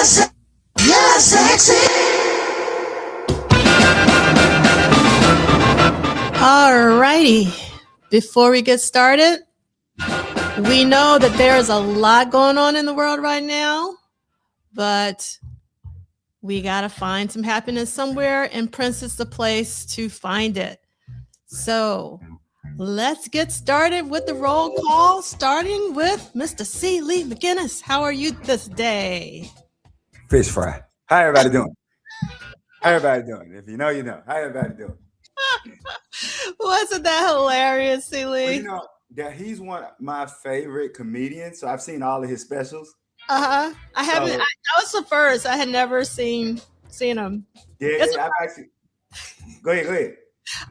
You're sexy. All righty. Before we get started, we know that there's a lot going on in the world right now, but we got to find some happiness somewhere, and Prince is the place to find it. So let's get started with the roll call, starting with Mr. C. Lee McGinnis. How are you this day? Fish fry. How everybody doing? How everybody doing? If you know, you know. How everybody doing? Wasn't that hilarious, C. Lee? Well, you know, that he's one of my favorite comedians, so I've seen all of his specials. I haven't. That was the first. I had never seen him. Yeah, I've actually. Go ahead.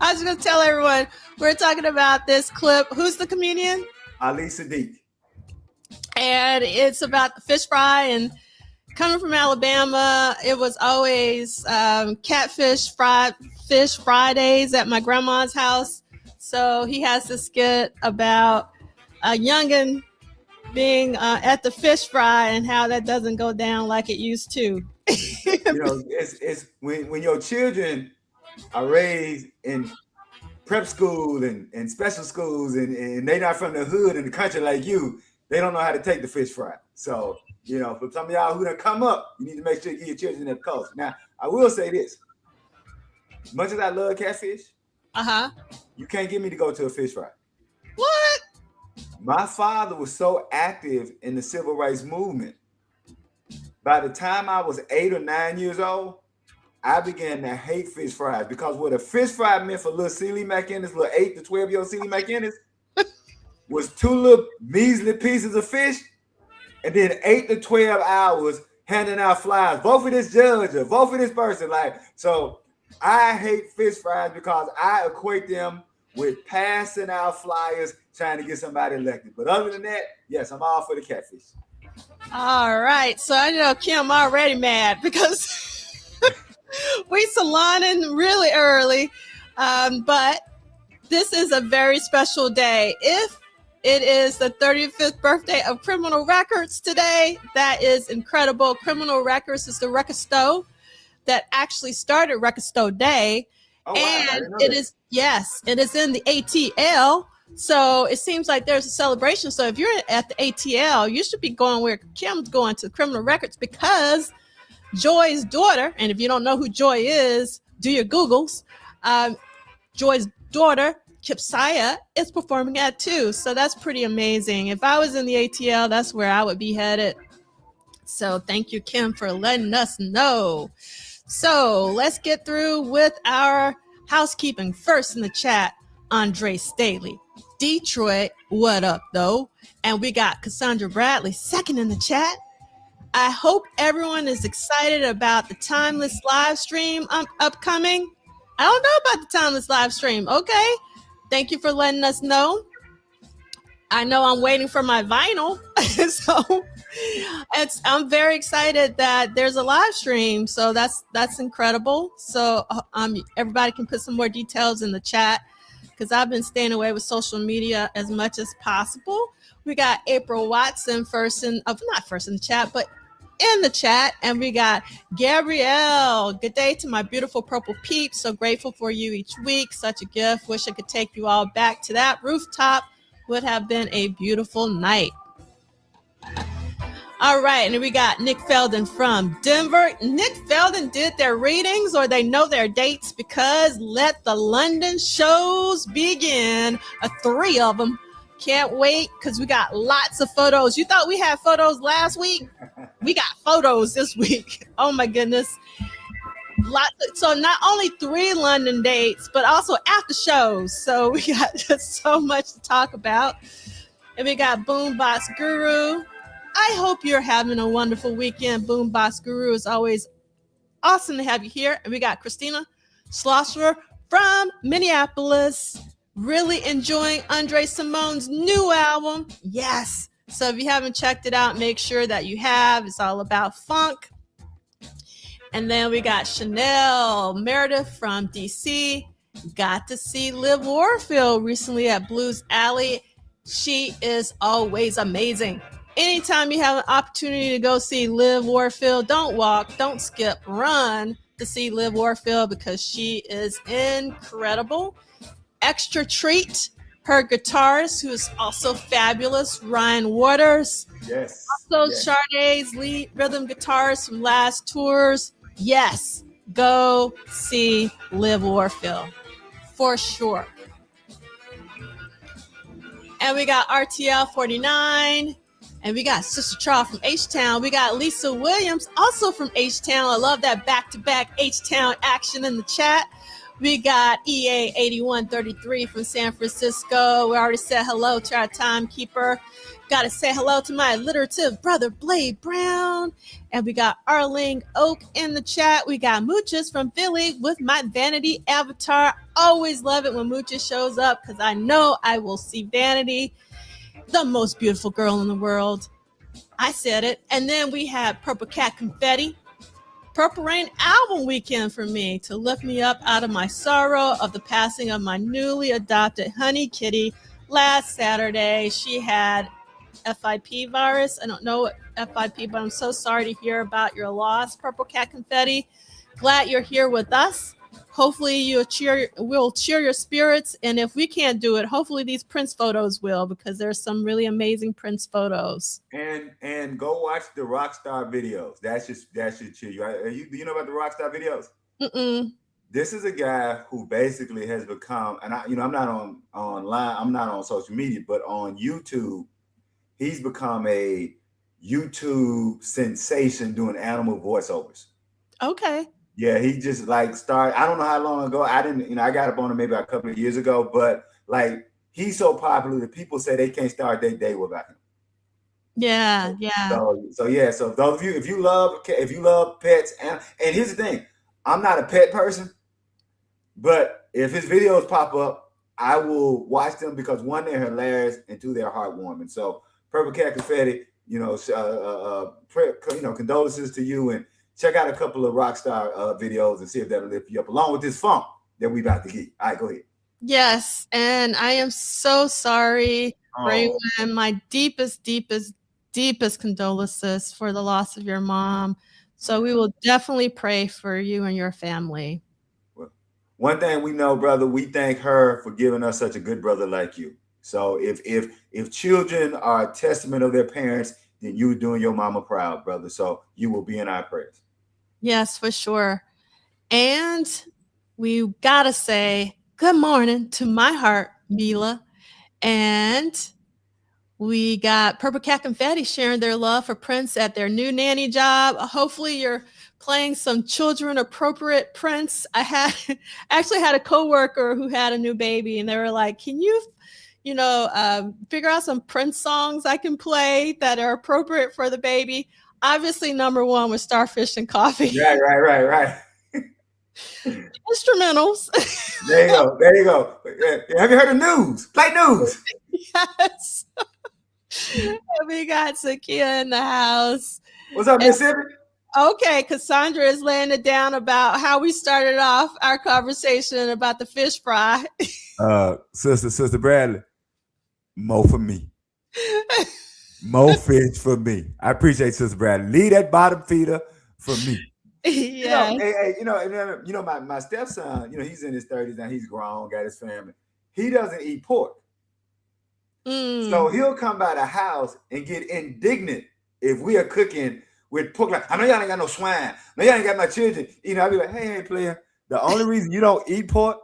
I was going to tell everyone we're talking about this clip. Who's the comedian? Ali Sadiq. And it's about the fish fry, and coming from Alabama, it was always catfish fish Fridays at my grandma's house. So he has this skit about a youngin' being at the fish fry and how that doesn't go down like it used to. You know, it's when your children are raised in prep school and special schools and they're not from the hood in the country like you, they don't know how to take the fish fry. So, you know, for some of y'all who done come up, you need to make sure you get your children that culture. Now, I will say this. As much as I love catfish, you can't get me to go to a fish fry. What? My father was so active in the civil rights movement. By the time I was 8 or 9 years old, I began to hate fish fries because what a fish fry meant for little Celie McInnes, little 8 to 12-year-old Celie McInnes, was 2 little measly pieces of fish and then 8 to 12 hours handing out flyers. Vote for this judge or vote for this person. So I hate fish fries because I equate them with passing out flyers trying to get somebody elected. But other than that, yes, I'm all for the catfish. All right. So I know Kim already mad because we saloning really early. But this is a very special day. If it is the 35th birthday of Criminal Records today, that is incredible. Criminal Records is the record store that actually started Record Store Day. Oh, wow. And it is in the ATL. So it seems like there's a celebration. So if you're at the ATL, you should be going where Kim's going, to Criminal Records, because Joy's daughter, and if you don't know who Joy is, do your Googles. Joy's daughter, Kipsiah, is performing at too. So that's pretty amazing. If I was in the ATL, that's where I would be headed. So thank you, Kim, for letting us know. So let's get through with our housekeeping. First in the chat, Andre Staley. Detroit, what up, though? And we got Cassandra Bradley, second in the chat. I hope everyone is excited about the Timeless live stream upcoming. I don't know about the Timeless live stream. Okay. Thank you for letting us know. I know I'm waiting for my vinyl. So I'm very excited that there's a live stream. So that's incredible. So everybody can put some more details in the chat, because I've been staying away with social media as much as possible. We got April Watson not first in the chat, but in the chat. And we got Gabrielle. Good day to my beautiful purple peeps. So grateful for you each week. Such a gift. Wish I could take you all back to that rooftop. Would have been a beautiful night. All right, and then we got Nick Felden from Denver. Nick Felden did their readings, or they know their dates, because let the London shows begin. 3 of them. Can't wait, because we got lots of photos. You thought we had photos last week? We got photos this week. Oh my goodness. So not only 3 London dates, but also after shows. So we got just so much to talk about. And we got Boombox Guru. I hope you're having a wonderful weekend. Boombox Guru, is always awesome to have you here. And we got Christina Schlosser from Minneapolis. Really enjoying Andre Simone's new album. Yes. So if you haven't checked it out, make sure that you have. It's all about funk. And then we got Chanel Meredith from DC. Got to see Liv Warfield recently at Blues Alley. She is always amazing. anytime you have an opportunity to go see Liv Warfield, don't walk, don't skip, run to see Liv Warfield because she is incredible. Extra treat, her guitarist, who is also fabulous, Ryan Waters. Yes. Also, Yes. Sade's lead rhythm guitarist from last tours. Yes, go see Liv Warfield for sure. And we got RTL 49. And we got Sister Charles from H-Town. We got Lisa Williams, also from H-Town. I love that back-to-back H-Town action in the chat. We got EA 8133 from San Francisco. We already said hello to our timekeeper. Got to say hello to my alliterative brother, Blade Brown. And we got Arling Oak in the chat. We got Mooches from Philly with my Vanity avatar. Always love it when Mooches shows up because I know I will see Vanity, the most beautiful girl in the world. I said it. And then we had Purple Cat Confetti. Purple Rain album weekend for me to lift me up out of my sorrow of the passing of my newly adopted honey kitty last Saturday. She had FIP virus. I don't know what FIP, but I'm so sorry to hear about your loss, Purple Cat Confetti. Glad you're here with us. Hopefully we'll cheer your spirits. And if we can't do it, hopefully these Prince photos will, because there's some really amazing Prince photos. And go watch the Rockstar videos. That should cheer you. Do you know about the Rockstar videos? Mm-mm. This is a guy who basically has become, and I'm not online, I'm not on social media, but on YouTube, he's become a YouTube sensation doing animal voiceovers. Okay. Yeah, he just started. I don't know how long ago. I didn't, I got up on him maybe a couple of years ago, but he's so popular that people say they can't start their day without him. Yeah. So those of you, if you love pets, and here's the thing, I'm not a pet person, but if his videos pop up, I will watch them because one, they're hilarious, and two, they're heartwarming. So Purple Cat Confetti, condolences to you, and check out a couple of Rockstar videos and see if that'll lift you up, along with this funk that we about to get. All right, go ahead. Yes, and I am so sorry, Raymond. My deepest condolences for the loss of your mom. So we will definitely pray for you and your family. Well, one thing we know, brother, we thank her for giving us such a good brother like you. So if children are a testament of their parents, then you're doing your mama proud, brother. So you will be in our prayers. Yes, for sure. And we gotta say good morning to my heart, Mila. And we got Purple Cat Confetti sharing their love for Prince at their new nanny job. Hopefully you're playing some children appropriate Prince. I actually had a coworker who had a new baby, and they were like, can you figure out some Prince songs I can play that are appropriate for the baby? Obviously, number one was Starfish and Coffee. Right. Instrumentals. There you go. Have you heard of news? Play news. Yes. And we got Zakia in the house. What's up, Mississippi? Okay, Cassandra is laying it down about how we started off our conversation about the fish fry. Sister Bradley, more for me. More fish for me. I appreciate Sister Bradley. Leave that bottom feeder for me. Yeah. My stepson, he's in his 30s now. He's grown, got his family. He doesn't eat pork. So he'll come by the house and get indignant if we are cooking with pork. Like, I know y'all ain't got no swine. I know y'all ain't got my children. I'll be like, hey, player, the only reason you don't eat pork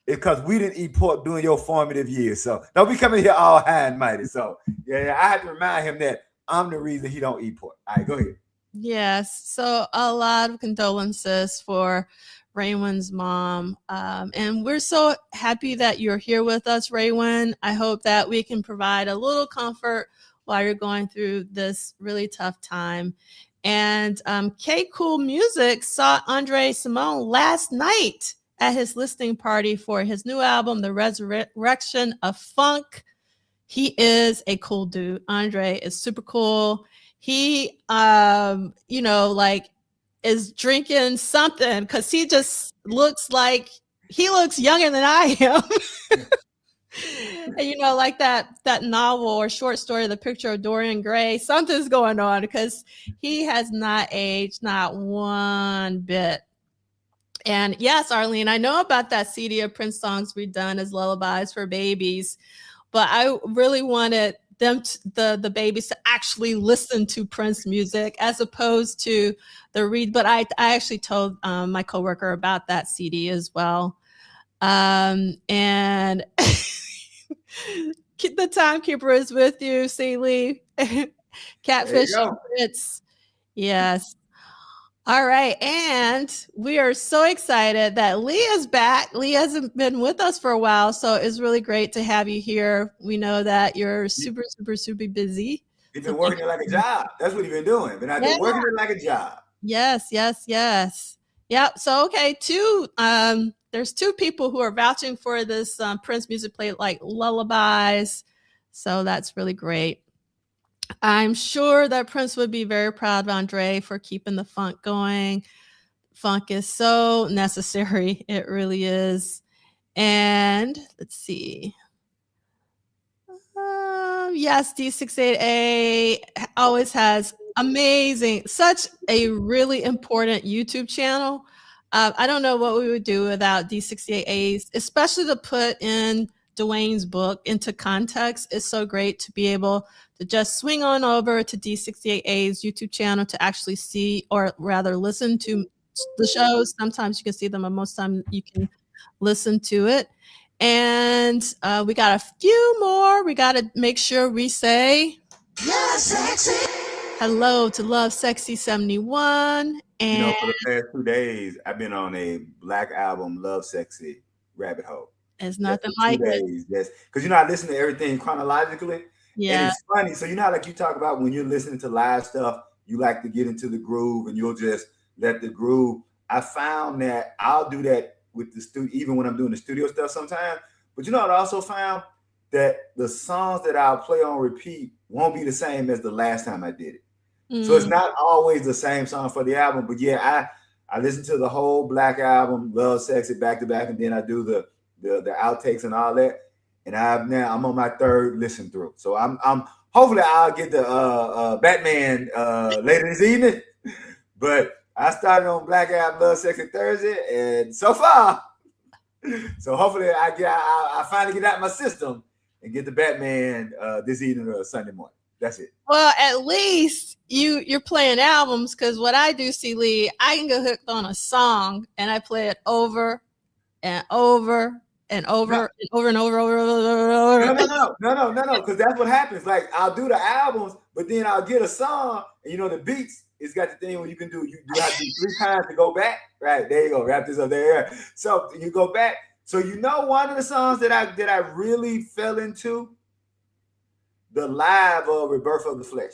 is because we didn't eat pork during your formative years. So don't be coming here all high and mighty. So yeah, I had to remind him that I'm the reason he don't eat pork. All right, go ahead. Yes. So a lot of condolences for Raywin's mom. And we're so happy that you're here with us, Raywin. I hope that we can provide a little comfort while you're going through this really tough time. And K Cool Music saw Andre Simone last night at his listening party for his new album, The Resurrection of Funk. He is a cool dude. Andre is super cool. He, is drinking something because he just looks younger than I am. And like that novel or short story, The Picture of Dorian Gray, something's going on because he has not aged, not one bit. And yes, Arlene, I know about that CD of Prince songs redone as lullabies for babies, but I really wanted the babies to actually listen to Prince music as opposed to the read. But I actually told my coworker about that CD as well. And the timekeeper is with you, Celie. Catfish Fritz. Yes. All right. And we are so excited that Leah's back. Leah hasn't been with us for a while, so it's really great to have you here. We know that you're super, super, super busy. You've been working it like a job. That's what you've been doing. Been out there working it like a job. Yes, yes, yes. Yep. So, okay, there's two people who are vouching for this Prince music play, like lullabies. So that's really great. I'm sure that Prince would be very proud of Andre for keeping the funk going. Funk is so necessary. It really is. And let's see. Yes, D68A always has such a really important YouTube channel. I don't know what we would do without D68A's, especially to put in Duane's book into context. It's so great to be able to just swing on over to D68A's YouTube channel to actually see, or rather listen to the shows. Sometimes you can see them, but most time you can listen to it. And we got a few more. We got to make sure we say hello to Love Sexy 71. And for the past 2 days, I've been on a Black Album Love Sexy rabbit hole. It's nothing like it. Yes, because I listen to everything chronologically. Yeah, and it's funny. So like you talk about when you're listening to live stuff, you like to get into the groove, and you'll just let the groove. I found that I'll do that with the studio, even when I'm doing the studio stuff sometimes. But I also found that the songs that I'll play on repeat won't be the same as the last time I did it. So it's not always the same song for the album. But yeah, I listen to the whole Black Album, Love Sexy, back to back, and then I do the outtakes and all that. And I'm on my third listen through. So I'm hopefully I'll get the Batman later this evening. But I started on Black Album Love Sexy Thursday, and so far, so hopefully I finally get out my system and get the Batman this evening or Sunday morning. That's it. Well, at least you're playing albums, because what I do, Celie, I can get hooked on a song and I play it over and over and over and over and over. No, because that's what happens. Like, I'll do the albums, but then I'll get a song, and the beats. It's got the thing where you do have to do 3 times to go back. Right, there you go. Wrap this up there. So you go back. So one of the songs that I really fell into, the live Rebirth of the Flesh.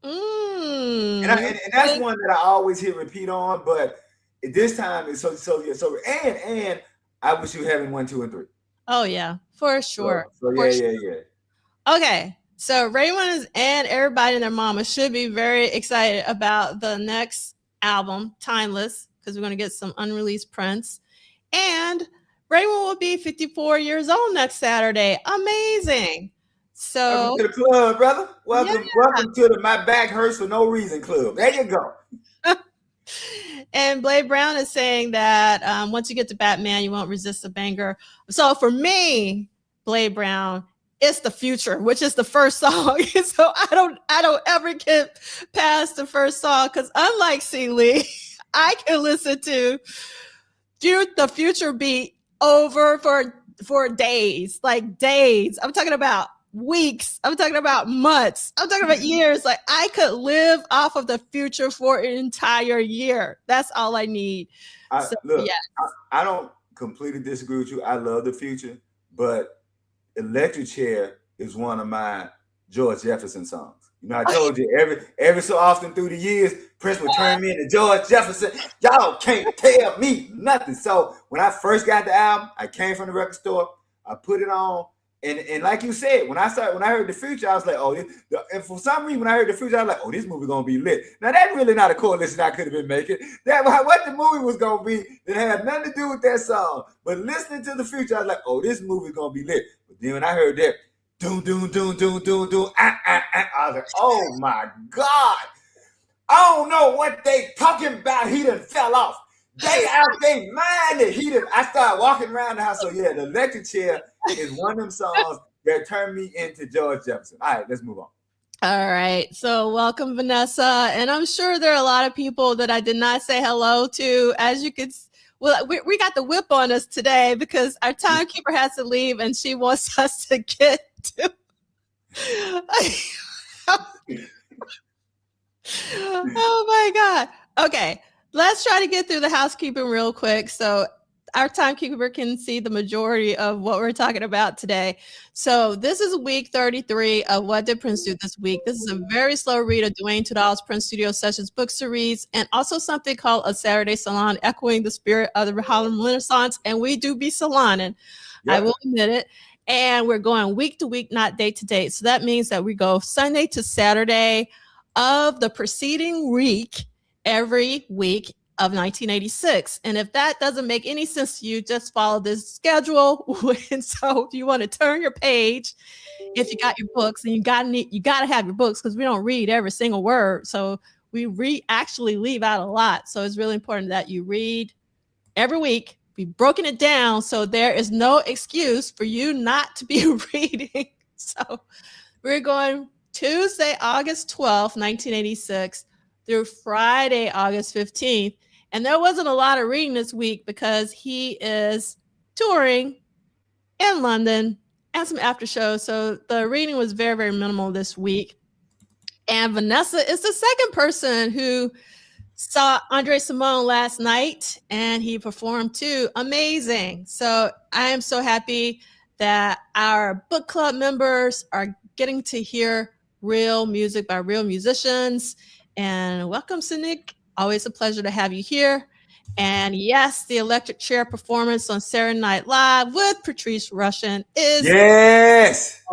And that's one that I always hit repeat on, but this time it's so and I Wish You Heaven 1, 2, and 3. Oh yeah, for sure. Yeah. Okay. So Raymond and everybody and their mama should be very excited about the next album, Timeless, because we're going to get some unreleased Prince. And Raymond will be 54 years old next Saturday. Amazing. So welcome to the club, brother. Welcome to the My Back Hurts for No Reason club. There you go. And Blade Brown is saying that once you get to Batman, you won't resist a banger. So for me, Blade Brown, it's The Future, which is the first song. So I don't ever get past the first song, because unlike Celie, I can listen to The Future beat over for days, like days. I'm talking about weeks. I'm talking about months. I'm talking about years. Like, I could live off of The Future for an entire year. That's all I need. I don't completely disagree with you. I love The Future, but Electric Chair is one of my George Jefferson songs. I told you every so often through the years, Prince would turn me into George Jefferson. Y'all can't tell me nothing. So when I first got the album, I came from the record store, I put it on, And like you said, when I heard the future, I was like, oh, and for some reason, when I heard the future, I was like, oh, this movie gonna be lit. Now that's really not a correlation I could have been making. That what the movie was gonna be, it had nothing to do with that song. But listening to the future, I was like, oh, this movie's gonna be lit. But then when I heard that, doom, doom, doom, doom, doom, doom, I was like, oh my God. I don't know what they talking about. He done fell off. They out they mind it. I started walking around the house. So yeah, the electric chair is one of them songs that turned me into George Jefferson. All right, let's move on. All right. So welcome, Vanessa. And I'm sure there are a lot of people that I did not say hello to. As you could, well, we got the whip on us today because our timekeeper has to leave and she wants us to get to. Oh my God. Okay. Let's try to get through the housekeeping real quick so our timekeeper can see the majority of what we're talking about today. So this is week 33 of What Did Prince Do This Week? This is a very slow read of Duane Tudahl's Prince Studio Sessions book series and also something called a Saturday Salon, echoing the spirit of the Harlem Renaissance. And we do be saloning. Yep. I will admit it. And we're going week to week, not date to date. So that means that we go Sunday to Saturday of the preceding week every week of 1986. And if that doesn't make any sense to you, just follow this schedule. And so if you want to turn your page, if you got your books, and you gotta have your books because we don't read every single word. So we actually leave out a lot. So it's really important that you read every week. We've broken it down so there is no excuse for you not to be reading. So we're going Tuesday, August 12th, 1986 through Friday, August 15th. And there wasn't a lot of reading this week because he is touring in London and some after shows. So the reading was very, very minimal this week. And Vanessa is the second person who saw Andre Simone last night and he performed too. Amazing. So I am so happy that our book club members are getting to hear real music by real musicians. And welcome, Sinik. Always a pleasure to have you here. And yes, the electric chair performance on Saturday Night Live with Patrice Rushen is yes,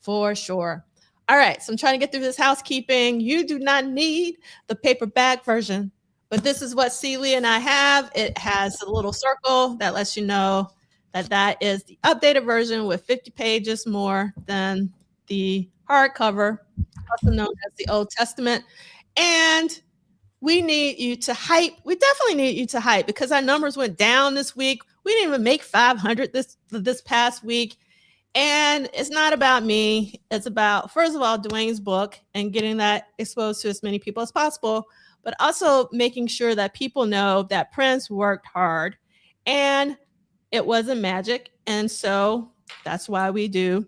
for sure. All right, so I'm trying to get through this housekeeping. You do not need the paperback version, but this is what Celia and I have. It has a little circle that lets you know that that is the updated version with 50 pages more than the hardcover, also known as the Old Testament. And we need you to hype. We definitely need you to hype because our numbers went down this week. We didn't even make 500 this past week. And it's not about me. It's about, first of all, Duane's book and getting that exposed to as many people as possible, but also making sure that people know that Prince worked hard and it wasn't magic. And so that's why we do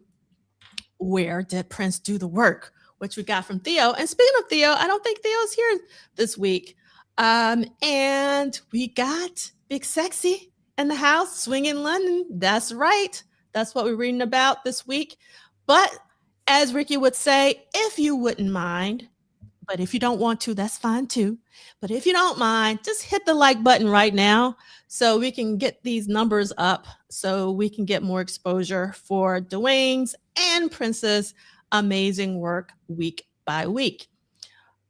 Where Did Prince Do the Work? Which we got from Theo. And speaking of Theo, I don't think Theo's here this week. And we got Big Sexy in the house, swinging London. That's right. That's what we're reading about this week. But as Ricky would say, if you wouldn't mind, but if you don't want to, that's fine too. But if you don't mind, just hit the like button right now so we can get these numbers up so we can get more exposure for Duane's and Prince's amazing work week by week.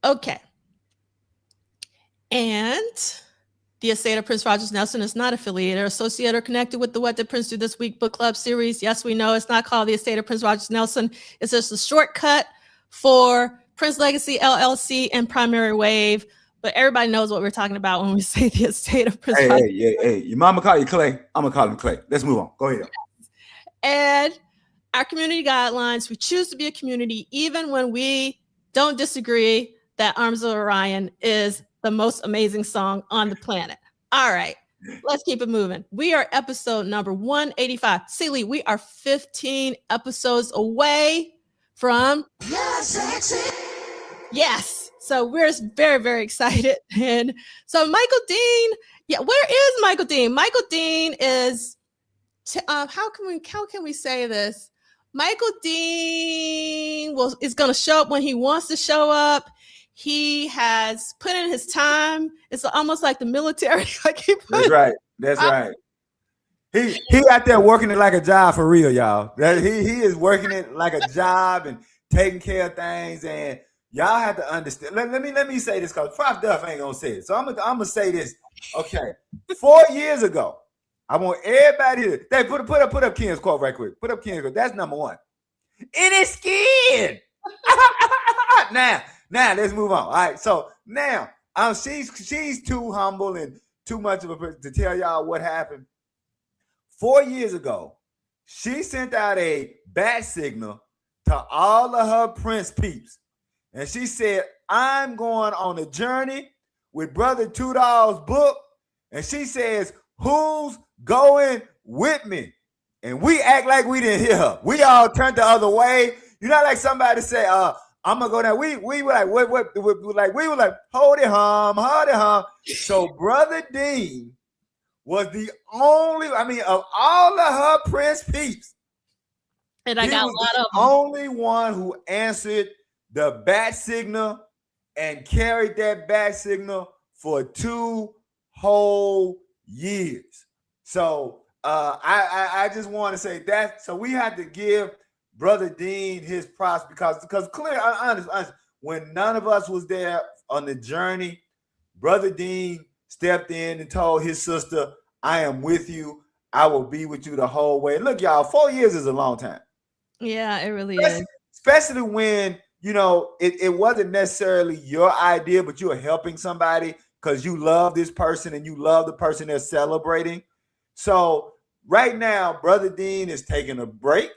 Okay. And the estate of Prince Rogers Nelson is not affiliated or associated or connected with the What Did Prince Do This Week book club series. Yes, we know it's not called the estate of Prince Rogers Nelson. It's just a shortcut for Prince Legacy LLC and Primary Wave. But everybody knows what we're talking about when we say the estate of Prince Rogers. Hey, your mama call you Clay. I'm gonna call him Clay. Let's move on. Go ahead. And our community guidelines, we choose to be a community even when we don't disagree that Arms of Orion is the most amazing song on the planet. All right, let's keep it moving. We are episode number 185. Celie, we are 15 episodes away from Yes. So we're very, very excited. And so Michael Dean, where is Michael Dean? Michael Dean is, how can we say this? Michael Dean is going to show up when he wants to show up. He has put in his time. It's almost like the military. That's right. He out there working it like a job for real, y'all. He is working it like a job and taking care of things. And y'all have to understand. Let me say this because Prof Duff ain't gonna say it. So I'm gonna say this. Okay, 4 years ago, I want everybody to put up Ken's quote right quick. Put up Ken's quote. That's number one. In his skin. Now let's move on. All right. So now she's too humble and too much of a person to tell y'all what happened. 4 years ago, she sent out a bat signal to all of her Prince peeps. And she said, I'm going on a journey with Brother Tudahl's book. And she says, who's going with me? And we act like we didn't hear her. We all turned the other way. You know, like somebody say, I'm gonna go down. We were like, what? We were like, hold it, hum. So Brother Dean was the only, of all of her Prince peeps, and I got a lot of them. Only one who answered the bat signal and carried that bat signal for 2 whole years. So I just want to say that. So we had to give Brother Dean his props because clearly, honest, when none of us was there on the journey, Brother Dean stepped in and told his sister, I am with you. I will be with you the whole way. Look, y'all, 4 years is a long time. Yeah, it really is. Especially when, it wasn't necessarily your idea, but you were helping somebody because you love this person and you love the person they're celebrating. So right now, Brother Dean is taking a break.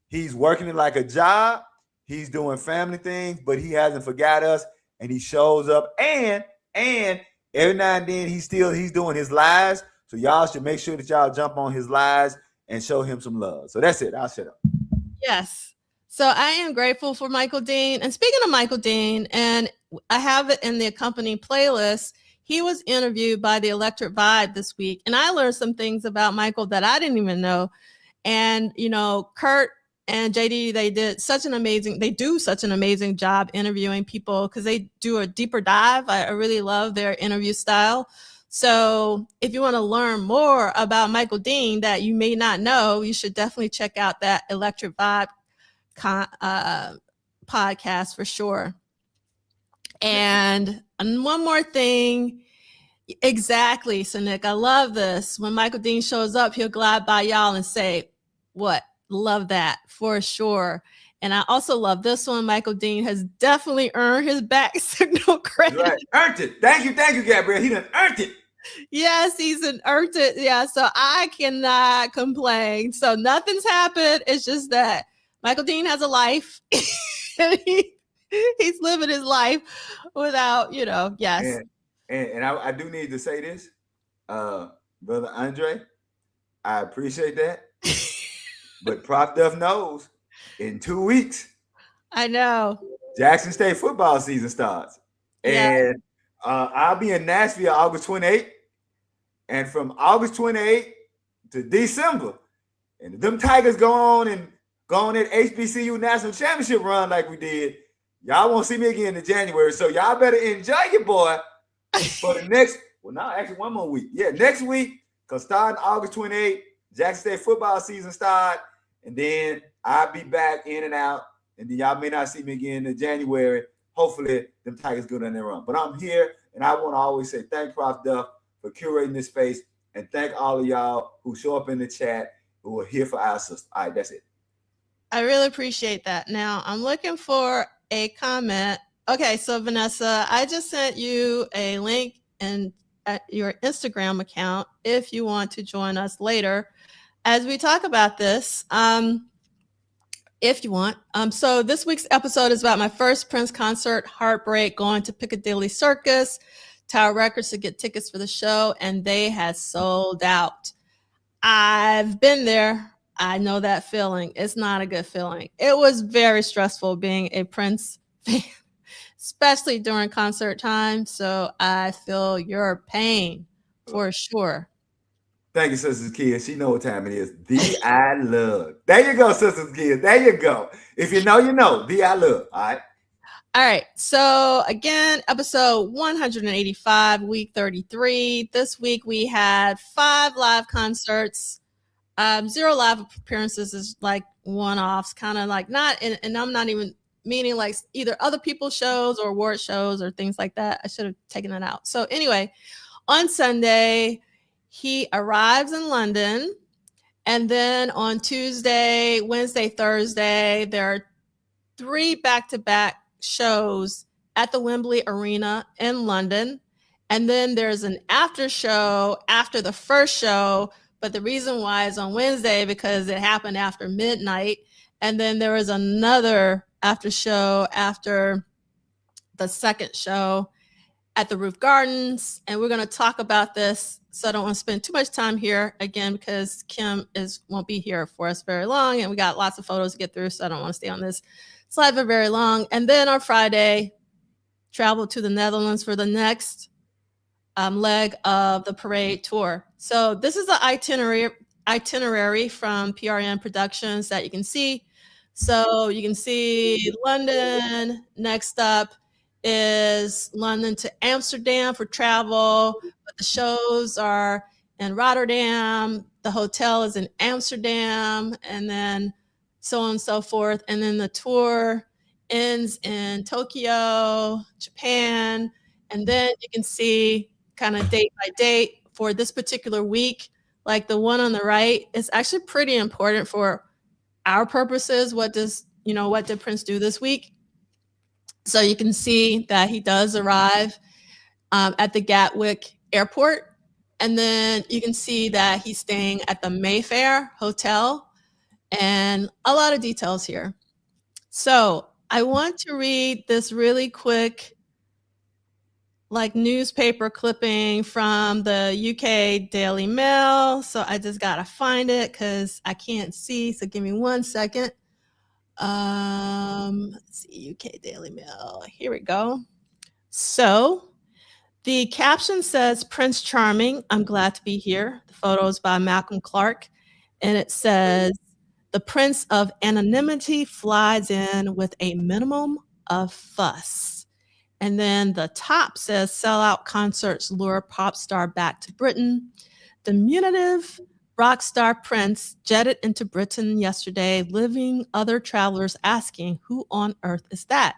He's working it like a job. He's doing family things, but he hasn't forgot us. And he shows up. And every now and then he's doing his lives. So y'all should make sure that y'all jump on his lives and show him some love. So that's it. I'll shut up. Yes. So I am grateful for Michael Dean. And speaking of Michael Dean, and I have it in the accompanying playlist, he was interviewed by the Electric Vibe this week. And I learned some things about Michael that I didn't even know. And, Kurt and JD, they do such an amazing job interviewing people because they do a deeper dive. I really love their interview style. So if you want to learn more about Michael Dean that you may not know, you should definitely check out that Electric Vibe podcast for sure. And one more thing. Exactly. So Nick, I love this. When Michael Dean shows up, he'll glide by y'all and say, what? Love that for sure. And I also love this one. Michael Dean has definitely earned his back signal credit. Right. Earned it. Thank you, Gabrielle. He done earned it. Yes, he's earned it. Yeah, so I cannot complain. So nothing's happened. It's just that Michael Dean has a life. And he's living his life without, yes. And I do need to say this, Brother Andre, I appreciate that. But Prof Duff knows in 2 weeks. I know. Jackson State football season starts. Yeah. And I'll be in Nashville August 28th. And from August 28th to December, and if them Tigers go on at HBCU National Championship run like we did, y'all won't see me again in January. So y'all better enjoy your boy for the next, actually 1 more week. Yeah, next week, because starting August 28th, Jackson State football season start, and then I'll be back in and out, and then y'all may not see me again in January. Hopefully, them Tigers go down their run. But I'm here, and I want to always say thank Prof Duff for curating this space, and thank all of y'all who show up in the chat who are here for our sister. All right, that's it. I really appreciate that. Now, I'm looking for a comment. Okay, so Vanessa, I just sent you a link at your Instagram account if you want to join us later as we talk about this. If you want. So this week's episode is about my first Prince concert, Heartbreak, going to Piccadilly Circus, Tower Records to get tickets for the show, and they had sold out. I've been there. I know that feeling. It's not a good feeling. It was very stressful being a Prince fan, especially during concert time. So I feel your pain for sure. Thank you, Sisters Kia. She know what time it is. The I Love. There you go, Sisters Kia. There you go. If you know, you know. The I Love. All right. All right. So again, episode 185, week 33. This week we had 5 live concerts. Zero live appearances is like one-offs, kind of like not, and I'm not even meaning like either other people's shows or award shows or things like that. I should have taken that out. So anyway, on Sunday, he arrives in London. And then on Tuesday, Wednesday, Thursday, there are 3 back-to-back shows at the Wembley Arena in London. And then there's an after show after the first show. But the reason why is on Wednesday because it happened after midnight. And then there was another after show after the second show at the Roof Gardens. And we're going to talk about this. So I don't want to spend too much time here again because Kim won't be here for us very long. And we got lots of photos to get through. So I don't want to stay on this slide for very long. And then on Friday, travel to the Netherlands for the next leg of the parade tour. So this is the itinerary from PRN Productions that you can see. So you can see London. Next up is London to Amsterdam for travel, but the shows are in Rotterdam. The hotel is in Amsterdam, and then so on and so forth. And then the tour ends in Tokyo, Japan. And then you can see kind of date by date for this particular week. Like the one on the right is actually pretty important for our purposes. What did Prince do this week? So you can see that he does arrive at the Gatwick Airport. And then you can see that he's staying at the Mayfair Hotel, and a lot of details here. So I want to read this really quick like newspaper clipping from the UK Daily Mail. So I just got to find it because I can't see. So give me 1 second. Let's see, UK Daily Mail. Here we go. So the caption says, Prince Charming, I'm glad to be here. The photo is by Malcolm Clark. And it says, the Prince of Anonymity flies in with a minimum of fuss. And then the top says, sellout concerts lure pop star back to Britain. The diminutive rock star Prince jetted into Britain yesterday, leaving other travelers asking, who on earth is that?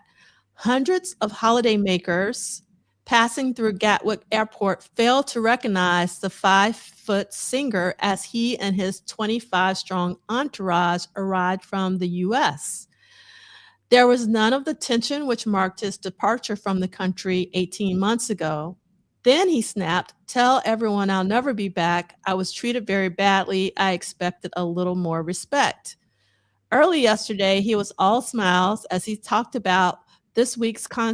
Hundreds of holidaymakers passing through Gatwick Airport failed to recognize the 5-foot singer as he and his 25-strong entourage arrived from the U.S. There was none of the tension which marked his departure from the country 18 months ago. Then he snapped, tell everyone I'll never be back. I was treated very badly. I expected a little more respect. Early yesterday, he was all smiles as he talked about this week's 3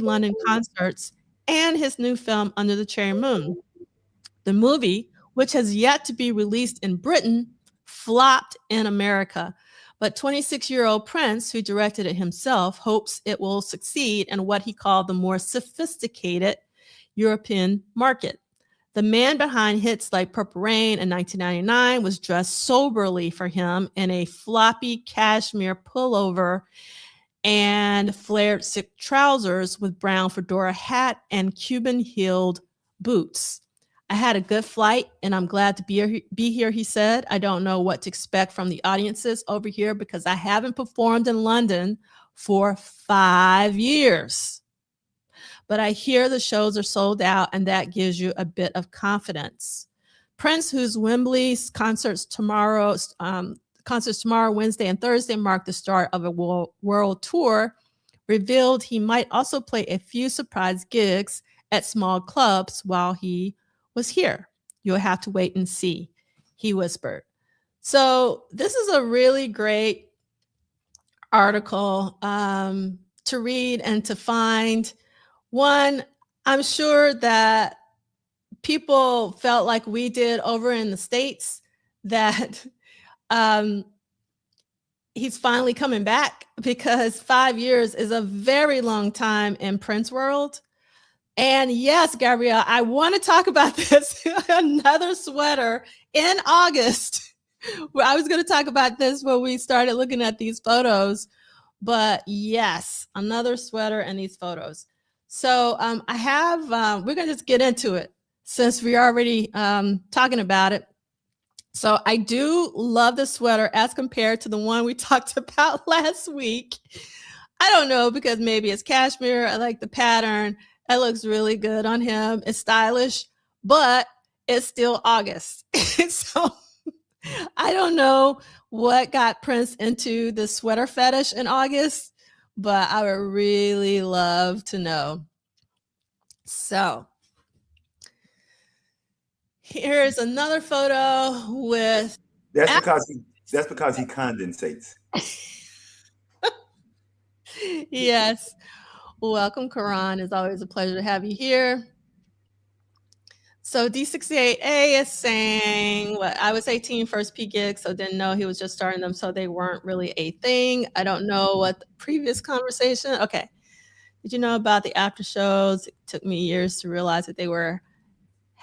London concerts and his new film, Under the Cherry Moon. The movie, which has yet to be released in Britain, flopped in America. But 26-year-old Prince, who directed it himself, hopes it will succeed in what he called the more sophisticated European market. The man behind hits like Purple Rain in 1999 was dressed soberly for him in a floppy cashmere pullover and flared silk trousers with brown fedora hat and Cuban-heeled boots. I had a good flight and I'm glad to be here, he said. I don't know what to expect from the audiences over here because I haven't performed in London for 5 years. But I hear the shows are sold out and that gives you a bit of confidence. Prince, whose Wembley's concerts tomorrow, Wednesday and Thursday, mark the start of a world tour, revealed he might also play a few surprise gigs at small clubs while he was here. You'll have to wait and see, he whispered. So this is a really great article to read and to find. One, I'm sure that people felt like we did over in the States that he's finally coming back because 5 years is a very long time in Prince world. And yes, Gabrielle, I want to talk about this. Another sweater in August. I was going to talk about this when we started looking at these photos. But yes, another sweater and these photos. So we're going to just get into it since we're already talking about it. So I do love the sweater as compared to the one we talked about last week. I don't know, because maybe it's cashmere. I like the pattern. It looks really good on him. It's stylish, but it's still August. So I don't know what got Prince into the sweater fetish in August, but I would really love to know. So here's another photo with. That's because he condensates. Yes. Welcome, Karan. It's always a pleasure to have you here. So D68A is saying, what, I was 18 first P gig, so didn't know he was just starting them, so they weren't really a thing. I don't know what the previous conversation. Okay. Did you know about the after shows? It took me years to realize that they were.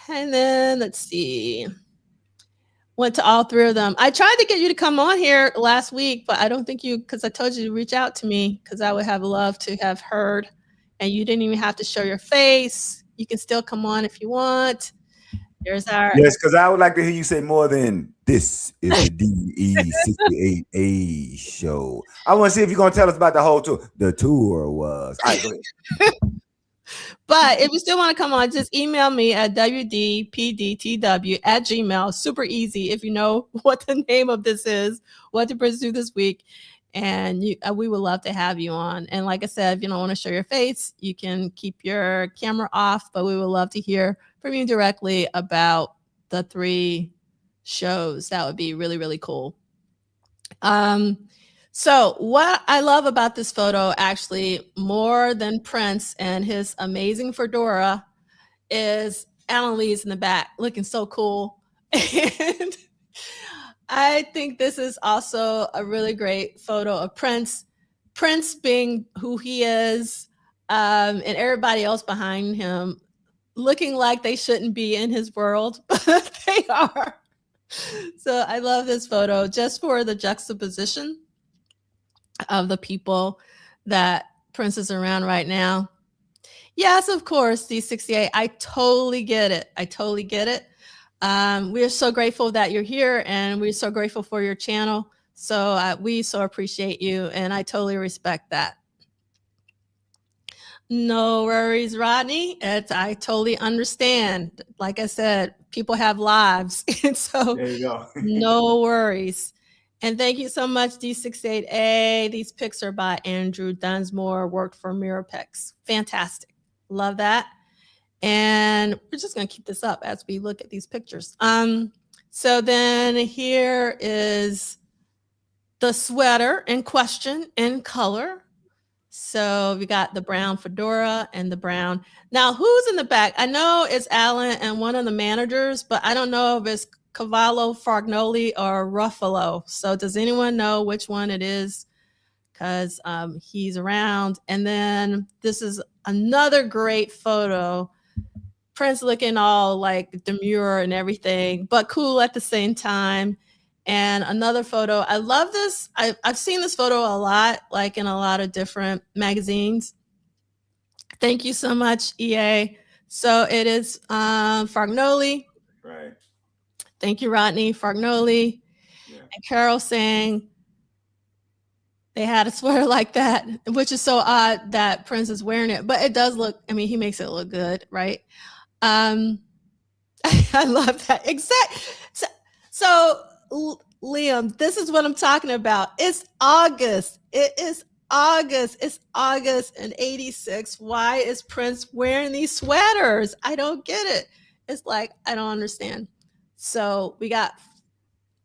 And then let's see. Went to all three of them. I tried to get you to come on here last week, but I don't think you, because I told you to reach out to me, because I would have loved to have heard. And you didn't even have to show your face. You can still come on if you want. There's our. Yes, because I would like to hear you say more than "This is the DE68A show." I want to see if you're going to tell us about the whole tour. The tour was. All right, go ahead. But if you still want to come on, just email me at wdpdtw@gmail. Super easy if you know what the name of this is, what to pursue this week. And we would love to have you on. And like I said, if you don't want to show your face, you can keep your camera off, but we would love to hear from you directly about the 3 shows. That would be really, really cool. So what I love about this photo, actually, more than Prince and his amazing fedora, is Alan Lee's in the back looking so cool. And I think this is also a really great photo of Prince being who he is, and everybody else behind him looking like they shouldn't be in his world, but they are. So I love this photo just for the juxtaposition of the people that Prince is around right now. Yes, of course, D68. I totally get it. We're so grateful that you're here, and we're so grateful for your channel. So we so appreciate you, and I totally respect that. No worries, Rodney. I totally understand. Like I said, people have lives, and so there you go. No worries. And thank you so much, D68A. These pics are by Andrew Dunsmore, worked for Mirapex. Fantastic. Love that. And we're just going to keep this up as we look at these pictures. So then here is the sweater in question in color. So we got the brown fedora and the brown. Now, who's in the back? I know it's Alan and one of the managers, but I don't know if it's Cavallo, Fargnoli, or Ruffalo. So does anyone know which one it is? Because he's around. And then this is another great photo. Prince looking all like demure and everything, but cool at the same time. And another photo. I love this. I've seen this photo a lot, like in a lot of different magazines. Thank you so much, EA. So it is Fargnoli. Right. Thank you, Rodney. Fargnoli. Yeah. And Carol saying they had a sweater like that, which is so odd that Prince is wearing it, but it does look, I mean, he makes it look good, right? I love that. Exactly. So Liam, this is what I'm talking about. It's August. It is August. It's August in '86. Why is Prince wearing these sweaters? I don't get it. It's like, I don't understand. So we got,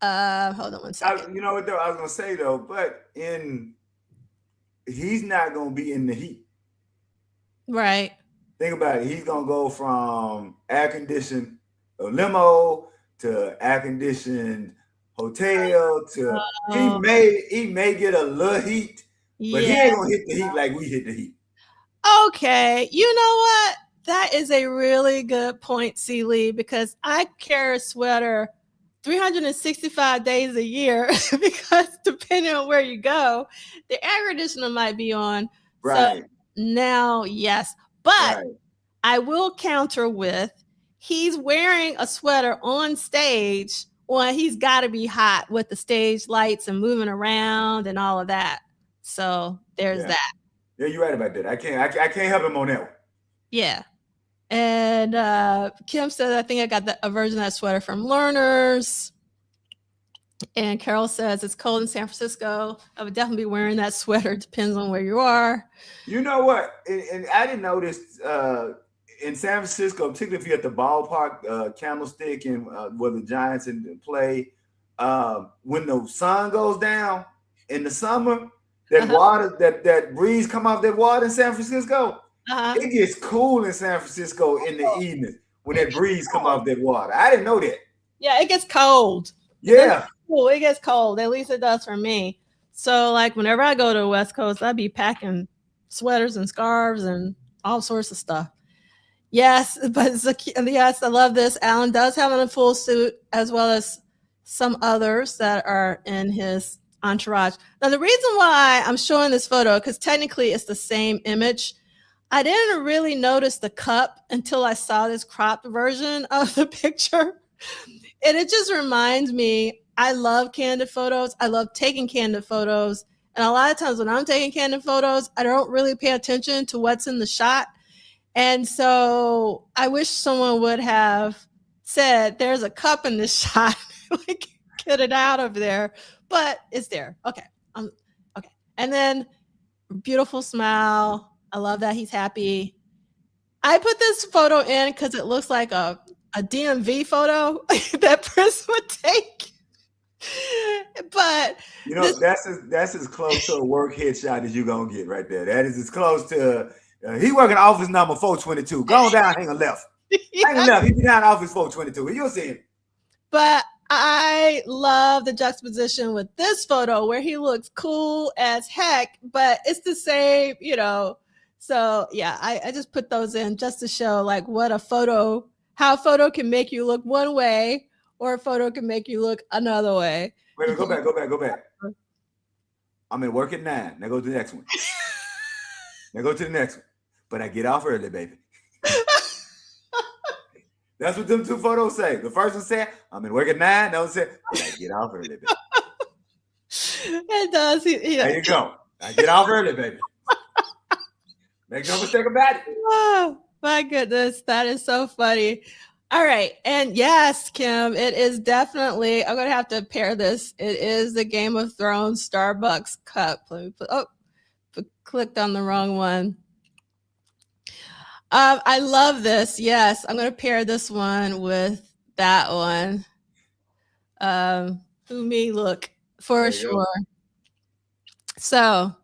hold on one second. You know what though? I was going to say though, but he's not going to be in the heat. Right. Think about it. He's going to go from air-conditioned limo to air-conditioned hotel to he may get a little heat, but he ain't gonna hit the heat like we hit the heat. Okay, you know what? That is a really good point, C. Lee, because I carry a sweater 365 days a year because depending on where you go, the air conditioner might be on. Right. So now, yes, but I will counter with he's wearing a sweater on stage well, he's got to be hot with the stage lights and moving around and all of that. So there's that. Yeah, you're right about that. I can't help him on that one. Yeah. And Kim says, I think I got a version of that sweater from Learners. And Carol says, it's cold in San Francisco. I would definitely be wearing that sweater. It depends on where you are. You know what? And I didn't notice in San Francisco, particularly if you're at the ballpark, Candlestick, and where the Giants play, when the sun goes down in the summer, that water, that breeze come off that water in San Francisco. It gets cool in San Francisco in the evening when that breeze come off that water. I didn't know that. Yeah, it gets cold. Yeah. It gets cold. At least it does for me. So like whenever I go to the West Coast, I'd be packing sweaters and scarves and all sorts of stuff. Yes, but yes, I love this. Alan does have on a full suit as well as some others that are in his entourage. Now, the reason why I'm showing this photo, because technically it's the same image, I didn't really notice the cup until I saw this cropped version of the picture. And it just reminds me, I love candid photos. I love taking candid photos. And a lot of times when I'm taking candid photos, I don't really pay attention to what's in the shot. And so I wish someone would have said, there's a cup in this shot. Like, get it out of there. But it's there. Okay. Okay. And then beautiful smile. I love that he's happy. I put this photo in because it looks like a DMV photo that Prince would take. But you know, that's as close to a work headshot as you're gonna get right there. That is as close to he working office number 422. Go on down, hang a left. Hang a left. He be down office 422. You'll see him. But I love the juxtaposition with this photo where he looks cool as heck, but it's the same, you know. So yeah, I just put those in just to show like what how a photo can make you look one way or a photo can make you look another way. Wait, go back. I'm at work at 9. Now go to the next one. But I get off early, baby. That's what them two photos say. The first one said, I'm at work at 9. The other said, but I get off early, baby. It does. There you go. I get off early, baby. Make no mistake about it. Oh, my goodness. That is so funny. All right. And yes, Kim, it is definitely, I'm going to have to pair this. It is the Game of Thrones Starbucks cup. Let me clicked on the wrong one. I love this. Yes, I'm going to pair this one with that one. Look for sure. So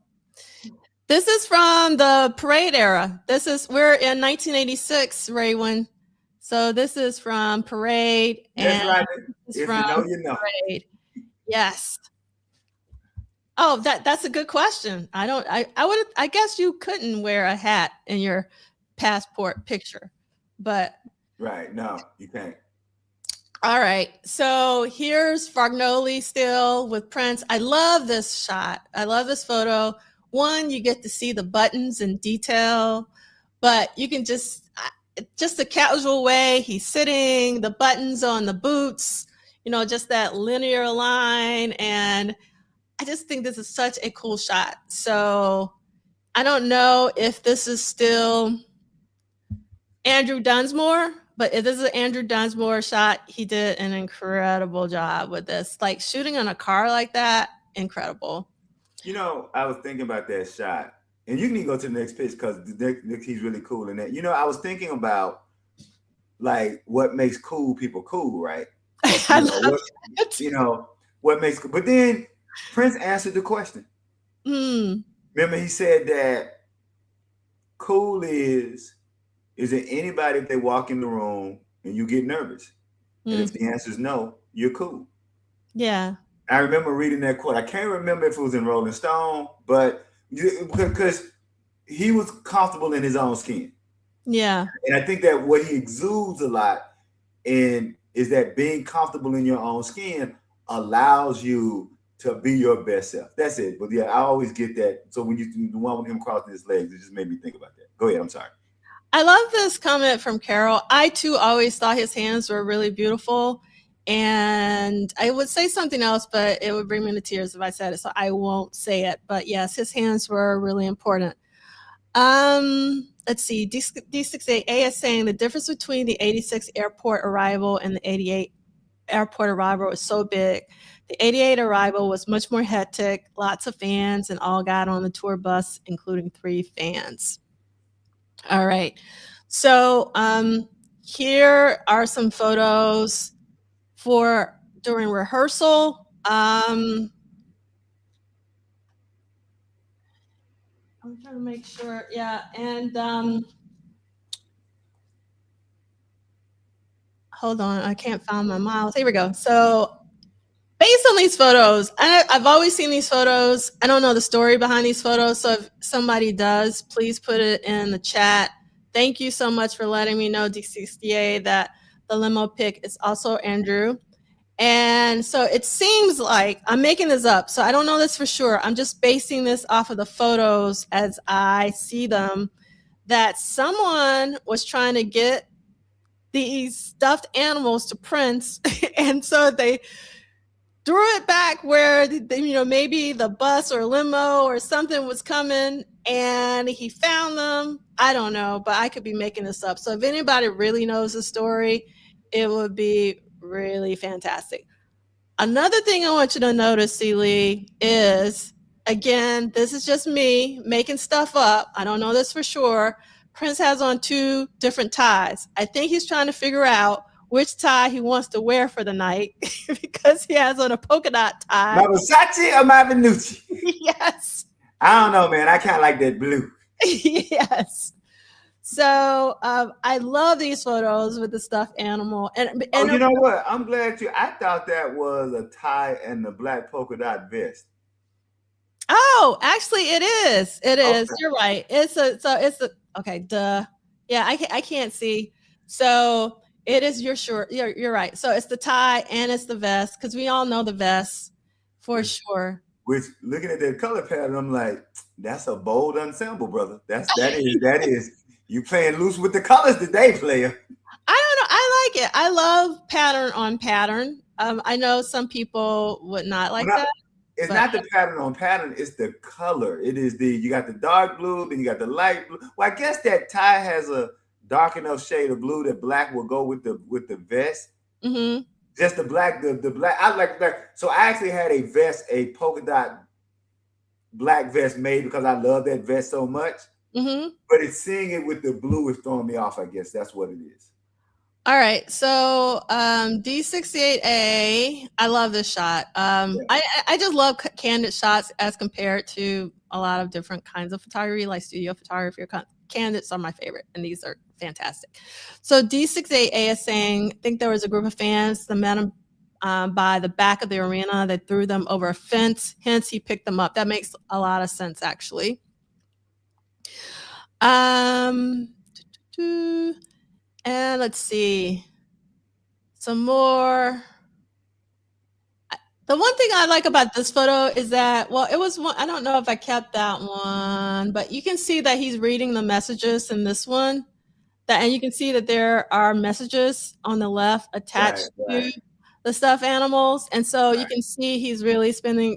this is from the parade era. We're in 1986, Raywin. So this is from parade. That's right. If you know, you know. Parade. Yes. Oh, that's a good question. I guess you couldn't wear a hat in your passport picture, but right. No, you can't. All right. So here's Fagnoli still with Prince. I love this shot. I love this photo. One, you get to see the buttons in detail, but you can just a casual way. He's sitting, the buttons on the boots, just that linear line. And I just think this is such a cool shot. So I don't know if this is still Andrew Dunsmore, but if this is an Andrew Dunsmore shot, he did an incredible job with this. Like shooting on a car like that, incredible. I was thinking about that shot, and you can even go to the next pitch because he's really cool in that. I was thinking about like what makes cool people cool, right? What makes, but then Prince answered the question. Remember, he said that cool is it anybody if they walk in the room and you get nervous? And if the answer is no, you're cool. Yeah. I remember reading that quote. I can't remember if it was in Rolling Stone, but because he was comfortable in his own skin. Yeah. And I think that what he exudes a lot is that being comfortable in your own skin allows you to be your best self. That's it. But yeah, I always get that. So when you the one with him crossing his legs, it just made me think about that. Go ahead. I'm sorry. I love this comment from Carol. I too always thought his hands were really beautiful. And I would say something else, but it would bring me to tears if I said it, so I won't say it. But yes, his hands were really important. Let's see. D68A is saying the difference between the 86 airport arrival and the 88 airport arrival was so big. The 88 arrival was much more hectic, lots of fans, and all got on the tour bus, including 3 fans. All right. So here are some photos for during rehearsal. I'm trying to make sure. Yeah. And hold on. I can't find my mouse. Here we go. So based on these photos, I've always seen these photos. I don't know the story behind these photos. So if somebody does, please put it in the chat. Thank you so much for letting me know, D68, that the limo pick is also Andrew. And so it seems like, I'm making this up, so I don't know this for sure. I'm just basing this off of the photos as I see them, that someone was trying to get these stuffed animals to Prince. And so they threw it back where, maybe the bus or limo or something was coming, and he found them. I don't know, but I could be making this up. So if anybody really knows the story, it would be really fantastic. Another thing I want you to notice, Celie, is, again, this is just me making stuff up. I don't know this for sure. Prince has on 2 different ties. I think he's trying to figure out which tie he wants to wear for the night because he has on a polka dot tie. My Versace or my Venucci? Yes. I don't know, man. I kind of like that blue. Yes. So I love these photos with the stuffed animal. And you know what? I'm glad I thought that was a tie and the black polka dot vest. Oh, actually, it is. It is. Okay. You're right. It's a okay. Duh. Yeah, I can't see. So it is. You're sure. You're right. So it's the tie and it's the vest, because we all know the vest for sure. Which, looking at that color pattern, I'm like, that's a bold ensemble, brother. That is. You playing loose with the colors today, player. I don't know. I like it. I love pattern on pattern. I know some people would not like that. It's not the pattern on pattern. It's the color. It is you got the dark blue, then you got the light blue. Well, I guess that tie has a dark enough shade of blue that black will go with the vest. Mm-hmm. Just the black, the black. I like black. So I actually had a vest, a polka dot black vest made because I love that vest so much. Mm-hmm. But it's seeing it with the blue is throwing me off. I guess that's what it is. All right, so D68A, I love this shot. I just love candid shots as compared to a lot of different kinds of photography, like studio photography. Candids are my favorite, and these are fantastic. So D68A is saying, I think there was a group of fans that met him by the back of the arena. They threw them over a fence, hence he picked them up. That makes a lot of sense, actually. And let's see, some more. The one thing I like about this photo is that, well, it was one, I don't know if I kept that one, but you can see that he's reading the messages in this one. And you can see that there are messages on the left attached to the stuffed animals. And so you can see he's really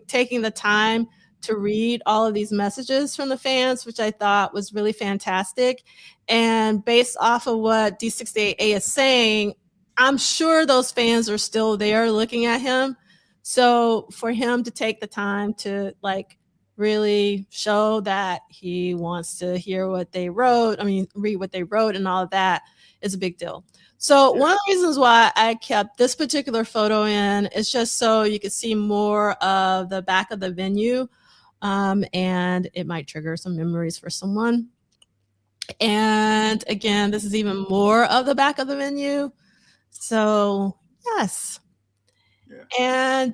taking the time to read all of these messages from the fans, which I thought was really fantastic. And based off of what D68A is saying, I'm sure those fans are still there looking at him. So for him to take the time to really show that he wants to hear what they wrote, read what they wrote and all of that, is a big deal. So one of the reasons why I kept this particular photo in is just so you could see more of the back of the venue. And it might trigger some memories for someone. And again, this is even more of the back of the venue. So yes. And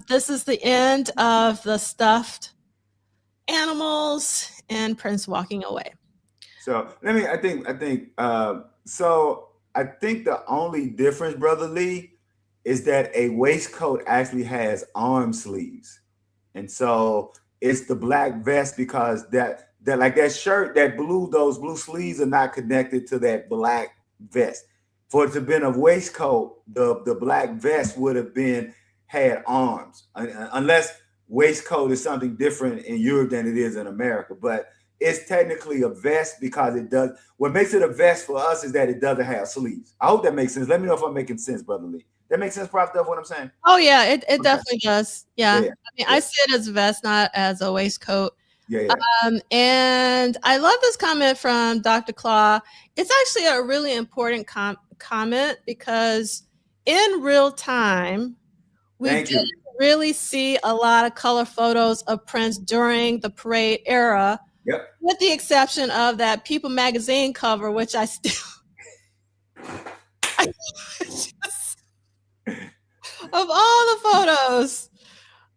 this is the end of the stuffed animals and Prince walking away. So I think the only difference, Brother Lee, is that a waistcoat actually has arm sleeves. And so it's the black vest, because that shirt, those blue sleeves are not connected to that black vest. For it to have been a waistcoat, the black vest would have had arms, unless waistcoat is something different in Europe than it is in America. But it's technically a vest because it does. What makes it a vest for us is that it doesn't have sleeves. I hope that makes sense. Let me know if I'm making sense, Brother Lee. That makes sense, Prof. Duff, what I'm saying? Oh yeah, it definitely does. Yeah. I mean, Yeah. I see it as a vest, not as a waistcoat. Yeah. And I love this comment from Dr. Claw. It's actually a really important comment because in real time, we didn't really see a lot of color photos of Prince during the parade era. Yep. With the exception of that People magazine cover, which I still of all the photos.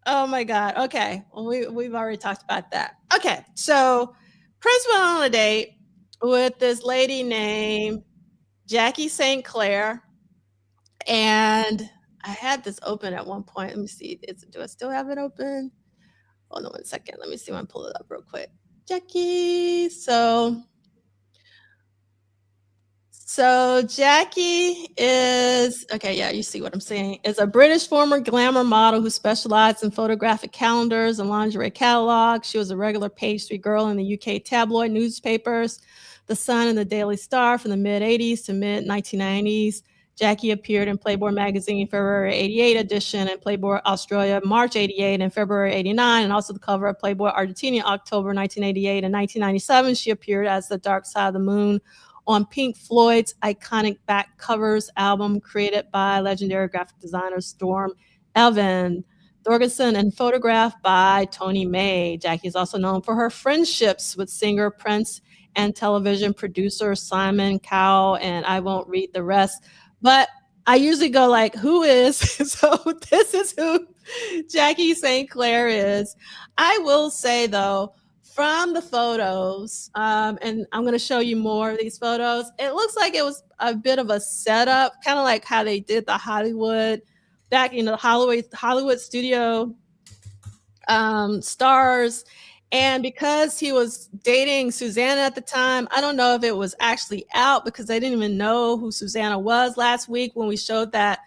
Oh my God. Okay. Well, we've already talked about that. Okay. So Prince went on a date with this lady named Jackie St. Clair. And I had this open at one point. Let me see. Do I still have it open? Hold on 1 second. Let me see if I can pull it up real quick. Jackie. So Jackie is, okay, yeah, you see what I'm saying, is a British former glamour model who specialized in photographic calendars and lingerie catalogs. She was a regular page 3 girl in the UK tabloid newspapers, The Sun and the Daily Star from the mid-80s to mid-1990s. Jackie appeared in Playboy magazine February 88 edition and Playboy Australia March 88 and February 89, and also the cover of Playboy Argentina October 1988 and 1997. She appeared as the Dark Side of the Moon on Pink Floyd's iconic Back Covers album created by legendary graphic designer Storm Evan Thorgerson and photographed by Tony May. Jackie is also known for her friendships with singer Prince and television producer Simon Cowell, and I won't read the rest, but I usually go like, who is? So this is who Jackie St. Clair is. I will say though, from the photos, and I'm going to show you more of these photos, it looks like it was a bit of a setup, kind of like how they did the Hollywood, back in the Hollywood studio stars. And because he was dating Susanna at the time, I don't know if it was actually out because they didn't even know who Susanna was last week when we showed that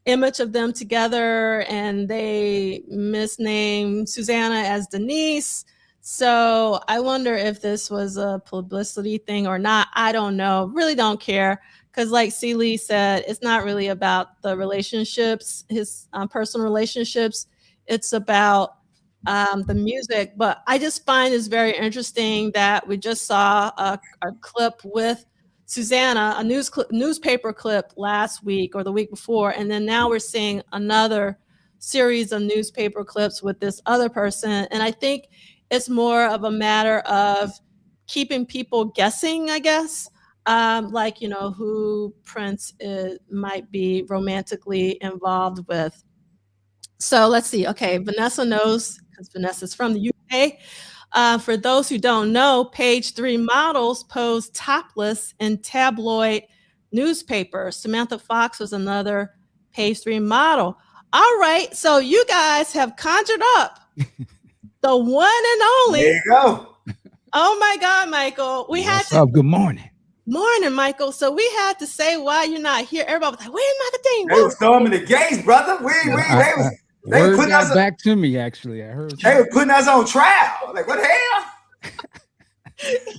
image of them together, and they misnamed Susanna as Denise. So I wonder if this was a publicity thing or not. I don't know. Really don't care. Because like C. Lee said, it's not really about the relationships, his personal relationships. It's about the music. But I just find it's very interesting that we just saw a clip with Susanna, a newspaper clip last week or the week before. And then now we're seeing another series of newspaper clips with this other person. And I think it's more of a matter of keeping people guessing, I guess, like, you know, who Prince might be romantically involved with. So let's see. Okay, Vanessa knows because Vanessa's from the UK. For those who don't know, page 3 models pose topless in tabloid newspapers. Samantha Fox was another page 3 model. All right, so you guys have conjured up the one and only. There you go. Oh my God, Michael. What's up? Good morning. Morning, Michael. So we had to say why you're not here. Everybody was like, where's Marketing? They were storming the gates, brother. They were putting us back to me, actually. I heard they were putting us on trial. Like, what the hell?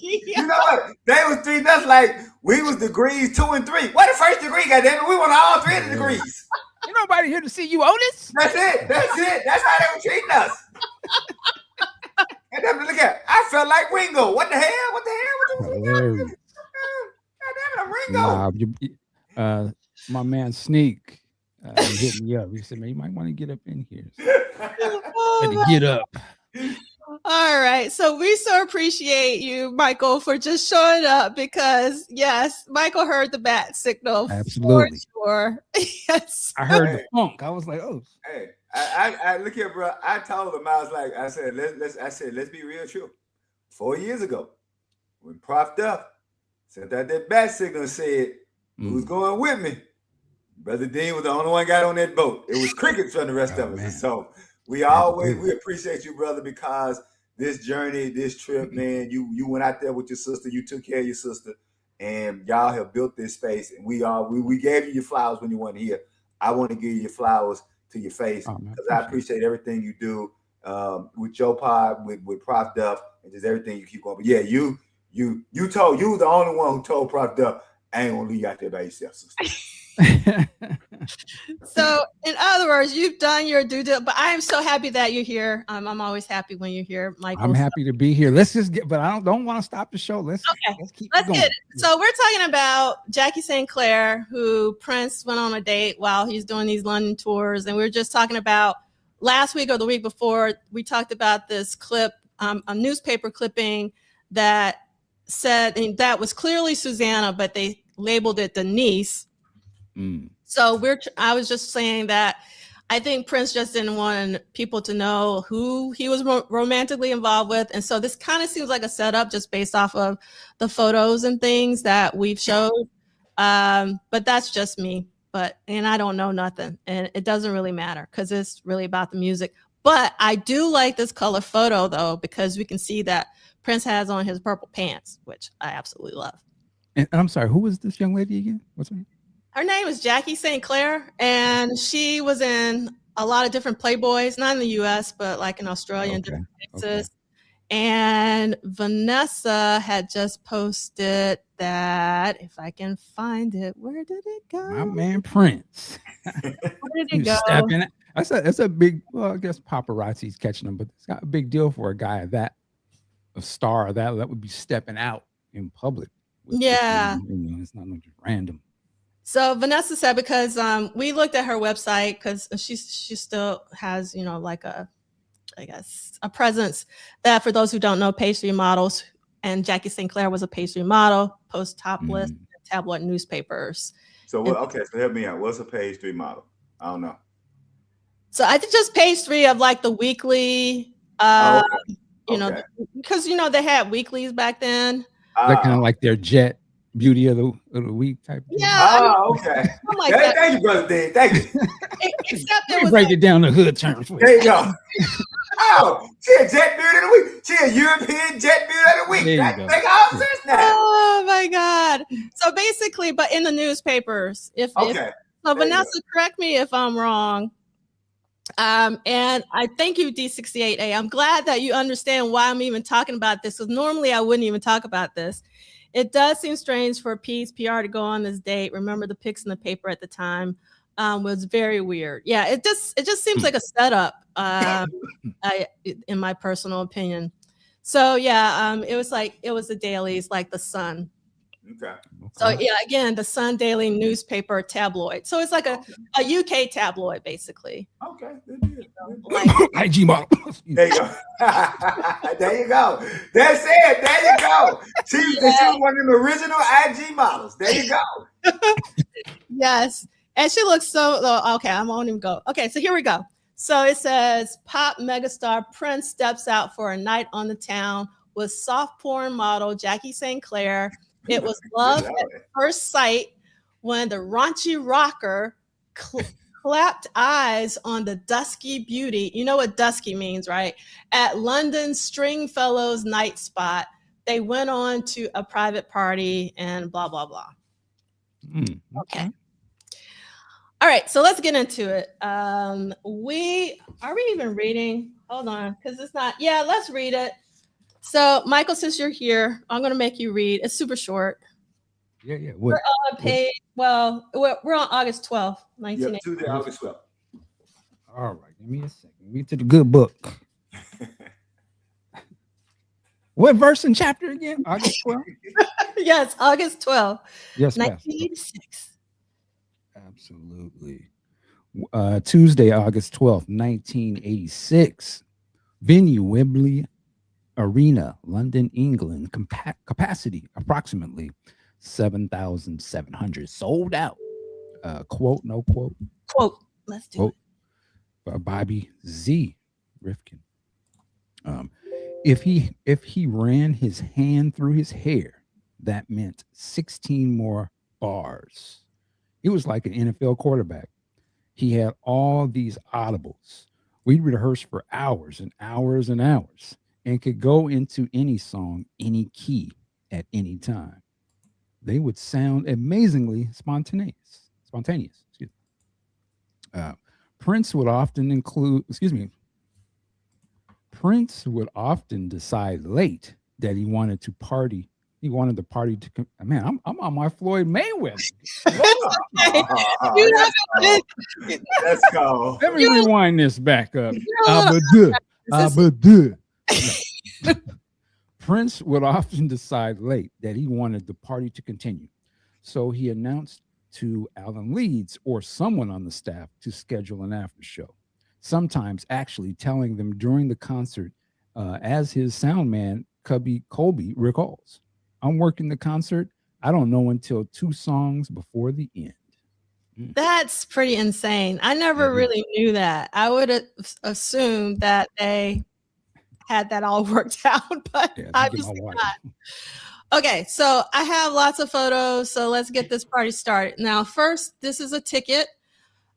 You know what? They was treating us like we was degrees 2 and 3. What the first degree, goddamn it? We want all 3 of the degrees. Ain't nobody here to see you, Otis. That's it. That's how they were treating us. And then look at, I felt like Ringo. What the hell? What the hell? Nah, my man Sneak hit me up. He said, man, you might want to get up in here. So, get up. All right. So we so appreciate you, Michael, for just showing up because, yes, Michael heard the bat signal. Absolutely. For sure. Yes. I heard the funk. I was like, oh. Hey, I look here, bro. I told him, I said, let's be real true. 4 years ago, when Prof Duff sent out that bat signal and said, who's going with me? Brother Dean was the only one got on that boat. It was crickets from the rest of us. Man. So we appreciate you, brother, because this journey, this trip, man, you went out there with your sister, you took care of your sister, and y'all have built this space, and we gave you your flowers when you weren't here. I want to give you your flowers to your face because I appreciate everything you do with your pod, with Prof Duff, and just everything you keep going. But yeah, you was the only one who told Prof Duff, I ain't gonna leave you out there by yourself, sister. So, in other words, you've done your due diligence, but I am so happy that you're here. I'm always happy when you're here, Michael. I'm happy to be here. Let's just but I don't want to stop the show. Let's keep going. Get it. So we're talking about Jackie St. Clair, who Prince went on a date while he's doing these London tours, and we were just talking about last week or the week before. We talked about this clip, a newspaper clipping that said, and that was clearly Susanna, but they labeled it Denise. So I was just saying that I think Prince just didn't want people to know who he was romantically involved with. And so this kind of seems like a setup just based off of the photos and things that we've showed. But that's just me. And I don't know nothing. And it doesn't really matter because it's really about the music. But I do like this color photo, though, because we can see that Prince has on his purple pants, which I absolutely love. And I'm sorry, who was this young lady again? What's her name? Her name is Jackie St. Clair, and she was in a lot of different Playboys, not in the U.S., but like in Australia and different places. And Vanessa had just posted that, if I can find it, where did it go? My man Prince. Where did it go? That's a big, well, I guess paparazzi's catching them, but it's got a big deal for a guy a star that would be stepping out in public. Yeah. It's not just random. So Vanessa said, because we looked at her website, because she still has, like a presence that, for those who don't know, page 3 models, and Jackie St. Clair was a page 3 model, post topless tabloid newspapers. So so help me out. What's a page 3 model? I don't know. So I think just page 3 of like the weekly, because they had weeklies back then. They're kind of like their Jet Beauty of the Week type. Yeah. Okay. Thank you, brother Dean. Thank you. Except it was break it down the hood term for you. There you go. She a Jet Beauty of the Week. She a European Jet Beauty of the Week. That make all sense now. Oh my God. So basically, but in the newspapers, Vanessa, correct me if I'm wrong. And I thank you, D68A. I'm glad that you understand why I'm even talking about this, because normally I wouldn't even talk about this. It does seem strange for Pete's PR to go on this date. Remember, the pics in the paper at the time was very weird. Yeah, it just seems like a setup, in my personal opinion. So yeah, it was the dailies, like the Sun. Okay. So yeah, again, the Sun Daily newspaper tabloid. So it's like a UK tabloid, basically. Okay. IG model. There you go. There you go. That's it. There you go. She was one of the original IG models. There you go. Yes. And she looks okay, I won't even go. Okay, so here we go. So it says, pop megastar Prince steps out for a night on the town with soft porn model Jackie St. Clair. It was love at first sight when the raunchy rocker clapped eyes on the dusky beauty. You know what dusky means, right? At London's Stringfellows night spot. They went on to a private party and blah, blah, blah. Okay. All right, so let's get into it. Are we even reading? Hold on, because it's not. Yeah, let's read it. So, Michael, since you're here, I'm going to make you read. It's super short. Yeah. We're on page. Well, we're on August 12th, 1980. Yep, Tuesday, August 12th. All right, give me a second. Read to the good book. What verse and chapter again? August 12th? Yes, August 12th. Yes, 1986. Absolutely. Tuesday, August 12th, 1986. Venue, Wembley Arena, London, England. Capacity, approximately 7,700. Sold out. Quote, no quote. Quote. Let's do it. By Bobby Z. Rifkin. If he ran his hand through his hair, that meant 16 more bars. He was like an NFL quarterback. He had all these audibles. We'd rehearse for hours and hours and hours and could go into any song, any key at any time. they would sound amazingly spontaneous. Spontaneous. Excuse me. Prince would often include, excuse me, Prince would often decide late that he wanted to party. He wanted the party to man. I'm on my Floyd Mayweather. You Let's go. Let's go. Let me rewind this back up. You're a little- Prince would often decide late that he wanted the party to continue. So he announced to Alan Leeds or someone on the staff to schedule an after show, sometimes actually telling them during the concert, as his sound man, Cubby Colby, recalls. I'm working the concert. I don't know until 2 songs before the end. That's pretty insane. I never really knew that. I would have assumed that they had that all worked out, but obviously not. Okay, so I have lots of photos, so let's get this party started. Now, first, this is a ticket.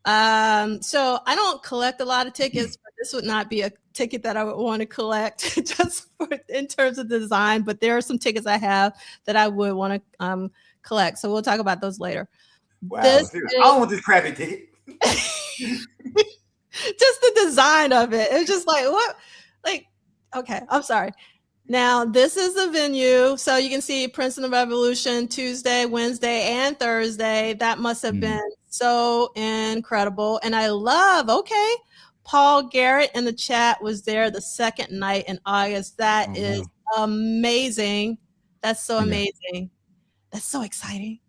So I don't collect a lot of tickets, but this would not be a ticket that I would want to collect just in terms of design, but there are some tickets I have that I would want to collect. So we'll talk about those later. Wow, I don't want this crappy ticket. Just the design of it. It's just like, what? Like, okay, I'm sorry. Now, this is the venue. So you can see Prince and the Revolution Tuesday, Wednesday, and Thursday. That must have been so incredible. And I love, Paul Garrett in the chat was there the second night in August. That is amazing. That's so amazing. That's so exciting.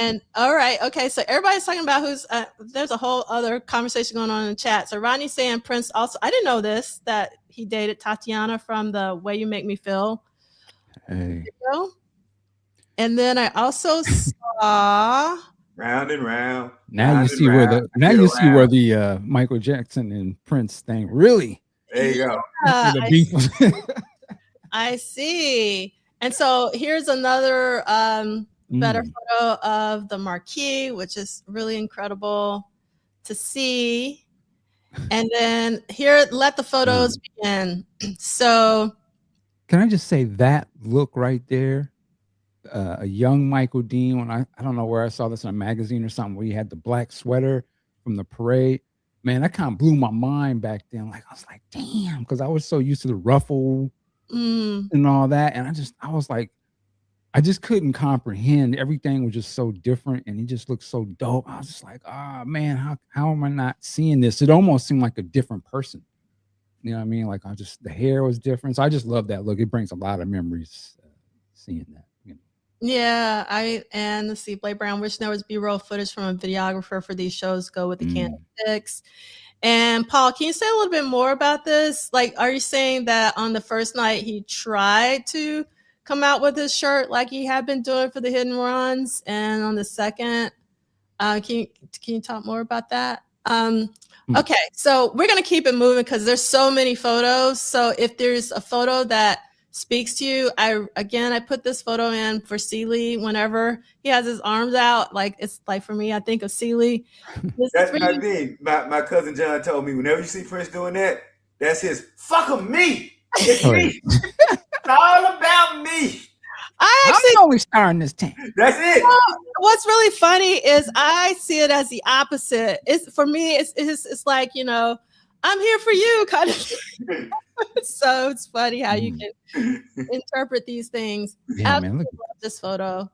And all right, okay, so everybody's talking about who's there's a whole other conversation going on in the chat. So Rodney's saying Prince also, I didn't know this, that he dated Tatiana from The Way You Make Me Feel. Hey. And then I also saw round and round. Now you see where the Michael Jackson and Prince thing really. There you go. I see. And so here's another better photo of the marquee, which is really incredible to see. And then here, let the photos begin. So can I just say that look right there? A young Michael Dean, when I don't know where I saw this in a magazine or something, where he had the black sweater from the parade. Man, that kind of blew my mind back then. Like, I was like, damn, because I was so used to the ruffle and all that. And I was like, I just couldn't comprehend. Everything was just so different, and he just looked so dope. I was just like, oh man, how am I not seeing this? It almost seemed like a different person. You know what I mean? Like the hair was different. So I just love that look. It brings a lot of memories seeing that. You know? Yeah, and let's see, Blake Brown, wish there was B-roll footage from a videographer for these shows. Go with the candlesticks. And Paul, can you say a little bit more about this? Like, are you saying that on the first night he tried to come out with his shirt like he had been doing for the Hit and Runs, and on the second, can you talk more about that? Okay, so we're gonna keep it moving because there's so many photos. So if there's a photo that speaks to you, I put this photo in for Seeley. Whenever he has his arms out, like it's like for me, I think of Seeley. That's my thing. My cousin John told me whenever you see Prince doing that, that's his fuck of me. It's me. It's all about me. I'm the only star in this team. That's it. What's really funny is I see it as the opposite. It's for me. It's like, you know, I'm here for you, kind of. So it's funny how you can interpret these things. Yeah, man, look at this photo.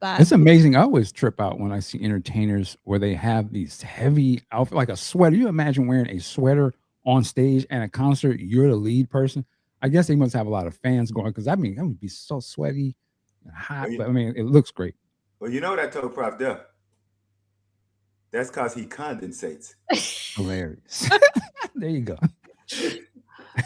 It's amazing. I always trip out when I see entertainers where they have these heavy outfit, like a sweater. You imagine wearing a sweater on stage at a concert. You're the lead person. I guess they must have a lot of fans going, because I mean, that would be so sweaty and hot. But I mean, it looks great. Well, you know what I told Prof Duff? That's because he condensates. Hilarious. There you go.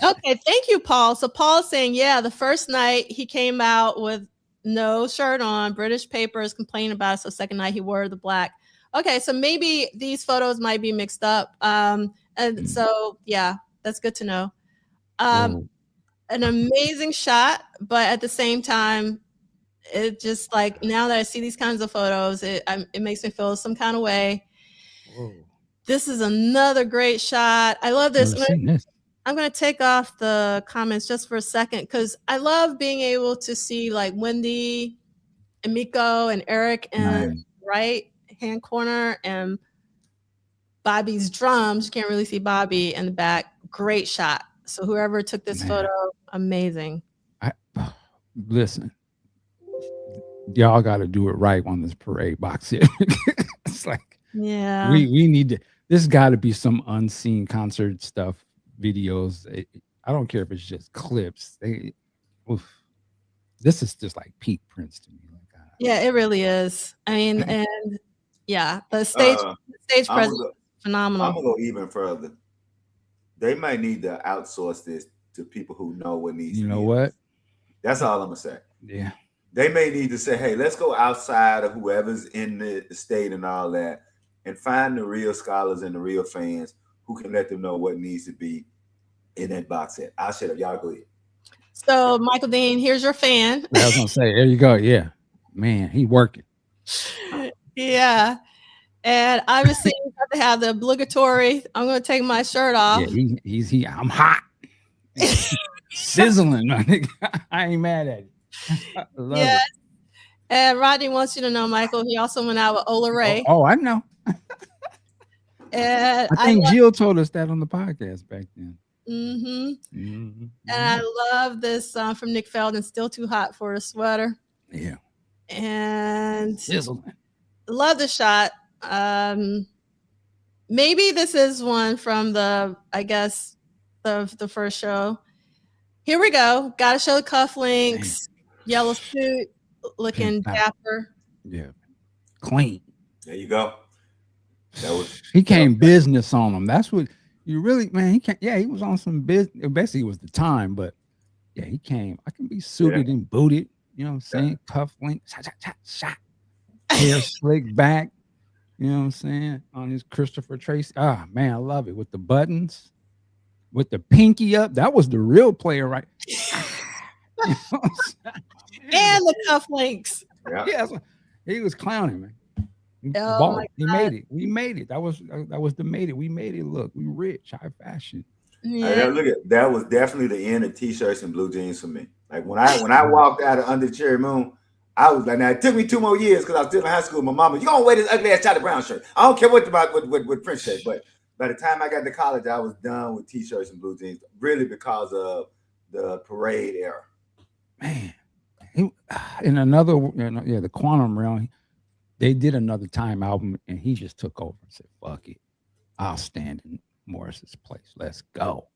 Okay, thank you, Paul. So Paul's saying, yeah, the first night he came out with no shirt on. British papers complaining about it. So second night he wore the black. Okay, so maybe these photos might be mixed up. And so, yeah, that's good to know. An amazing shot, but at the same time, it just like, now that I see these kinds of photos, it makes me feel some kind of way. Whoa. This is another great shot. I love this. I'm going to take off the comments just for a second, because I love being able to see like Wendy and Miko and Eric and Nice. right hand corner, and Bobby's drums. You can't really see Bobby in the back. Great shot. So whoever took this Man. photo, amazing. Listen, y'all got to do it right on this parade box here. It's like Yeah. we need to. There's got to be some unseen concert stuff, videos. I don't care if it's just clips. This is just like peak Prince to me. Like, Yeah, it really is. I mean, and yeah, the stage presence is phenomenal. I'm gonna go even further. They might need to outsource this to people who know what needs. You know what? That's all I'm gonna say. Yeah. They may need to say, hey, let's go outside of whoever's in the state and all that and find the real scholars and the real fans who can let them know what needs to be in that box set. I'll shut up. Y'all go ahead. So, Michael Dean, here's your fan. I was going to say, there you go. Yeah. Man, he working. Yeah. And obviously, you have to have the obligatory, I'm going to take my shirt off. Yeah, I'm hot. Sizzling, my nigga. I ain't mad at it. Yes. And Rodney wants you to know, Michael, he also went out with Ola Ray. Oh, I know. And I think Jill told us that on the podcast back then. Mm-hmm. Mm-hmm. And I love this from Nick Feldon, Still Too Hot for a Sweater. Yeah. And sizzling. Love the shot. Maybe this is one from the first show. Here we go. Gotta show the cufflinks. Yellow suit, looking dapper. Yeah. Clean. There you go. He came business on him. That's what you really, man. He can't. Yeah, he was on some business. Basically, it was the time, but yeah, he came. I can be suited and booted. You know what I'm saying? Cufflinks, shot. Hair slicked back. You know what I'm saying? On his Christopher Tracy. Ah, man, I love it. With the buttons, with the pinky up. That was the real player, right? You know and the cufflinks. Yeah, he was clowning, man. He made it. We made it. That was the made it. We made it look. We rich, high fashion. Yeah. Look at that was definitely the end of t-shirts and blue jeans for me. Like when I walked out of Under the Cherry Moon, I was like, now it took me 2 more years because I was still in high school. My mama, you gonna wear this ugly ass Charlie Brown shirt. I don't care what Prince said, but by the time I got to college, I was done with t-shirts and blue jeans, really because of the parade era. Man, in another, the Quantum Realm, they did another Time album, and he just took over and said, "Fuck it, I'll stand in Morris's place. Let's go."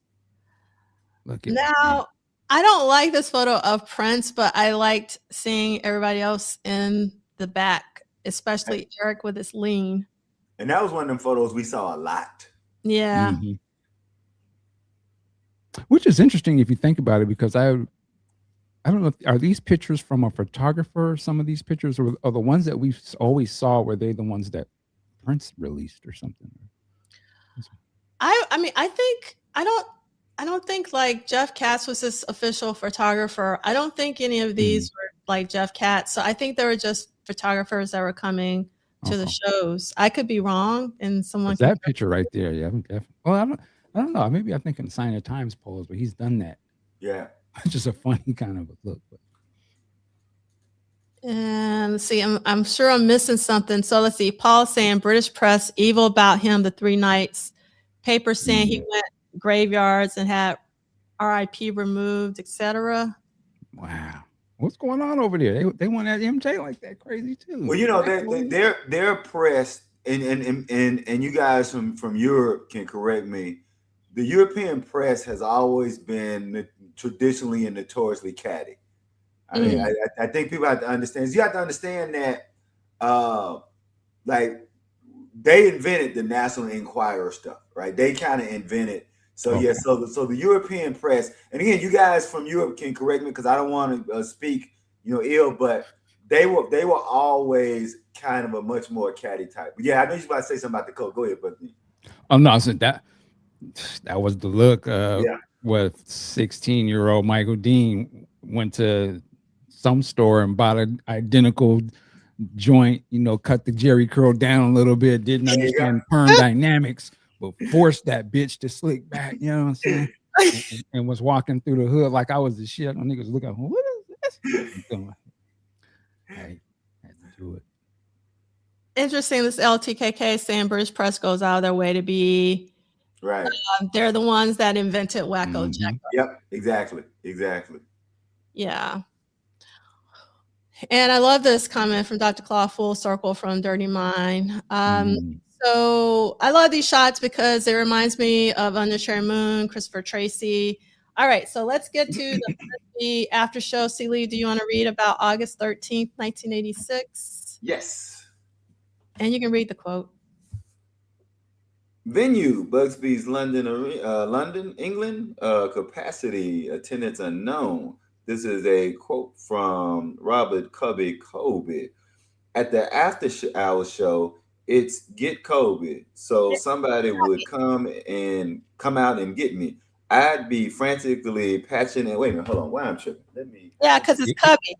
Look at now. I don't like this photo of Prince, but I liked seeing everybody else in the back, especially Eric with his lean. And that was one of them photos we saw a lot. Yeah. Mm-hmm. Which is interesting if you think about it, because I don't know, are these pictures from a photographer? Some of these pictures are the ones that we always saw. Were they the ones that Prince released or something? I mean, I don't think like Jeff Katz was this official photographer. I don't think any of these were like Jeff Katz. So I think they were just photographers that were coming to the shows. I could be wrong, and someone that picture right there. Yeah, well, I don't know. Maybe I'm thinking Sign of Times pose, but he's done that. Yeah, it's just a funny kind of a look. And let's see, I'm sure I'm missing something. So let's see. Paul saying British press evil about him the 3 nights. Paper saying he went graveyards and had RIP removed, etc. Wow, what's going on over there? They want that MJ like that crazy too. Well, you know, they're pressed, and you guys from Europe can correct me. The European press has always been traditionally and notoriously catty. I mean, I think people have to understand. You have to understand that, like, they invented the National Enquirer stuff, right? They kind of invented. So yeah, so the European press, and again, you guys from Europe can correct me because I don't want to speak, ill, but they were always kind of a much more catty type. But yeah, I know you're about to say something about the coat. Go ahead, but oh no, I said that was the look. With 16-year-old Michael Dean went to some store and bought an identical joint, cut the Jerry curl down a little bit, didn't understand perm dynamics, but forced that bitch to slick back, you know what I'm saying? and was walking through the hood like I was the shit. Niggas looking, what is this? Hey, do it. Interesting. This LTKK saying British press goes out of their way to be. Right. They're the ones that invented Wacko Jacko. Yep. Exactly. Yeah. And I love this comment from Dr. Claw, full circle from Dirty Mind. So I love these shots because it reminds me of Under Cherry Moon, Christopher Tracy. All right, so let's get to the after show. Celie, do you want to read about August 13th, 1986? Yes. And you can read the quote. Venue, Busby's London, England. Capacity, attendance unknown. This is a quote from Robert Kobe. At the after hour show, it's get Kobe. So somebody would come out and get me. I'd be frantically patching and wait a minute, hold on, why I'm tripping? Yeah, because it's Cubby.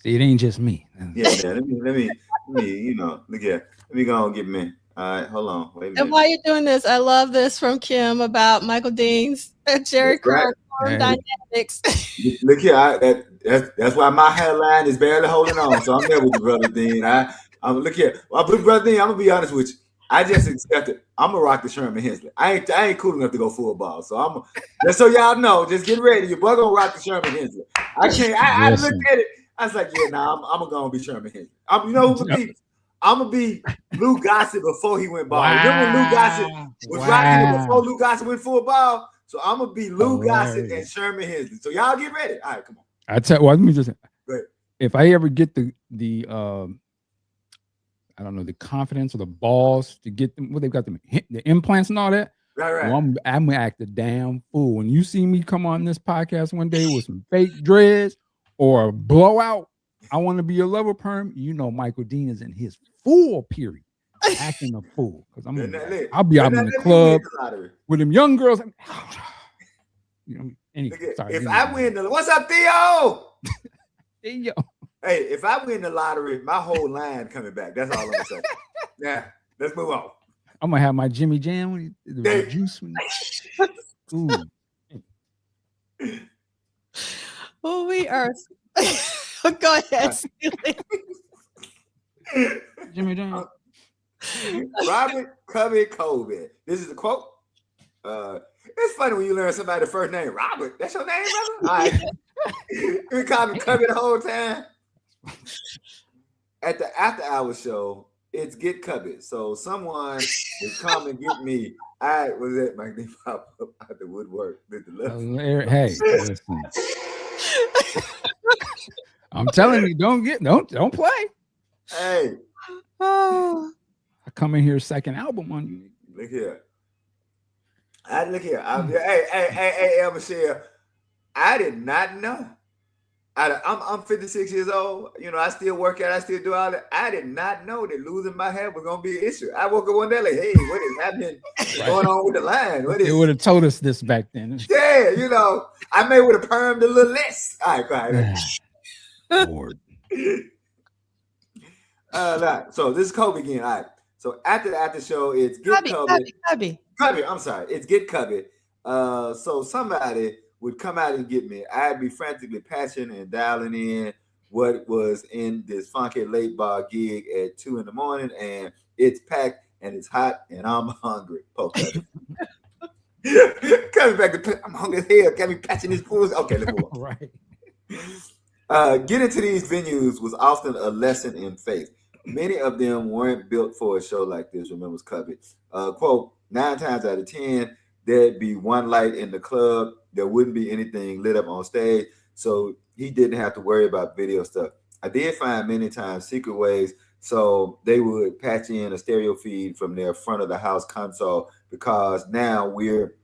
See, it ain't just me. Yeah, let me, look here. Let me go and get me. All right, hold on. Wait a minute. And while you're doing this, I love this from Kim about Michael Dean's Jerry Curl dynamics. Look here, that's why my hairline is barely holding on. So I'm there with you, Brother Dean. I'm look here. Brother Dean, I'm gonna be honest with you. I just accepted. I'm gonna rock the Sherman Hensley. I ain't cool enough to go full ball. So just so y'all know, just get ready. Your boy gonna rock the Sherman Hensley. I can't. I looked at it. I was like, yeah, I'm gonna be Sherman Hensley. You know who be? I'm gonna be Lou Gossett before he went ball. Wow. Remember when Lou Gossett was rocking it before Lou Gossett went full ball? So I'm gonna be Lou Gossett and Sherman Hensley. So y'all get ready. All right, come on. I tell you, let me just. If I ever get the I don't know, the confidence or the balls to get them, they've got the implants and all that. Right. Well, I'm gonna act a damn fool. When you see me come on this podcast one day with some fake dreads or a blowout, I want to be a level perm. You know, Michael Dean is in his full period, acting a fool. Because I'll be out in the club with them young girls. Anyway, sorry, if I win what's up, Theo? Theo. Hey, if I win the lottery, my whole line coming back. That's all I'm gonna say. Yeah, let's move on. I'm gonna have my Jimmy Jam the juice. Ooh. Oh, we are. Go ahead, Jimmy Jam. Robert Kobe. This is a quote. It's funny when you learn somebody's first name. Robert. That's your name, brother? All right. We call him Cubby the whole time. At the after hour show, it's get Cubby. So someone would come and get me. I was at my name pop up out the woodwork. Hey, listen. I'm telling you, don't play. Hey. Oh. I come in here second album on you. Look here. Hey, Michelle. I did not know. I'm 56 years old. You know, I still work out. I still do all that. I did not know that losing my hair was gonna be an issue. I woke up one day like, hey, what is happening? Going on with the line? It would have told us this back then. Yeah, you know, I may would have permed a little less. All right. Lord. So this is Kobe again. All right. So after the after show, it's get Cubby. I'm sorry, it's get Cubby. So somebody would come out and get me. I'd be frantically patching and dialing in what was in this funky late bar gig at 2 a.m, and it's packed and it's hot and I'm hungry. Coming back to I'm hungry as hell. Got me patching these pools. Okay, let's move on. Right. Getting to these venues was often a lesson in faith. Many of them weren't built for a show like this, remembers Cubby. Quote, 9 times out of 10, there'd be one light in the club. There wouldn't be anything lit up on stage. So he didn't have to worry about video stuff. I did find many times secret ways. So they would patch in a stereo feed from their front of the house console because now we're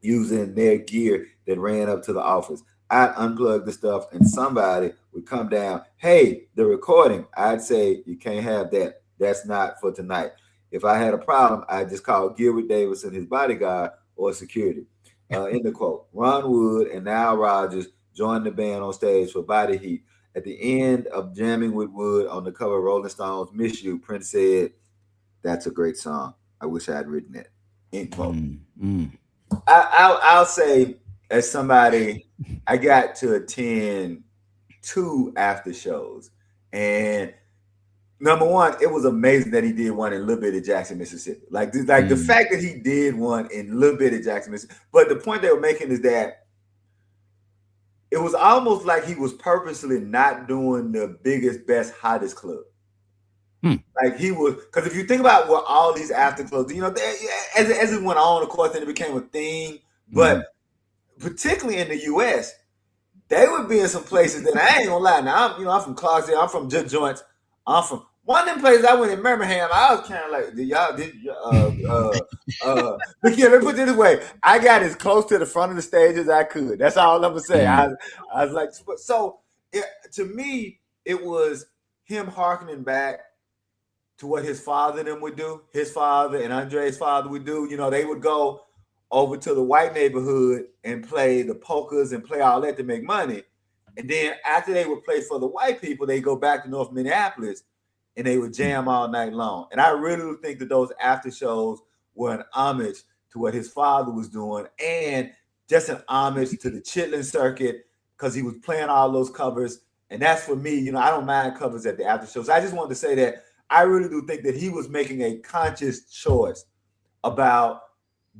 using their gear that ran up to the office. I'd unplug the stuff and somebody would come down. Hey, the recording. I'd say, you can't have that. That's not for tonight. If I had a problem, I'd just call Gilbert Davis and his bodyguard or security. In the quote, Ron Wood and Nile Rodgers joined the band on stage for Body Heat. At the end of jamming with Wood on the cover of Rolling Stone's Miss You, Prince said, that's a great song. I wish I had written that. End quote. I'll say, as somebody, I got to attend 2 after shows, and number one, it was amazing that he did one in Little Bitty Jackson, Mississippi. Like the fact that he did one in Little Bitty Jackson, Mississippi. But the point they were making is that it was almost like he was purposely not doing the biggest, best, hottest club. Like he was, because if you think about what all these after clubs, you know, as it went on, of course, then it became a thing. But particularly in the U.S., they would be in some places that I ain't gonna lie. Now, I'm from Clarksdale. I'm from Just Joints. I'm from one of them places I went in Birmingham. I was kind of like, look here, let me put it this way. I got as close to the front of the stage as I could. That's all I'm gonna say. I was like, so to me, it was him hearkening back to what his father and them would do. His father and Andre's father would do. You know, they would go over to the white neighborhood and play the polkas and play all that to make money. And then after they would play for the white people, they go back to North Minneapolis and they would jam all night long. And I really think that those after shows were an homage to what his father was doing and just an homage to the Chitlin circuit because he was playing all those covers. And that's for me, you know, I don't mind covers at the after shows. I just wanted to say that I really do think that he was making a conscious choice about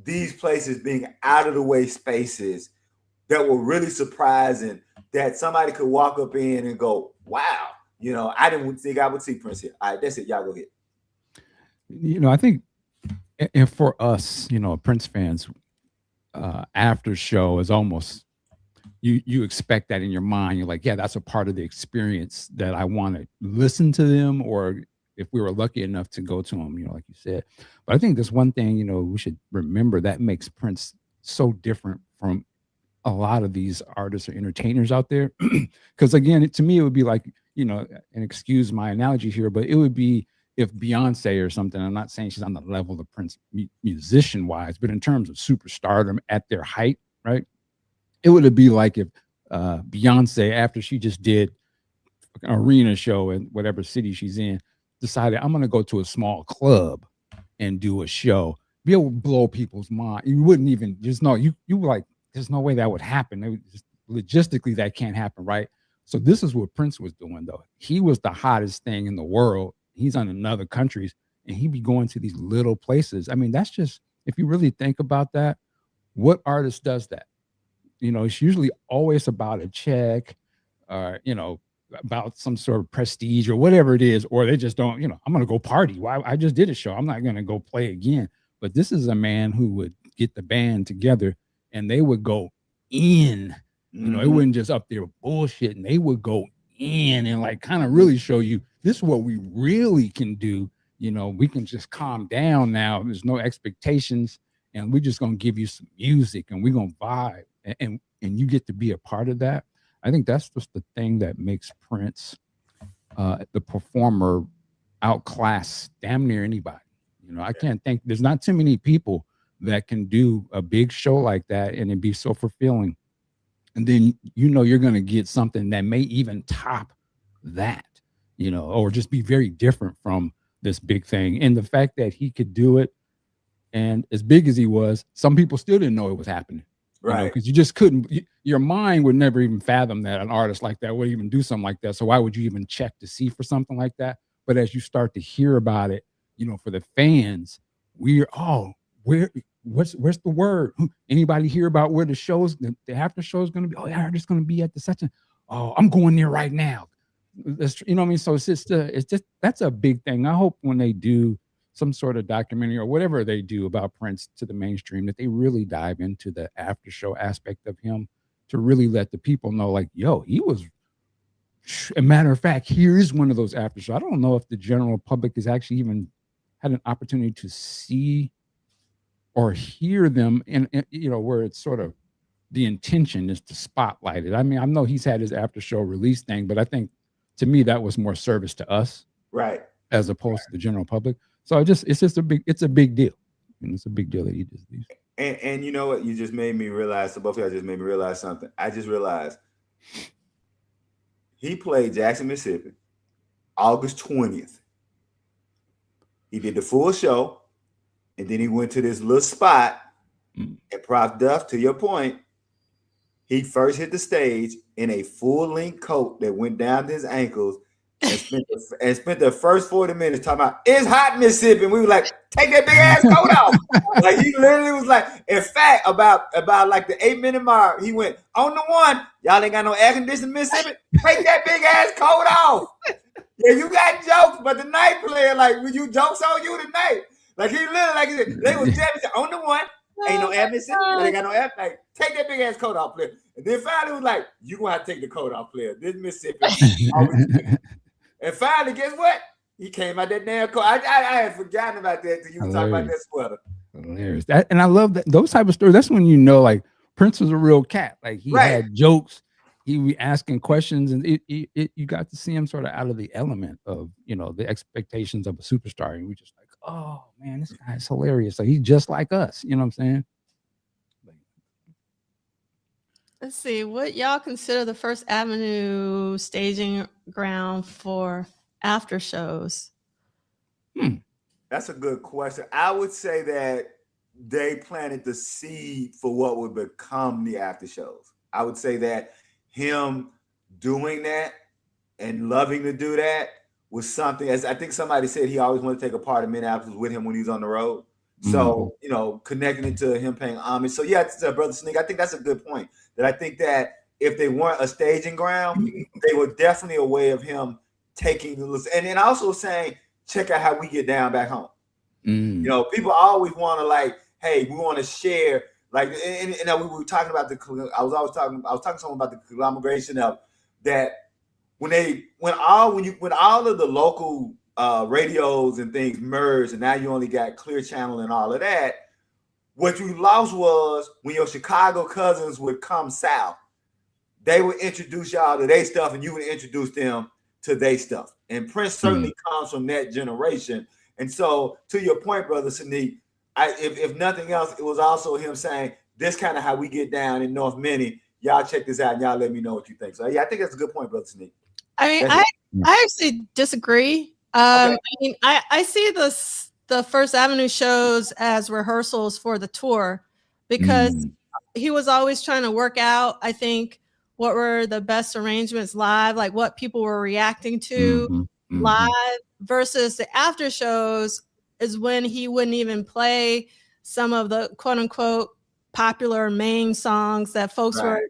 these places being out of the way spaces that were really surprising, that somebody could walk up in and go, wow, you know, I didn't think I would see Prince here. All right, that's it. Y'all go ahead. You know, I think, and for us, you know, Prince fans, after show is almost, you expect that in your mind. You're like, yeah, that's a part of the experience that I want to listen to them, or if we were lucky enough to go to them, you know, like you said. But I think there's one thing, you know, we should remember that makes Prince so different from a lot of these artists or entertainers out there. Because again, to me, it would be like, you know, and excuse my analogy here, but it would be if Beyonce or something, I'm not saying she's on the level of Prince musician wise, but in terms of superstardom at their height, right? It would be like if Beyonce, after she just did an arena show in whatever city she's in, decided I'm going to go to a small club and do a show, be able to blow people's mind. You wouldn't even just know. You were like, there's no way that would happen. Logistically, that can't happen, right? So this is what Prince was doing, though. He was the hottest thing in the world. He's on another countries, and he'd be going to these little places. I mean, that's just, if you really think about that, what artist does that? You know, it's usually always about a check, you know, about some sort of prestige or whatever it is, or they just don't, you know, I'm going to go party. Why? I just did a show. I'm not going to go play again. But this is a man who would get the band together and they would go in, you know, it wouldn't just up there bullshitting. They would go in and like kind of really show you this is what we really can do. You know, we can just calm down now. There's no expectations and we're just going to give you some music and we're going to vibe and you get to be a part of that. I think that's just the thing that makes Prince, the performer, outclass damn near anybody. You know, I can't think, there's not too many people that can do a big show like that and it be so fulfilling. And then, you know, you're going to get something that may even top that, you know, or just be very different from this big thing. And the fact that he could do it, and as big as he was, some people still didn't know it was happening. Right. Because you just couldn't, your mind would never even fathom that an artist like that would even do something like that. So why would you even check to see for something like that? But as you start to hear about it, you know, for the fans, where's the word? Anybody hear about where the shows, the after show is going to be? Oh, yeah, it's going to be at the such a, oh, I'm going there right now. That's, you know what I mean? So it's just, that's a big thing. I hope when they do some sort of documentary or whatever they do about Prince to the mainstream, that they really dive into the after show aspect of him to really let the people know, like, yo, he was, a matter of fact, here is one of those after shows. I don't know if the general public has actually even had an opportunity to see or hear them in, you know, where it's sort of the intention is to spotlight it. I mean, I know he's had his after show release thing, but I think to me that was more service to us, right, as opposed to the general public. So it's just a big deal. And it's a big deal that he does these. And you know what? You just made me realize, so both of y'all just made me realize something. I just realized he played Jackson, Mississippi, August 20th. He did the full show, and then he went to this little spot. And Prof Duff, to your point, he first hit the stage in a full-length coat that went down to his ankles, and spent the first 40 minutes talking about it's hot in Mississippi. And we were like, take that big ass coat off. Like he literally was like, in fact, about like the 8-minute mark, he went on the one. Y'all ain't got no air conditioning in Mississippi. Take that big ass coat off. Yeah, you got jokes, but the night player, like, will you jokes on you tonight? Like he literally, like he said, they was telling on the one. Ain't no air Mississippi. They got no air. Like, take that big ass coat off, player. And then finally was like, you gonna have to take the coat off, player. This Mississippi. And finally, guess what? He came out that damn coat. I had forgotten about that till you were talking about that sweater. Hilarious. And I love that those type of stories. That's when you know, like, Prince was a real cat. Like he had jokes. He was asking questions, and you got to see him sort of out of the element of, you know, the expectations of a superstar. And we just like, oh man, this guy's hilarious. So he's just like us. You know what I'm saying? Let's see, what y'all consider the First Avenue staging ground for after shows? That's a good question. I would say that they planted the seed for what would become the after shows. I would say that him doing that and loving to do that was something, as I think somebody said, he always wanted to take a part of Minneapolis with him when he was on the road. So, you know, connecting it to him paying homage. So yeah, Brother Sneak, I think that's a good point. That I think that if they weren't a staging ground, they were definitely a way of him taking the list. And then also saying, check out how we get down back home. You know, people always want to, like, hey, we want to share. Like, and we were talking about I was talking to someone about the conglomeration of that when all of the local radios and things merged, and now you only got Clear Channel and all of that. What you lost was when your Chicago cousins would come south, they would introduce y'all to their stuff, and you would introduce them to their stuff. And Prince certainly comes from that generation. And so, to your point, Brother Sneak, if nothing else, it was also him saying, this kind of how we get down in North Minnie. Y'all check this out, and y'all let me know what you think. So, yeah, I think that's a good point, Brother Sneak. I mean, I actually disagree. I mean, I see the First Avenue shows as rehearsals for the tour, because he was always trying to work out, I think, what were the best arrangements live, like what people were reacting to live, versus the after shows is when he wouldn't even play some of the quote unquote popular main songs that folks were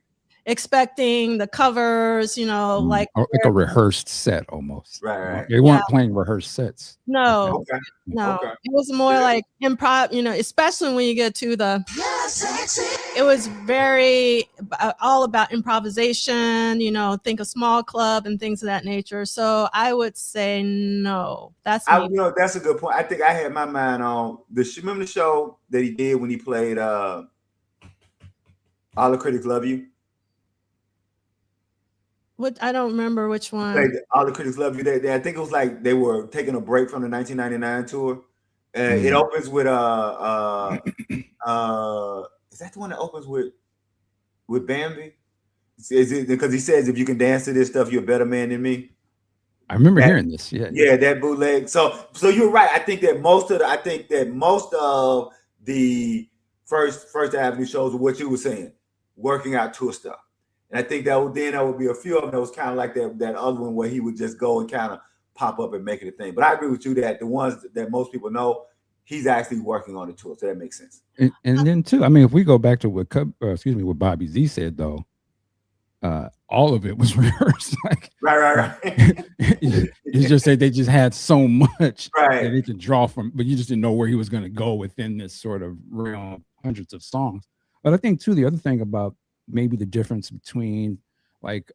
expecting, the covers, you know, like a rehearsed set almost. Right. They weren't playing rehearsed sets. No. It was more like improv, you know, especially when you get to it was very all about improvisation, you know, think a small club and things of that nature. So I would say no. That's you know, that's a good point. I think I had my mind on remember the show that he did when he played All the Critics Love You? I don't remember which one. All the Critics Love You. I think it was like they were taking a break from the 1999 tour. It opens with is that the one that opens with Bambi? Is it because he says, if you can dance to this stuff, you're a better man than me? I remember hearing this. Yeah, that bootleg. So you're right. I think that most of the First Avenue shows are what you were saying, working out tour stuff. And I think that would be a few of them that was kind of like that other one where he would just go and kind of pop up and make it a thing. But I agree with you that the ones that most people know, he's actually working on the tour. So that makes sense. And then too, I mean, if we go back to what Bobby Z said though, all of it was rehearsed. Like, right. It's just that they just had so much that they could draw from, but you just didn't know where he was going to go within this sort of realm of hundreds of songs. But I think too, the other thing about maybe the difference between like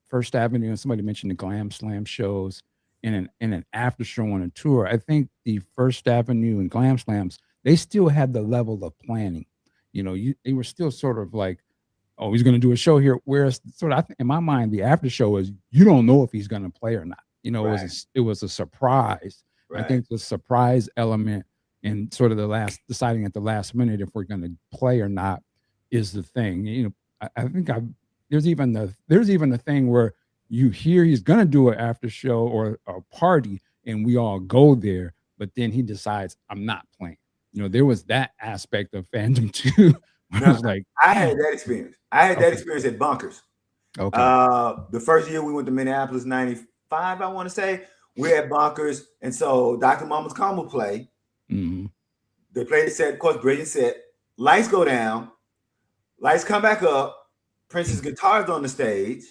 First Avenue, and somebody mentioned the Glam Slam shows in an after show on a tour. I think the First Avenue and Glam Slams, they still had the level of planning. You know, they were still sort of like, oh, he's going to do a show here. Whereas sort of in my mind, the after show is you don't know if he's going to play or not. You know, it was a surprise. I think the surprise element and sort of deciding at the last minute if we're going to play or not is the thing. You know, I think there's even a thing where you hear he's going to do an after show or a party and we all go there, but then he decides I'm not playing. You know, there was that aspect of fandom too. I was like, I had that experience. I had that experience at Bunkers. Okay. The first year we went to Minneapolis, I want to say. We're at Bonkers, and so Dr. Mama's Combo play. Mm-hmm. They play the set, of course, brilliant set. Lights go down. Lights come back up. Prince's guitar's on the stage.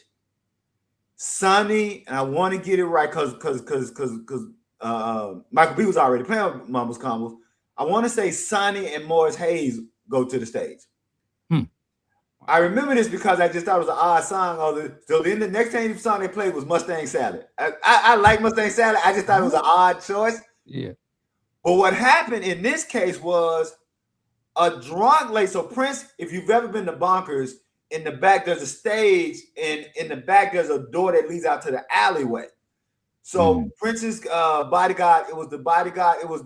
Sonny, and I want to get it right because Michael B was already playing Mama's Combos. I want to say Sonny and Morris Hayes go to the stage. I remember this because I just thought it was an odd song. So then the next song they played was Mustang Salad. I like Mustang Salad. I just thought it was an odd choice. Yeah. But what happened in this case was a drunk lady. So Prince, if you've ever been to Bonkers, in the back there's a stage, and in the back there's a door that leads out to the alleyway. So Prince's bodyguard, it was the white guy with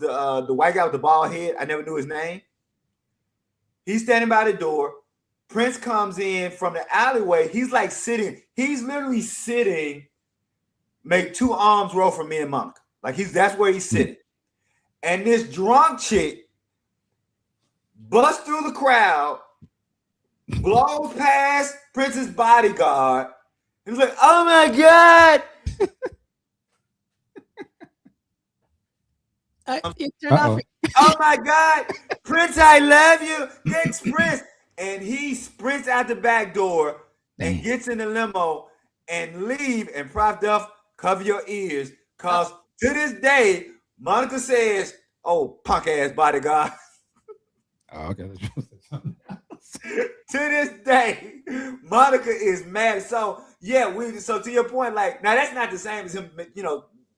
the bald head. I never knew his name. He's standing by the door. Prince comes in from the alleyway. He's like sitting. He's literally sitting. Make two arms roll from me and Monica. Like that's where he's sitting. And this drunk chick busts through the crowd, blows past Prince's bodyguard. He's like, "Oh my God!" Oh my God, Prince, I love you. Thanks, Prince. And he sprints out the back door and gets in the limo and leave. And Prof Duff, cover your ears, cause to this day, Monica says, "Oh, punk ass bodyguard." Oh, okay. To this day, Monica is mad. So yeah, so to your point, like now that's not the same as him,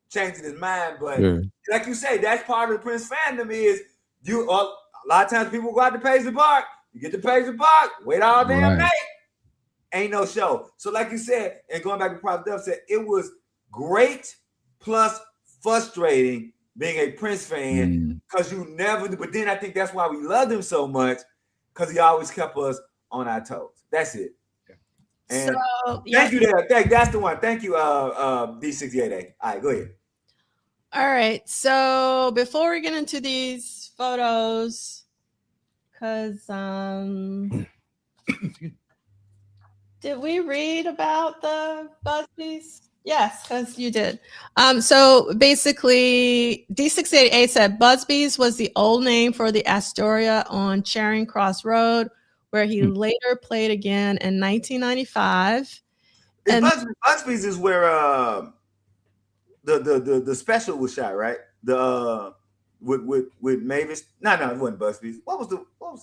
changing his mind, but like you say, that's part of the Prince fandom is a lot of times people go out to Paisley Park. You get to Paisley Park, wait all damn night, ain't no show. So like you said, and going back to Prof Duff said, it was great plus frustrating being a Prince fan because you never. But then I think that's why we loved him so much because he always kept us on our toes. That's it. And thank you there. That's the one. Thank you, D68A. All right, go ahead. All right. So before we get into these photos, because did we read about the Busbys? Yes, because you did. So basically, D68A said Busby's was the old name for the Astoria on Charing Cross Road, where he later played again in 1995. And Busby's is where the special was shot, right? The with Mavis. No, it wasn't Busby's. What was the one?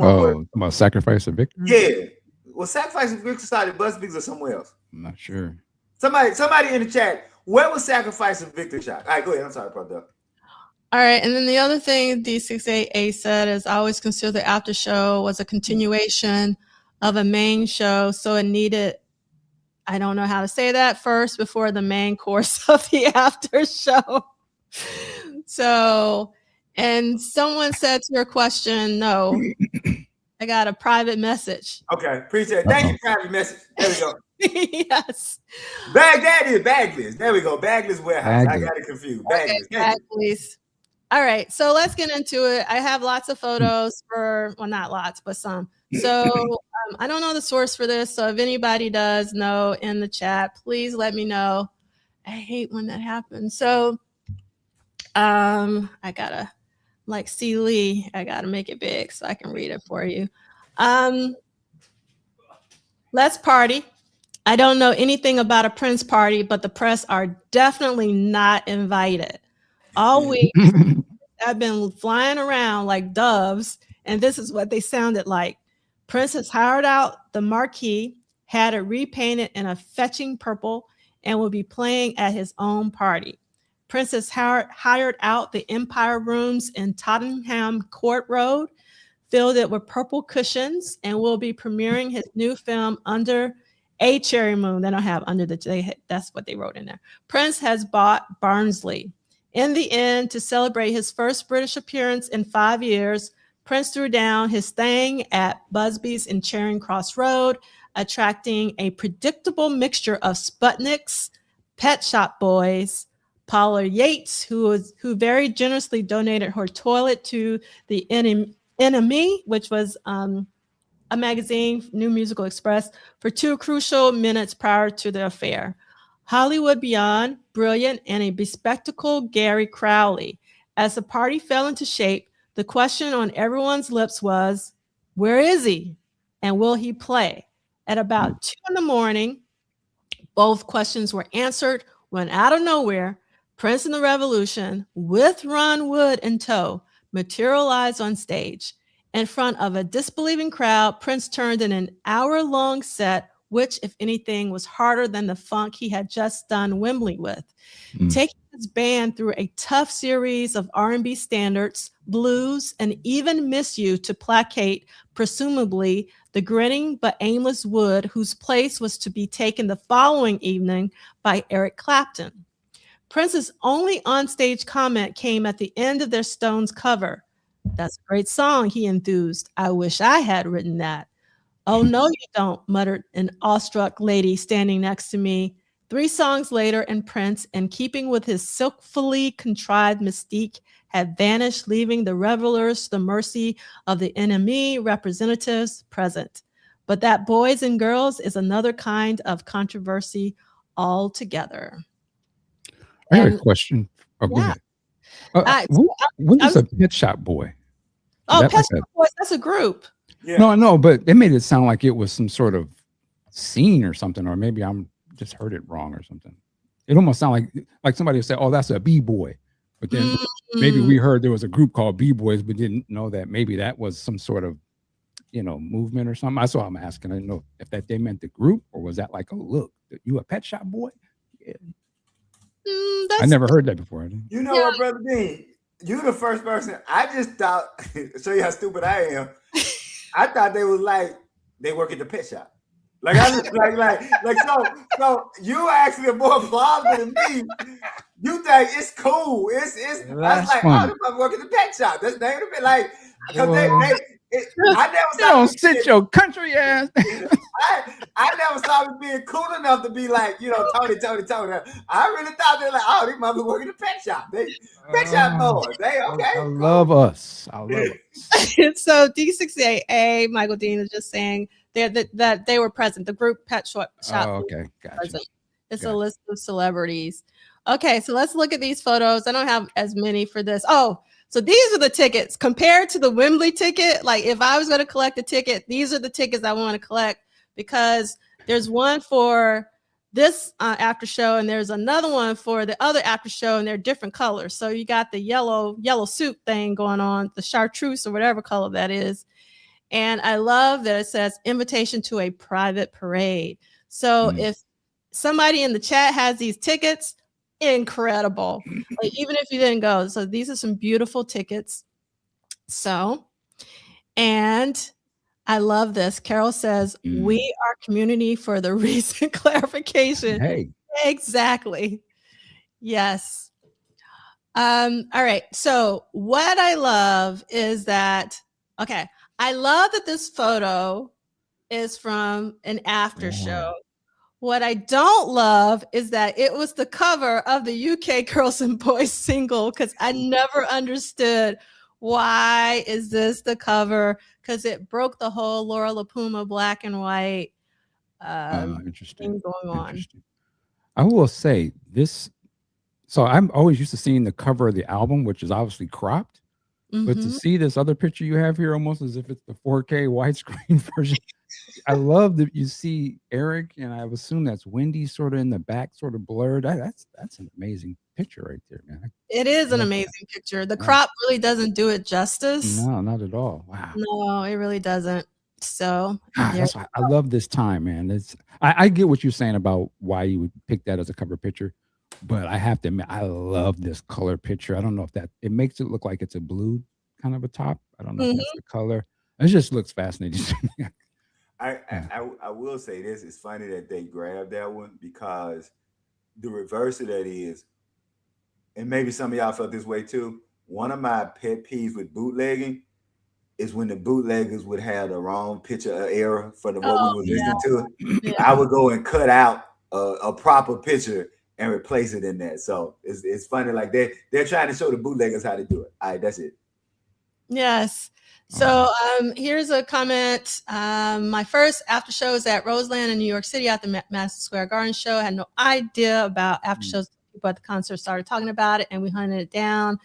Oh, about Sacrifice of Victor? Yeah. Well, Sacrifice of Victor started Busby's or somewhere else? I'm not sure. Somebody in the chat, where was Sacrifice of Victor shot? All right, go ahead. I'm sorry about that. All right, and then the other thing D68A said is I always consider the after show was a continuation of a main show, so it needed, I don't know how to say that, first before the main course of the after show. So, and someone said to your question, no, I got a private message. Okay, appreciate it. Thank you, private message. There we go. Yes. Bagless. There we go. Bagless warehouse. I got it confused. Bagless. All right, so let's get into it. I have lots of photos not lots, but some. So I don't know the source for this. So if anybody does know in the chat, please let me know. I hate when that happens. So I gotta, like C. Lee, I gotta make it big so I can read it for you. Let's party. I don't know anything about a Prince party, but the press are definitely not invited. All week, I've been flying around like doves, and this is what they sounded like. Prince has hired out the marquee, had it repainted in a fetching purple, and will be playing at his own party. Prince has hired out the Empire Rooms in Tottenham Court Road, filled it with purple cushions, and will be premiering his new film Under a Cherry Moon. They don't have Under the J. That's what they wrote in there. Prince has bought Barnsley. In the end, to celebrate his first British appearance in 5 years, Prince threw down his thing at Busby's in Charing Cross Road, attracting a predictable mixture of Sputniks, Pet Shop Boys, Paula Yates, who very generously donated her toilet to the NME, which was a magazine, New Musical Express, for 2 crucial minutes prior to the affair. Hollywood Beyond, Brilliant, and a bespectacled Gary Crowley. As the party fell into shape, the question on everyone's lips was, where is he? And will he play? At about 2 in the morning, both questions were answered when out of nowhere, Prince and the Revolution, with Ron Wood in tow, materialized on stage. In front of a disbelieving crowd, Prince turned in an hour-long set, which, if anything, was harder than the funk he had just done Wembley with. Taking his band through a tough series of R&B standards, blues, and even Miss You to placate, presumably, the grinning but aimless Wood, whose place was to be taken the following evening by Eric Clapton. Prince's only onstage comment came at the end of their Stones cover. That's a great song, he enthused. I wish I had written that. Oh, no, you don't, muttered an awestruck lady standing next to me. 3 songs later, and Prince, in keeping with his silkfully contrived mystique, had vanished, leaving the revelers to the mercy of the NME representatives present. But that boys and girls is another kind of controversy altogether. I got a question. Oh, go ahead. When is a Pet Shop Boy? Oh, Pet Shop Boys, that's a group. Yeah. No, I know, but they made it sound like it was some sort of scene or something, or maybe I'm just heard it wrong or something. It almost sounded like somebody would say, "Oh, that's a B-boy," but then maybe we heard there was a group called B-boys, but didn't know that maybe that was some sort of, movement or something. That's why I'm asking. I didn't know if that they meant the group, or was that like, "Oh, look, you a Pet Shop Boy"? Yeah. I never heard that before. You know what, Brother Dean? You the first person. I just thought, show you how stupid I am. I thought they was like they work at the pet shop. Like I just so you actually are more plausible than me. You think it's cool. It's I was like, oh, they work at the pet shop. That's the name of it. Like because I never don't sit your country ass. I never saw them being cool enough to be like, Tony. I really thought they're like, oh, these motherfuckers work at the pet shop. They pet shop boys. They okay. I love us. So D68A, Michael Dean is just saying that they were present. The group Pet Shop. Oh, okay, gotcha. It's a list of celebrities. Okay, so let's look at these photos. I don't have as many for this. Oh, so these are the tickets compared to the Wembley ticket. Like if I was going to collect a ticket, these are the tickets I want to collect because there's one for this after show and there's another one for the other after show and they're different colors. So you got the yellow suit thing going on, the chartreuse or whatever color that is. And I love that it says invitation to a private parade. So if somebody in the chat has these tickets, incredible. Like, even if you didn't go. So these are some beautiful tickets. So, and I love this. Carol says, we are community for the recent clarification. Hey. Exactly. Yes. All right. So what I love is that, okay, I love that this photo is from an after show. What I don't love is that it was the cover of the UK Girls and Boys single because I never understood why is this the because it broke the whole Laura LaPuma black and white interesting thing going on. I will say this. So I'm always used to seeing the cover of the album, which is obviously cropped. But to see this other picture you have here, almost as if it's the 4K widescreen version, I love that you see Eric, and I assume that's Wendy sort of in the back, sort of blurred. That's an amazing picture right there, man. It is an amazing picture. The crop really doesn't do it justice. No, not at all. Wow. No, it really doesn't. So that's why I love this time, man. I get what you're saying about why you would pick that as a cover picture. But I have to admit, I love this color picture. I don't know if it makes it look like it's a blue kind of a top. I don't know if that's the color. It just looks fascinating to me. I will say this. It's funny that they grabbed that one because the reverse of that is, and maybe some of y'all felt this way too, one of my pet peeves with bootlegging is when the bootleggers would have the wrong picture of era for what we were listening to. Yeah. I would go and cut out a proper picture and replace it in there. So it's funny, like they're trying to show the bootleggers how to do it. All right, that's it. Yes. So here's a comment. My first after show was at Roseland in New York City at the Madison Square Garden show. I had no idea about after shows. People at the concert started talking about it, and we hunted it down.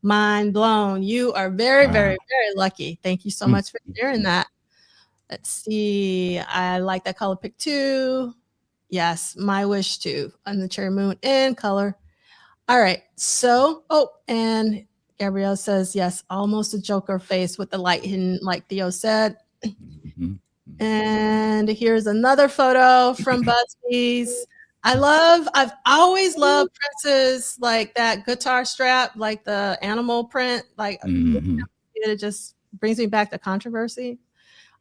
Mind blown. You are very, very, very lucky. Thank you so much for sharing that. Let's see. I like that color pick too. Yes, my wish too. On the cherry moon in color. All right. So, and Gabrielle says, yes, almost a Joker face with the light hidden, like Theo said. And here's another photo from Busby's. I've always loved Prince's, like that guitar strap, like the animal print, like it just brings me back to controversy.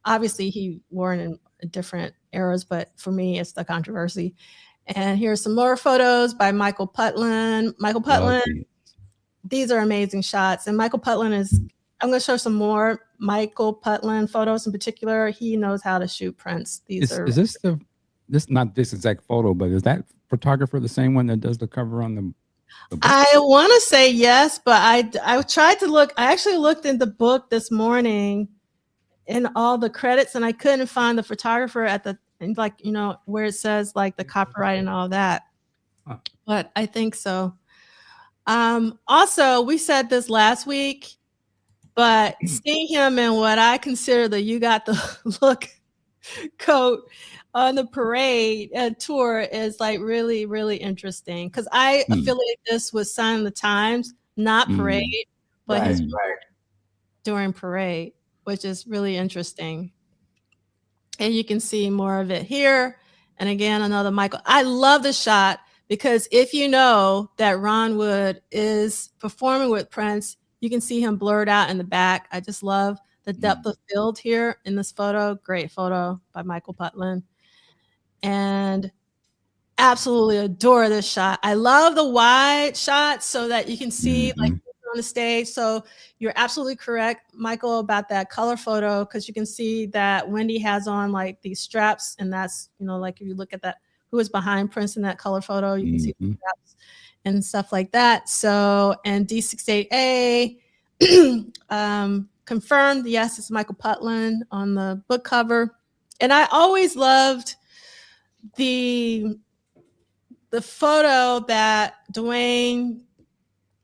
Obviously, he wore it in different eras, but for me, it's the controversy. And here's some more photos by Michael Putland. Michael Putland, these are amazing shots. And Michael Putland I'm going to show some more Michael Putland photos in particular. He knows how to shoot prints. Is this not this exact photo, but is that photographer the same one that does the cover on the book? I want to say yes, but I tried to look. I actually looked in the book this morning in all the credits, and I couldn't find the photographer at the, like, you know, where it says like the copyright and all that. But I think so. Also, we said this last week, but seeing him in what I consider the You Got the Look coat on the parade tour is like really, really interesting, because I affiliate this with Sign of the Times, not Parade, but his work during Parade, which is really interesting. And you can see more of it here. And again, another Michael. I love the shot because if you know that Ron Wood is performing with Prince, you can see him blurred out in the back. I just love the depth of field here in this photo. Great photo by Michael Putland. And absolutely adore this shot. I love the wide shot so that you can see like on the stage. So you're absolutely correct, Michael, about that color photo, because you can see that Wendy has on like these straps, and that's, you know, like if you look at that, who is behind Prince in that color photo, you can see the straps and stuff like that. So, and D68A confirmed, yes, it's Michael Putland on the book cover. And I always loved the photo that Duane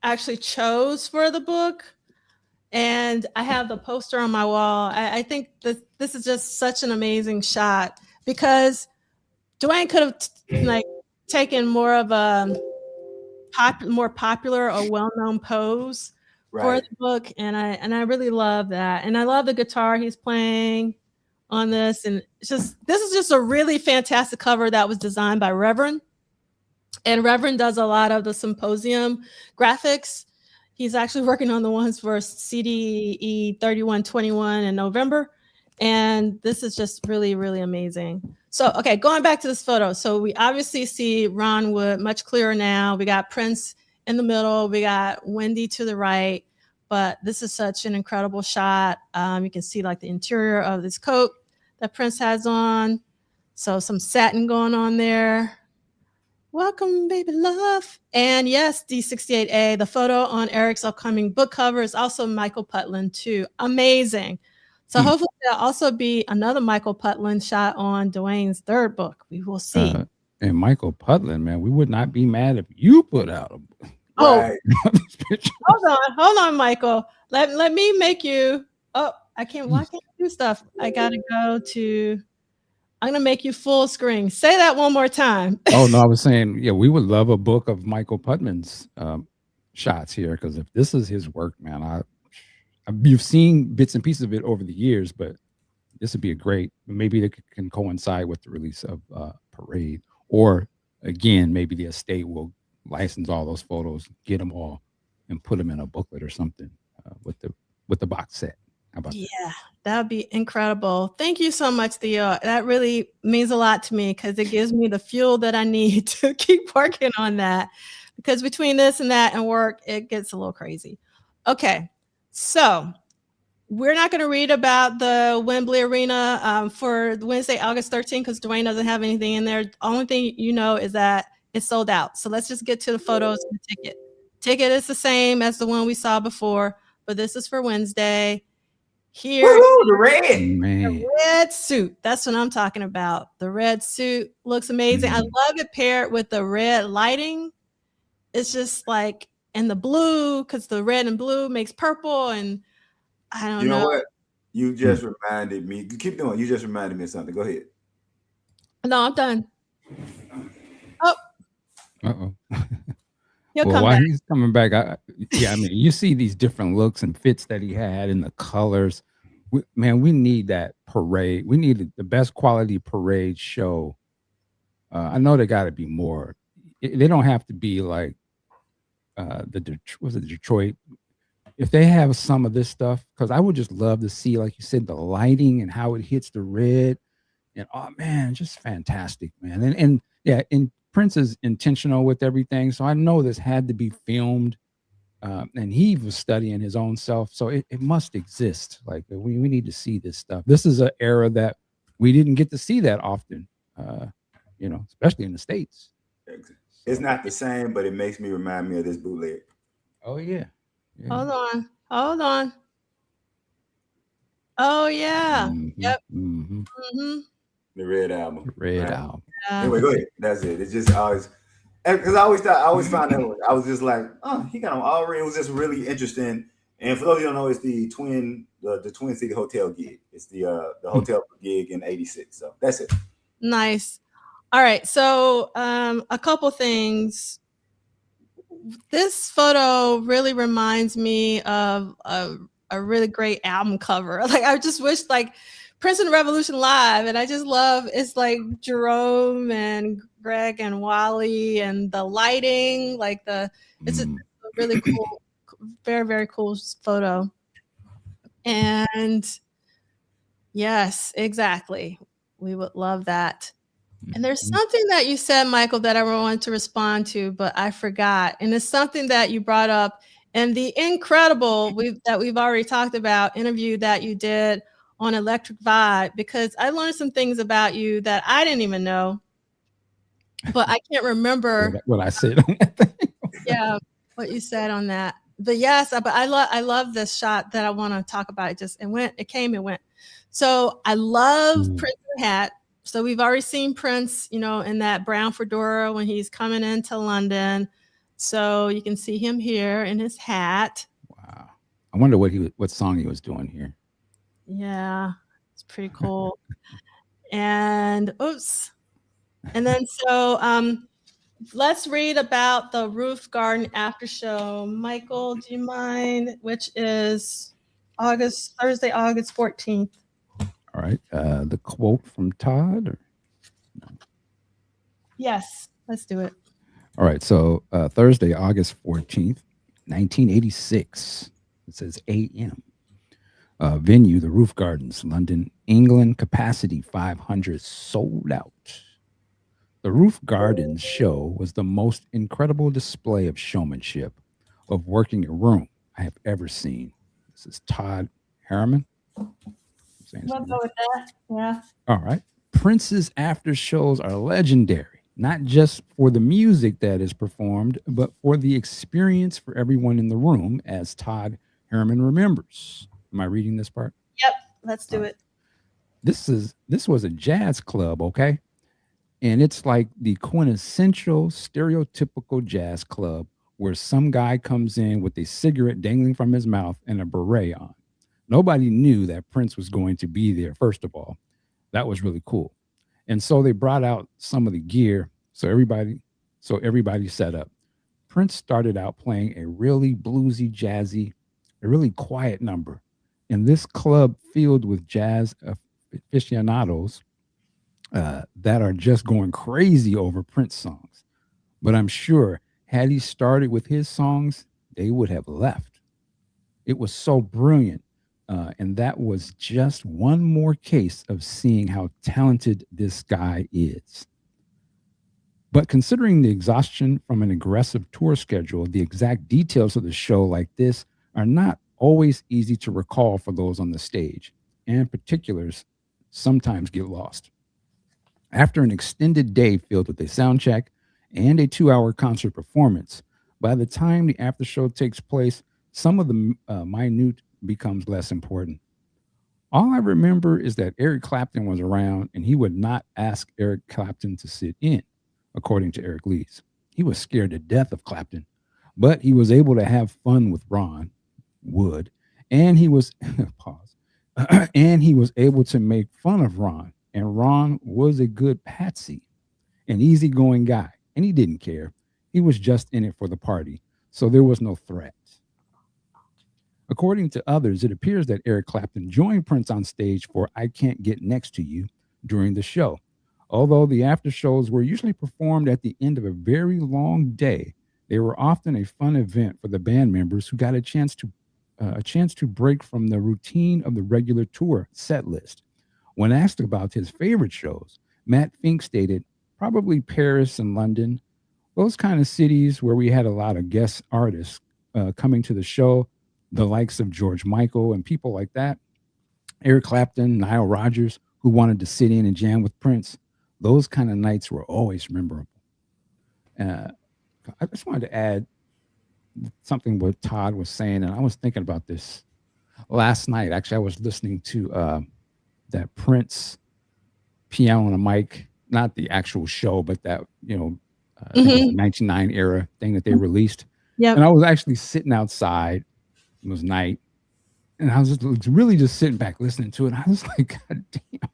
actually chose for the book. And I have the poster on my wall. I think this is just such an amazing shot, because Duane could have like taken more of a more popular or well-known pose for the book. And I really love that. And I love the guitar he's playing on this. And it's just, this is just a really fantastic cover that was designed by Reverend. And Reverend does a lot of the symposium graphics. He's actually working on the ones for CDE 3121 in November. And this is just really, really amazing. So, okay, going back to this photo. So we obviously see Ron Wood much clearer now. We got Prince in the middle. We got Wendy to the right. But this is such an incredible shot. You can see like the interior of this coat that Prince has on. So some satin going on there. Welcome, baby love. And yes, D68A, the photo on Eric's upcoming book cover is also Michael Putland too. Amazing. So hopefully there'll also be another Michael Putland shot on Duane's third book. We will see. And Michael Putland, man, we would not be mad if you put out a book. Oh, hold on, Michael. Let me make you. Oh, I can't. Why can't I do stuff? I gotta go to. I'm gonna make you full screen. Say that one more time. Oh no, I was saying, yeah, we would love a book of Michael Putman's shots here, because if this is his work, man, you've seen bits and pieces of it over the years, but this would be a great. Maybe it can coincide with the release of Parade, or again, maybe the estate will license all those photos, get them all, and put them in a booklet or something with the box set. How about that? That would be incredible. Thank you so much, Theo. That really means a lot to me, because it gives me the fuel that I need to keep working on that. Because between this and that and work, it gets a little crazy. Okay, so we're not going to read about the Wembley Arena for Wednesday, August 13th, because Duane doesn't have anything in there. The only thing you know is that it's sold out. So let's just get to the photos and the ticket. Ticket is the same as the one we saw before. but this is for Wednesday. Here, Woohoo, the red. Man. red suit. That's what I'm talking about. The red suit looks amazing. I love it paired with the red lighting. It's just like, and the blue, because the red and blue makes purple. And I don't know. You know what? You just reminded me. Keep doing. You just reminded me of something. Go ahead. No, I'm done. Oh, Uh-oh. he'll Well, come while back. he's coming back, I mean, you see these different looks and fits that he had and the colors. We need that parade. We need the best quality parade show. I know they got to be more. They don't have to be like was it Detroit? If they have some of this stuff, because I would just love to see, like you said, the lighting and how it hits the red, and oh man, just fantastic, man. And yeah, and Prince is intentional with everything, so I know this had to be filmed, and he was studying his own self, so it must exist. Like we need to see this stuff. This is an era that we didn't get to see that often, especially in the States. It's not the same, but it makes me remind me of this bootleg. Oh yeah. Hold on. Oh yeah. Yep. The Red Album. Red Album. Anyway, go ahead. That's it. It's just always, because I always found out. I was just like, oh, he got on already. It was just really interesting. And for those of you who don't know, it's the Twin City Hotel gig. It's the hotel gig in '86. So that's it. Nice. All right. So a couple things. This photo really reminds me of a really great album cover. Like I just wish like Prince and the Revolution Live, and I just love it's like Jerome and Greg and Wally and the lighting, like it's a really cool, very, very cool photo. And yes, exactly. We would love that. And there's something that you said, Michael, that I wanted to respond to, but I forgot. And it's something that you brought up in the incredible that we've already talked about interview that you did on Electric Vibe, because I learned some things about you that I didn't even know, but I can't remember what I said on that thing. Yeah, what you said on that. But yes, but I love this shot that I want to talk about. It came and went. So I love Prince's hat. So we've already seen Prince, in that brown fedora when he's coming into London. So you can see him here in his hat. Wow. I wonder what song he was doing here. Yeah, it's pretty cool. And then so let's read about the Roof Garden after show. Michael, do you mind? Which is Thursday, August 14th. All right. The quote from Todd? Or no? Yes, let's do it. All right. So Thursday, August 14th, 1986. It says AM. Venue, the Roof Gardens, London, England. Capacity 500, sold out. The Roof Gardens show was the most incredible display of showmanship, of working a room I have ever seen. This is Todd Harriman. We'll go with that. Yeah. All right. Prince's after shows are legendary, not just for the music that is performed, but for the experience for everyone in the room, as Todd Harriman remembers. Am I reading this part? Yep. Let's do it. This was a jazz club, okay? And it's like the quintessential stereotypical jazz club where some guy comes in with a cigarette dangling from his mouth and a beret on. Nobody knew that Prince was going to be there, first of all. That was really cool. And so they brought out some of the gear. So everybody set up. Prince started out playing a really bluesy, jazzy, a really quiet number. In this club filled with jazz aficionados that are just going crazy over Prince songs. But I'm sure had he started with his songs, they would have left. It was so brilliant. And that was just one more case of seeing how talented this guy is. But considering the exhaustion from an aggressive tour schedule, the exact details of the show like this are not always easy to recall for those on the stage, and particulars sometimes get lost. After an extended day filled with a sound check and a 2-hour concert performance, by the time the after show takes place, Some of the minute becomes less important. All I remember is that Eric Clapton was around and he would not ask Eric Clapton to sit in, according to Eric Lees. He was scared to death of Clapton, but he was able to have fun with Ron Wood, and he was pause, and he was able to make fun of Ron. And Ron was a good patsy, an easygoing guy, and he didn't care. He was just in it for the party, so there was no threat. According to others, it appears that Eric Clapton joined Prince on stage for I Can't Get Next to You during the show. Although the after shows were usually performed at the end of a very long day, they were often a fun event for the band members who got a chance to break from the routine of the regular tour set list. When asked about his favorite shows, Matt Fink stated, probably Paris and London, those kind of cities where we had a lot of guest artists coming to the show, the likes of George Michael and people like that, Eric Clapton, Nile Rodgers, who wanted to sit in and jam with Prince. Those kind of nights were always memorable. Uh, I just wanted to add something what Todd was saying, and I was thinking about this last night. Actually, I was listening to that Prince piano on a mic, not the actual show, but that I think it was the '99 era thing that they released. Yep. And I was actually sitting outside. It was night, and I was just really just sitting back listening to it. And I was like, God damn,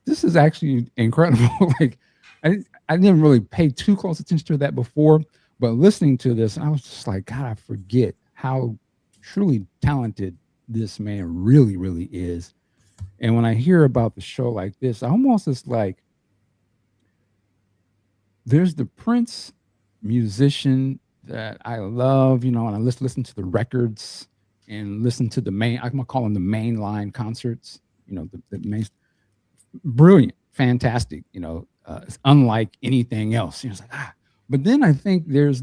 this is actually incredible. Like, I didn't really pay too close attention to that before, but listening to this, I was just like, God, I forget how truly talented this man really, really is. And when I hear about the show like this, I almost is like, there's the Prince musician that I love, and I listen to the records and listen to the main, I'm gonna call them the mainline concerts, the main, brilliant, fantastic, it's unlike anything else. It's like, but then I think there's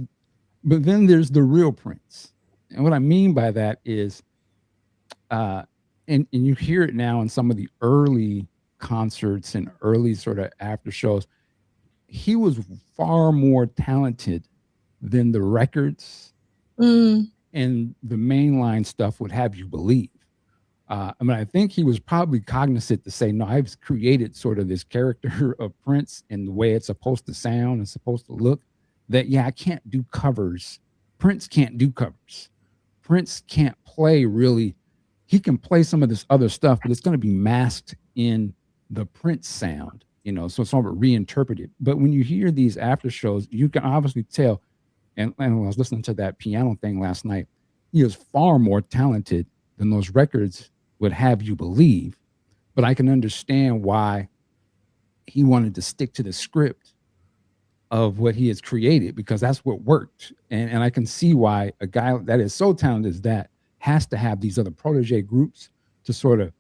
the real Prince. And what I mean by that is, and you hear it now in some of the early concerts and early sort of after shows, he was far more talented than the records and the mainline stuff would have you believe. I think he was probably cognizant to say, no, I've created sort of this character of Prince and the way it's supposed to sound and supposed to look, that, yeah, I can't do covers. Prince can't do covers. Prince can't play really. He can play some of this other stuff, but it's going to be masked in the Prince sound, so it's all reinterpreted. But when you hear these after shows, you can obviously tell, and when I was listening to that piano thing last night, he is far more talented than those records would have you believe. But I can understand why he wanted to stick to the script of what he has created, because that's what worked. And I can see why a guy that is so talented as that has to have these other protege groups to sort of,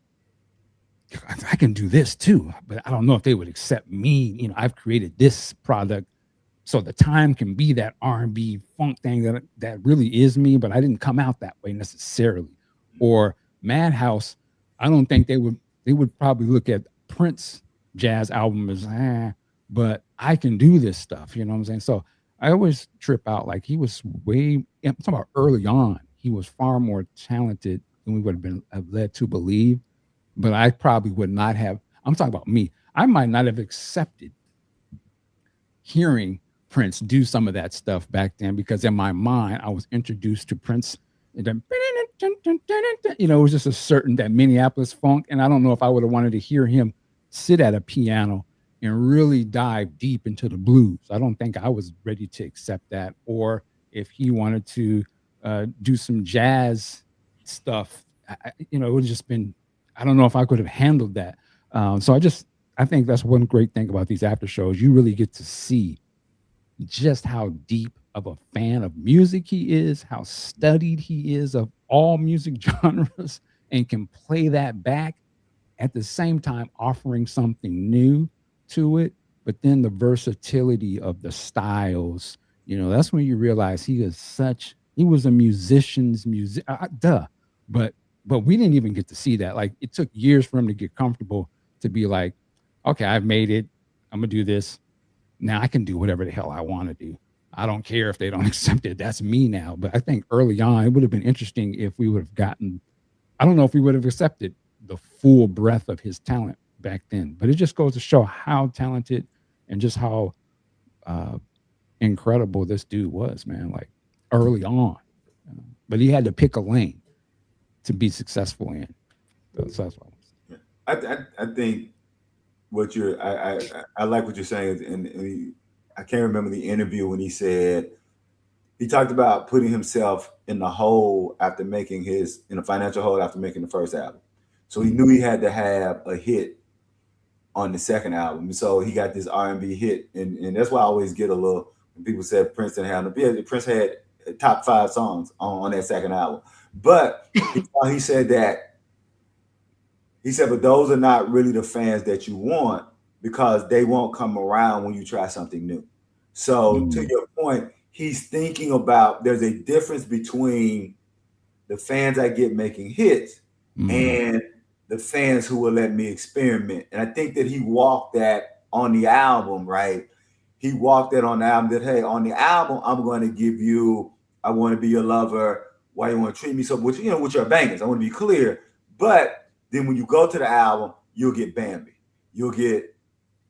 I can do this too, but I don't know if they would accept me. I've created this product, so the time can be that R&B funk thing that really is me, but I didn't come out that way necessarily. Or Madhouse, I don't think they would probably look at Prince jazz album as, but I can do this stuff. You know what I'm saying? So I always trip out. Like, he was I'm talking about early on, he was far more talented than we would have led to believe. But I probably would not have, I'm talking about me, I might not have accepted hearing Prince do some of that stuff back then, because in my mind, I was introduced to Prince. It was just a certain, that Minneapolis funk. And I don't know if I would have wanted to hear him sit at a piano and really dive deep into the blues. I don't think I was ready to accept that. Or if he wanted to do some jazz stuff, it would have just been, I don't know if I could have handled that. So I think that's one great thing about these after shows. You really get to see just how deep of a fan of music he is, how studied he is of all music genres, and can play that back at the same time offering something new to it. But then the versatility of the styles, that's when you realize he was a musician's music. But we didn't even get to see that. Like, it took years for him to get comfortable to be like, okay, I've made it. I'm gonna do this. Now I can do whatever the hell I want to do. I don't care if they don't accept it. That's me now. But I think early on, it would have been interesting if we would have gotten, I don't know if we would have accepted the full breadth of his talent back then. But it just goes to show how talented and just how incredible this dude was, man, like early on. But he had to pick a lane to be successful in. So that's what I think what you're I like what you're saying, and I can't remember the interview when he said he talked about putting himself in the hole after making in a financial hole after making the first album. So he knew he had to have a hit on the second album, and so he got this R&B hit, and that's why I always get a little when people said Prince didn't have Prince had top 5 songs on that second album, but he said that. He said, but those are not really the fans that you want because they won't come around when you try something new. So to your point, he's thinking about there's a difference between the fans I get making hits and the fans who will let me experiment. And I think that he walked that on the album, right? He walked that on the album that, hey, on the album, I'm going to give you, I Want to Be Your Lover, Why You Want to Treat Me So, which are bangers. I want to be clear. But then when you go to the album, you'll get Bambi. You'll get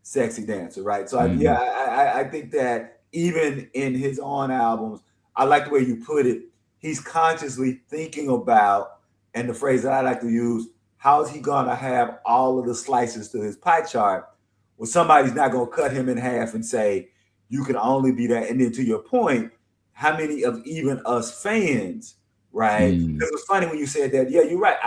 Sexy Dancer, right? So I think that even in his own albums, I like the way you put it. He's consciously thinking about, and the phrase that I like to use, how is he going to have all of the slices to his pie chart when somebody's not going to cut him in half and say, you can only be that. And then to your point, how many of even us fans, right? Because it was funny when you said that. Yeah, you're right.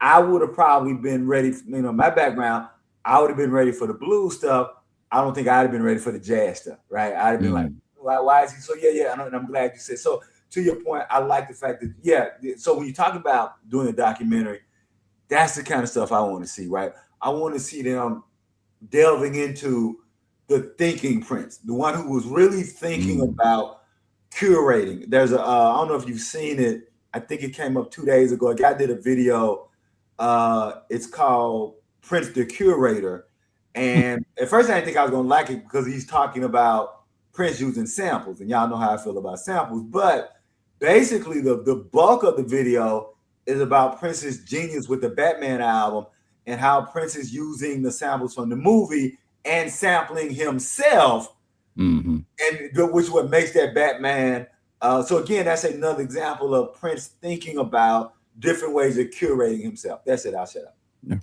I would have probably been ready, my background, I would have been ready for the blues stuff. I don't think I'd have been ready for the jazz stuff, right? I'd have been like, why is he so? Yeah. And I'm glad you said. So to your point, I like the fact that, so when you talk about doing a documentary, that's the kind of stuff I want to see, right? I want to see them delving into the thinking Prince, the one who was really thinking about curating. There's I don't know if you've seen it. I think it came up 2 days ago. A guy did a video. It's called Prince the Curator. And at first I didn't think I was going to like it because he's talking about Prince using samples. And y'all know how I feel about samples. But basically the bulk of the video is about Prince's genius with the Batman album and how Prince is using the samples from the movie and sampling himself, and which what makes that Batman. So again, that's another example of Prince thinking about different ways of curating himself. That's it. I'll shut up. Yeah.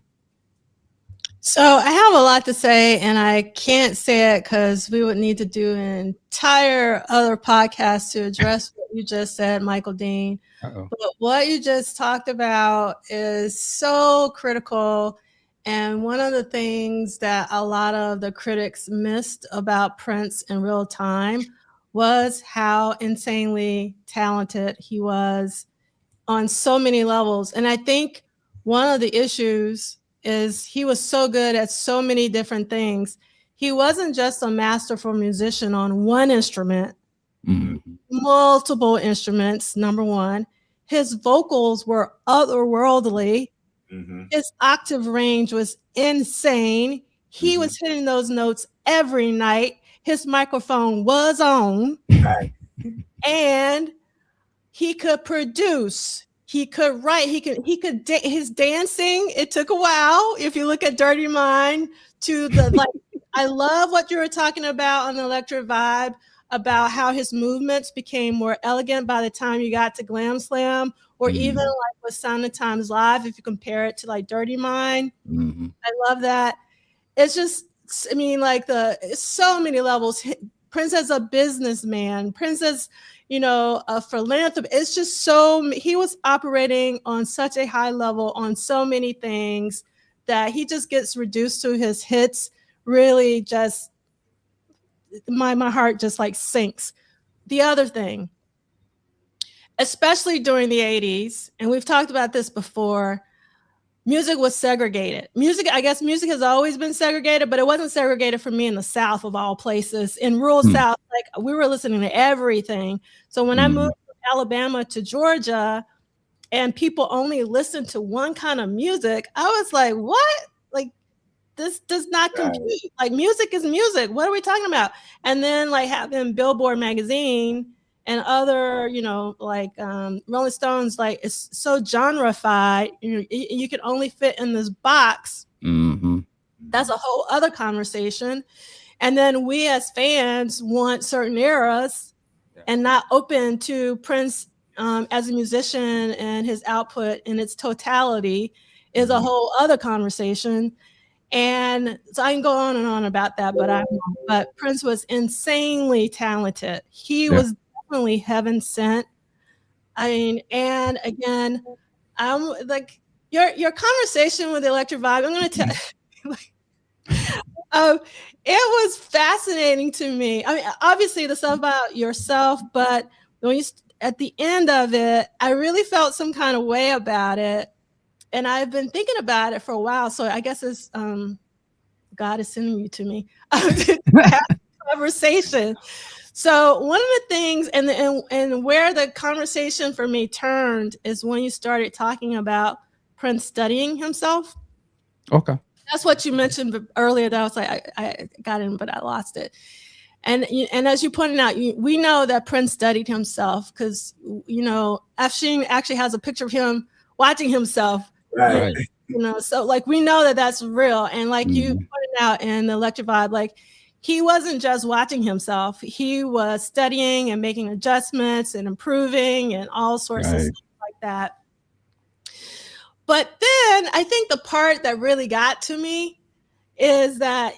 So I have a lot to say, and I can't say it because we would need to do an entire other podcast to address what you just said, Michael Dean. Uh-oh. But what you just talked about is so critical. And one of the things that a lot of the critics missed about Prince in real time was how insanely talented he was on so many levels. And I think one of the issues is he was so good at so many different things. He wasn't just a masterful musician on one instrument, multiple instruments, number one. His vocals were otherworldly. His octave range was insane. He was hitting those notes every night. His microphone was on. And he could produce. He could write. His dancing. It took a while. If you look at Dirty Mind, to the I love what you were talking about on the Electric Vibe about how his movements became more elegant by the time you got to Glam Slam, or even like with Sound of Times Live. If you compare it to like Dirty Mind, I love that. It's just, I mean, like so many levels. Prince as a businessman, Prince as, a philanthropist. It's just he was operating on such a high level on so many things that he just gets reduced to his hits. Really just, my heart just like sinks. The other thing, especially during the 80s, and we've talked about this before, music was segregated. I guess music has always been segregated, but it wasn't segregated for me in the South of all places. In rural South, like we were listening to everything. So when I moved from Alabama to Georgia and people only listened to one kind of music, I was like, what? Like, this does not compute. Like, music is music. What are we talking about? And then like having Billboard magazine and other, like Rolling Stones, like it's so genreified. You can only fit in this box. Mm-hmm. That's a whole other conversation. And then we as fans want certain eras and not open to Prince as a musician and his output in its totality is a whole other conversation. And so I can go on and on about that, but Prince was insanely talented. He was definitely heaven sent. I mean, and again, I'm like your conversation with the Electric Vibe. I'm going to tell it was fascinating to me. I mean, obviously the stuff about yourself, but when you at the end of it, I really felt some kind of way about it. And I've been thinking about it for a while. So I guess it's God is sending you to me to have a conversation. So one of the things and where the conversation for me turned is when you started talking about Prince studying himself. Okay. That's what you mentioned earlier. That I was like, I got in, but I lost it. And as you pointed out, we know that Prince studied himself because, Afshin actually has a picture of him watching himself. Right. So like we know that that's real. And like you pointed out in the Electric Vibe, like he wasn't just watching himself. He was studying and making adjustments and improving and all sorts of stuff like that. But then I think the part that really got to me is that,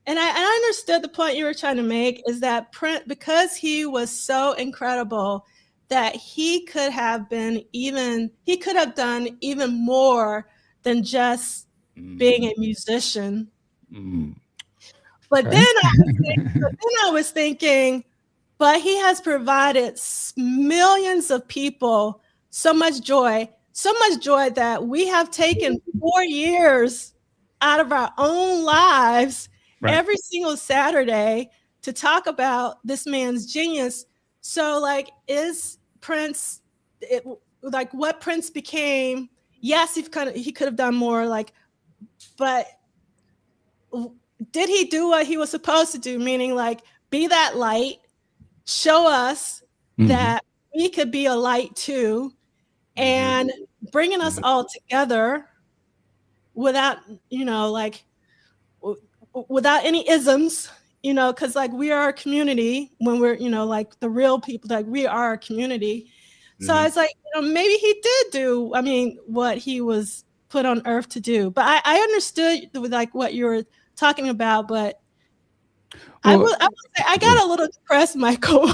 and I understood the point you were trying to make, is that Prince, because he was so incredible, that he could have done even more than just being a musician. But then I was thinking, but he has provided millions of people so much joy that we have taken 4 years out of our own lives every single Saturday to talk about this man's genius. So like, is Prince, like what Prince became? Yes, he could have done more, like, but did he do what he was supposed to do? Meaning like, be that light, show us that we could be a light too, and bringing us all together without, without any isms, because like we are a community when we're, like the real people, like we are a community. So I was like, maybe he did do, what he was put on earth to do. But I understood like what you were talking about, but I would say I got a little depressed, Michael.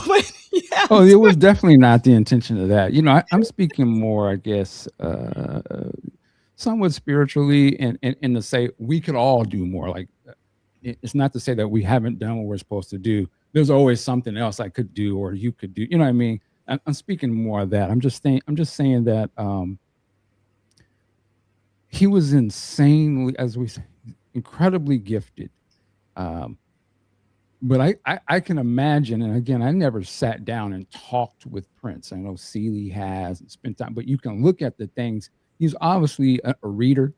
It was definitely not the intention of that. I'm speaking more, I guess, somewhat spiritually, and to say we could all do more. Like, it's not to say that we haven't done what we're supposed to do. There's always something else I could do or you could do. You know what I mean? I'm speaking more of that. I'm just saying that he was insanely, as we say, incredibly gifted. But I can imagine, and again, I never sat down and talked with Prince. I know Celie has and spent time, but you can look at the things. He's obviously a reader.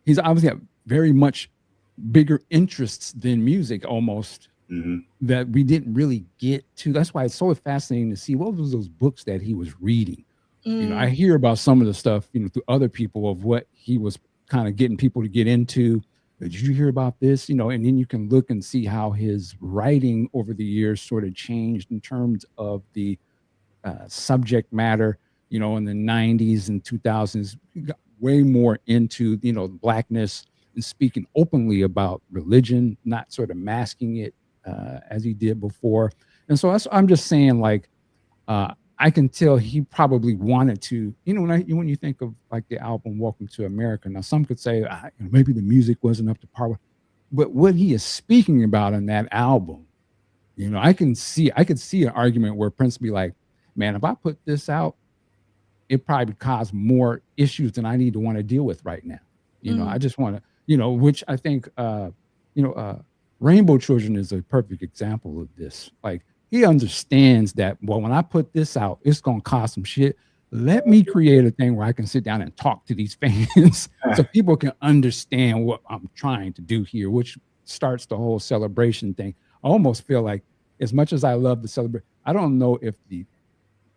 He's obviously got very much bigger interests than music almost that we didn't really get to. That's why it's so fascinating to see what was those books that he was reading. I hear about some of the stuff, through other people of what he was kind of getting people to get into. Did you hear about this? And then you can look and see how his writing over the years sort of changed in terms of the subject matter. In the 90s and 2000s, he got way more into, Blackness and speaking openly about religion, not sort of masking it as he did before. And so I'm just saying, like, I can tell he probably wanted to, when you think of like the album Welcome to America. Now, some could say maybe the music wasn't up to par, but what he is speaking about in that album, I could see an argument where Prince be like, man, if I put this out, it probably cause more issues than I need to want to deal with right now. I just want to, which I think, Rainbow Children is a perfect example of this. Like, he understands that, well, when I put this out, it's going to cause some shit, let me create a thing where I can sit down and talk to these fans so people can understand what I'm trying to do here, which starts the whole celebration thing. I almost feel like, as much as I love to celebrate, I don't know if the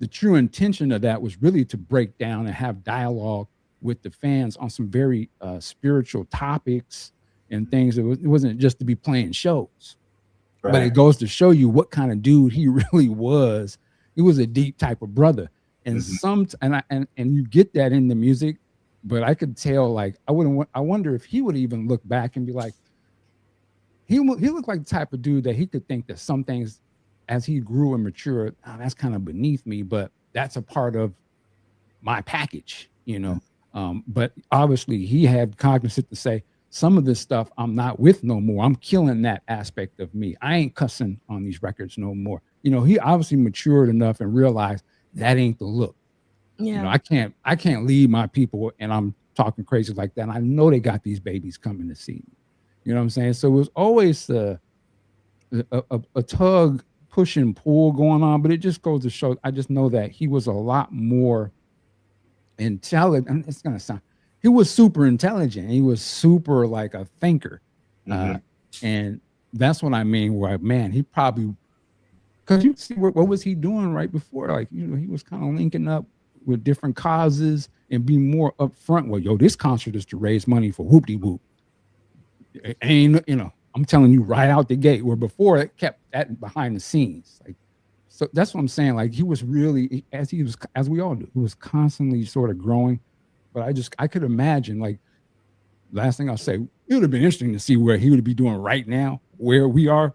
true intention of that was really to break down and have dialogue with the fans on some very spiritual topics and things. It wasn't just to be playing shows, but it goes to show you what kind of dude he really was. He was a deep type of brother, and and you get that in the music. But I could tell, like, I wonder if he would even look back and be like, he looked like the type of dude that he could think that some things, as he grew and matured, that's kind of beneath me, but that's a part of my package, you know. But obviously he had cognizance to say, some of this stuff I'm not with no more. I'm killing that aspect of me. I ain't cussing on these records no more. You know, he obviously matured enough and realized that ain't the look. Yeah. You know, I can't lead my people and I'm talking crazy like that. And I know they got these babies coming to see me. You know what I'm saying? So it was always a tug, push and pull going on, but it just goes to show, I just know that he was a lot more intelligent. And it's going to sound, he was super intelligent. He was super like a thinker. And that's what I mean, where, man, he probably, because you see what was he doing right before? Like, you know, he was kind of linking up with different causes and be more upfront. Well, yo, this concert is to raise money for whoop-de-whoop. Ain't, you know, I'm telling you right out the gate, where before it kept that behind the scenes. Like, so that's what I'm saying. Like, he was really, as we all do, he was constantly sort of growing. But I could imagine, like, last thing I'll say, it would have been interesting to see where he would be doing right now, where we are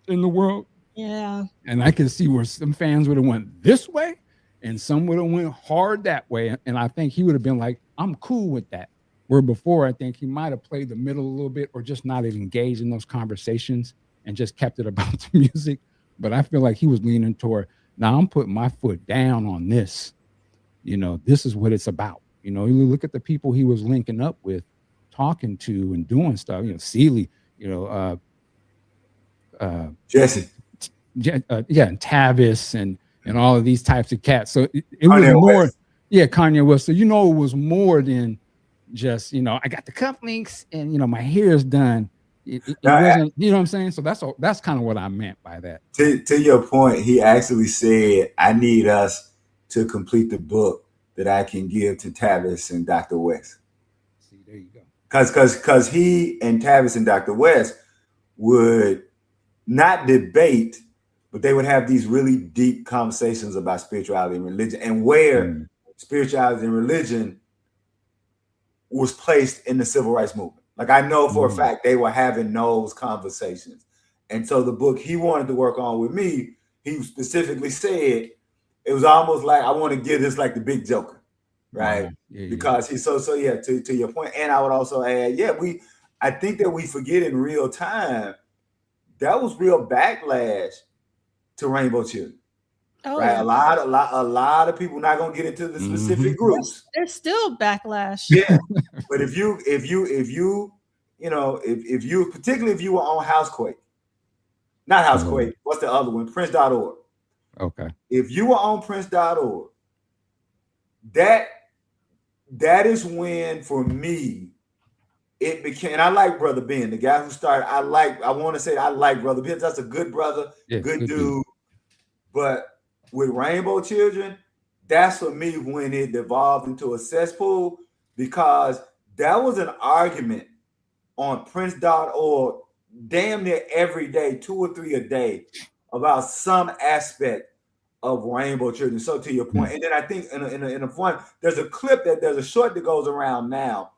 in the world. Yeah. And I could see where some fans would have went this way and some would have went hard that way. And I think he would have been like, I'm cool with that. Where before, I think he might have played the middle a little bit, or just not engaged in those conversations and just kept it about the music. But I feel like he was leaning toward, now I'm putting my foot down on this. You know, this is what it's about. You know, you look at the people he was linking up with, talking to and doing stuff. You know, Seeley, you know, Jesse. And Tavis and all of these types of cats. So it was more, West. Yeah, Kanye West. So, you know, it was more than just, you know, I got the cufflinks and, you know, my hair is done. It wasn't, you know what I'm saying? So that's kind of what I meant by that. To your point, he actually said, I need us to complete the book that I can give to Tavis and Dr. West. See, there you go. Because he and Tavis and Dr. West would not debate, but they would have these really deep conversations about spirituality and religion, and where spirituality and religion was placed in the civil rights movement. Like, I know for a fact they were having those conversations. And so the book he wanted to work on with me, he specifically said, it was almost like, I want to give this like the big joker, right? Because he, so yeah, to your point. And I would also add, I think that we forget in real time, that was real backlash to Rainbow Children. Right, yeah. a lot of people, not gonna get into the specific groups. There's still backlash. Yeah, but if you particularly if you were on Housequake, not Housequake, what's the other one? Prince.org. Okay. If you were on Prince.org, that is when, for me, it became. And I like Brother Ben, the guy who started. I want to say I like Brother Ben. That's a good brother, good dude. But with Rainbow Children, that's for me when it devolved into a cesspool, because that was an argument on Prince.org damn near every day, 2 or 3 a day, about some aspect of Rainbow Children. So to your point, and then I think in a fun, there's a short that goes around now,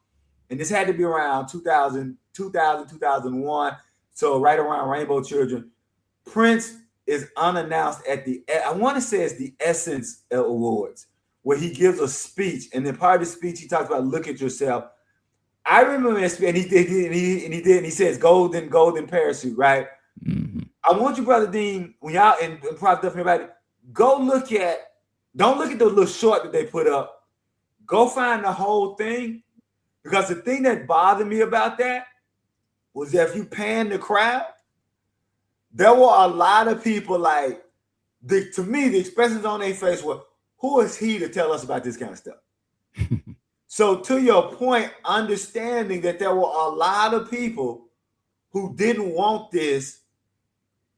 and this had to be around 2001, so right around Rainbow Children. Prince is unannounced at I want to say it's the Essence Awards, where he gives a speech, and then part of the speech he talks about look at yourself. I remember that speech, and he says golden parachute, right? Mm-hmm. I want you, Brother Dean, when y'all and Prophet Duff, everybody, don't look at the little short that they put up. Go find the whole thing, because the thing that bothered me about that was that if you pan the crowd, there were a lot of people, like, to me, the expressions on their face were, who is he to tell us about this kind of stuff? So to your point, understanding that there were a lot of people who didn't want this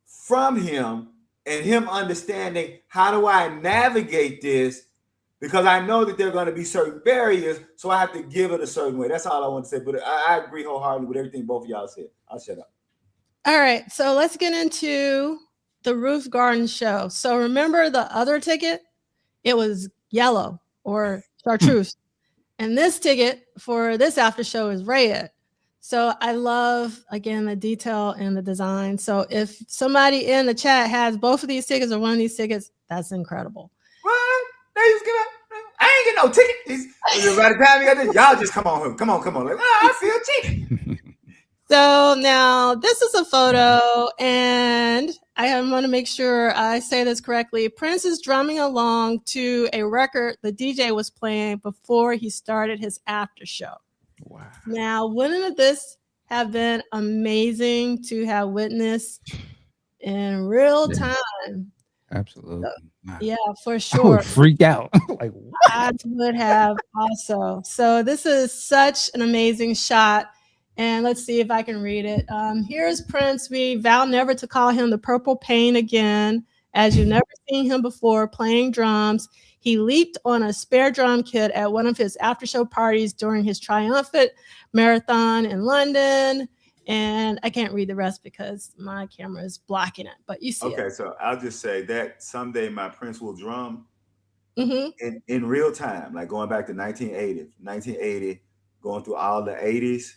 from him, and him understanding, how do I navigate this? Because I know that there are going to be certain barriers, so I have to give it a certain way. That's all I want to say. But I agree wholeheartedly with everything both of y'all said. I'll shut up. All right, so let's get into the Roof Garden show. So remember the other ticket? It was yellow or chartreuse. And this ticket for this after show is red. So I love, again, the detail and the design. So if somebody in the chat has both of these tickets or one of these tickets, that's incredible. What? They just give up. I ain't get no ticket. By the time you got this, y'all just come on. Like, I feel cheated. So now this is a photo, and I want to make sure I say this correctly. Prince is drumming along to a record the DJ was playing before he started his after show. Wow. Now, wouldn't this have been amazing to have witnessed in real time? Absolutely. So, yeah, for I sure. would freak out. Like, what? I would have also. So this is such an amazing shot. And let's see if I can read it. Here's Prince. We vow never to call him the Purple Pain again, as you've never seen him before playing drums. He leaped on a spare drum kit at one of his after-show parties during his triumphant marathon in London. And I can't read the rest because my camera is blocking it, but you see it. Okay, so I'll just say that someday my Prince will drum Mm-hmm. in real time, like going back to 1980, going through all the 80s.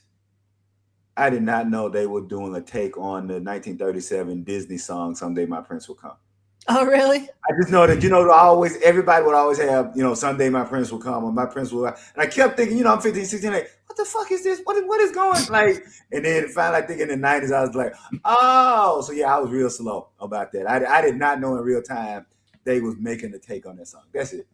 I did not know they were doing a take on the 1937 Disney song, Someday My Prince Will Come. Oh, really? I just know that, everybody would always have, Someday My Prince Will Come, or My Prince Will. And I kept thinking, I'm 15, 16, like, what the fuck is this? What is going like? And then finally, I think in the 90s, I was like, oh, so yeah, I was real slow about that. I did not know in real time they was making the take on that song. That's it.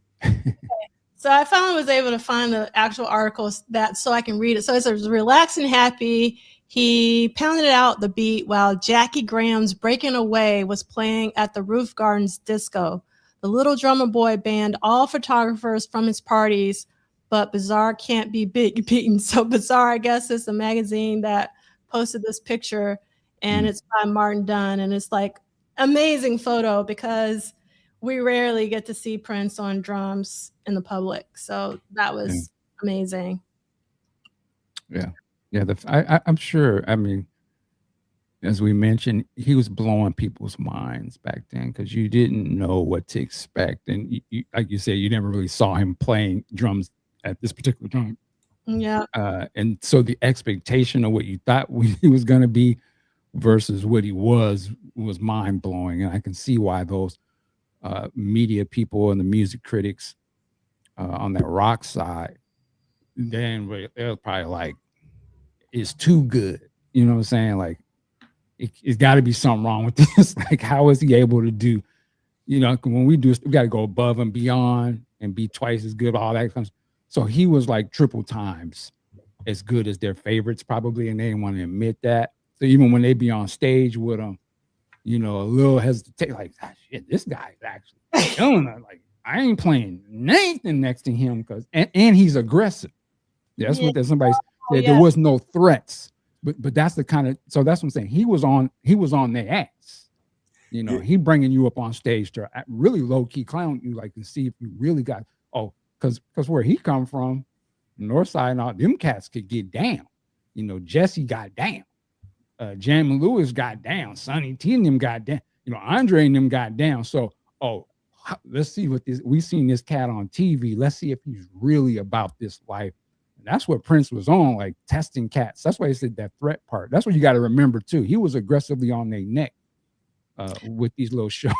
So I finally was able to find the actual articles so I can read it. So it says, relaxed and happy. He pounded out the beat while Jackie Graham's Breaking Away was playing at the Roof Gardens Disco. The Little Drummer Boy banned all photographers from his parties, but Bizarre can't be beaten. So Bizarre, I guess, is the magazine that posted this picture, and it's by Martin Dunn. And it's like amazing photo because we rarely get to see Prince on drums in the public. So that was amazing. Yeah. Yeah. I'm sure. I mean, as we mentioned, he was blowing people's minds back then because you didn't know what to expect. And you, like you said, you never really saw him playing drums at this particular time. Yeah. And so the expectation of what you thought he was going to be versus what he was mind blowing. And I can see why those media people and the music critics on that rock side, then they're probably like, it's too good. You know what I'm saying? Like, it's got to be something wrong with this. Like, how is he able to do, when we do, we got to go above and beyond and be twice as good, all that comes. So he was like triple times as good as their favorites probably, and they didn't want to admit that. So even when they be on stage with him, a little hesitate, like, shit, this guy is actually doing it. Like, I ain't playing Nathan next to him and he's aggressive. That's what somebody said. There was no threats, but that's the kind of, so that's what I'm saying. He was on their ass. He bringing you up on stage to really low key clown you, like, to see if you really got, because where he come from, North Side and all them cats could get down. Jesse got down. Jam and Lewis got down. Sonny T and them got down. Andre and them got down. So, let's see what this. We seen this cat on TV. Let's see if he's really about this life. And that's what Prince was on, like testing cats. That's why he said that threat part. That's what you got to remember too. He was aggressively on their neck with these little shows.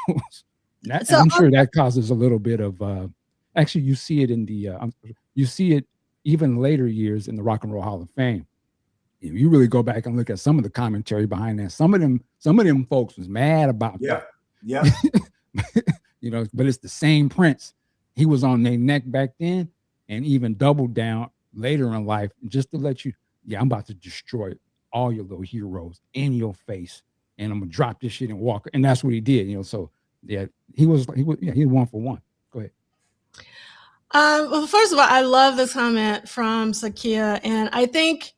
I'm sure that causes a little bit of. Actually, you see it in the. You see it even later years in the Rock and Roll Hall of Fame. If you really go back and look at some of the commentary behind that, some of them folks was mad about that. Yeah. But it's the same Prince. He was on their neck back then and even doubled down later in life just to let you, I'm about to destroy all your little heroes in your face. And I'm going to drop this shit and walk. And that's what he did, So, he was 1 for 1. Go ahead. Well, first of all, I love this comment from Sakia, and I think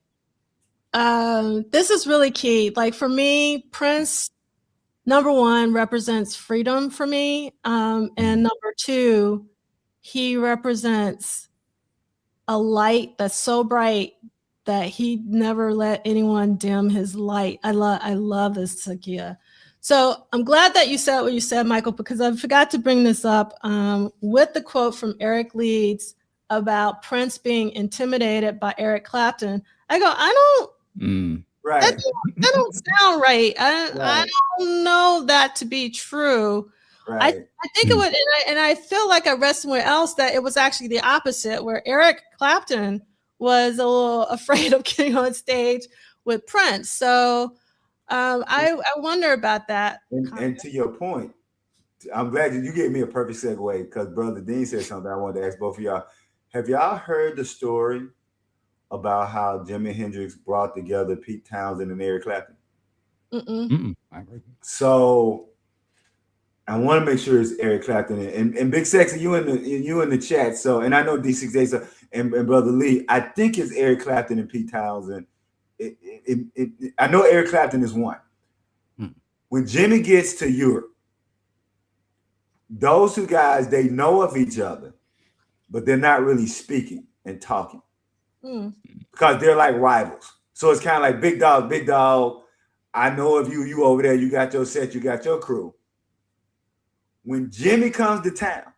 this is really key. Like for me, Prince, number one, represents freedom for me, and number two, he represents a light that's so bright that he never let anyone dim his light. I love this, Sakia. So I'm glad that you said what you said, Michael, because I forgot to bring this up with the quote from Eric Leeds about Prince being intimidated by Eric Clapton. I go, Right. that don't sound right. I don't know that to be true. Right. I think it would, and I feel like I read somewhere else that it was actually the opposite, where Eric Clapton was a little afraid of getting on stage with Prince. So I wonder about that. And to your point, I'm glad you gave me a perfect segue because Brother Dean said something I wanted to ask both of y'all. Have y'all heard the story about how Jimi Hendrix brought together Pete Townsend and Eric Clapton? So I want to make sure it's Eric Clapton and Big Sexy, you in the chat. So, and I know D6A, so, and Brother Lee, I think it's Eric Clapton and Pete Townsend. I know Eric Clapton is one. When Jimmy gets to Europe, those two guys, they know of each other, but they're not really speaking and talking because they're like rivals. So it's kind of like big dog. I know of you, you over there, you got your set, you got your crew. When Jimmy comes to town,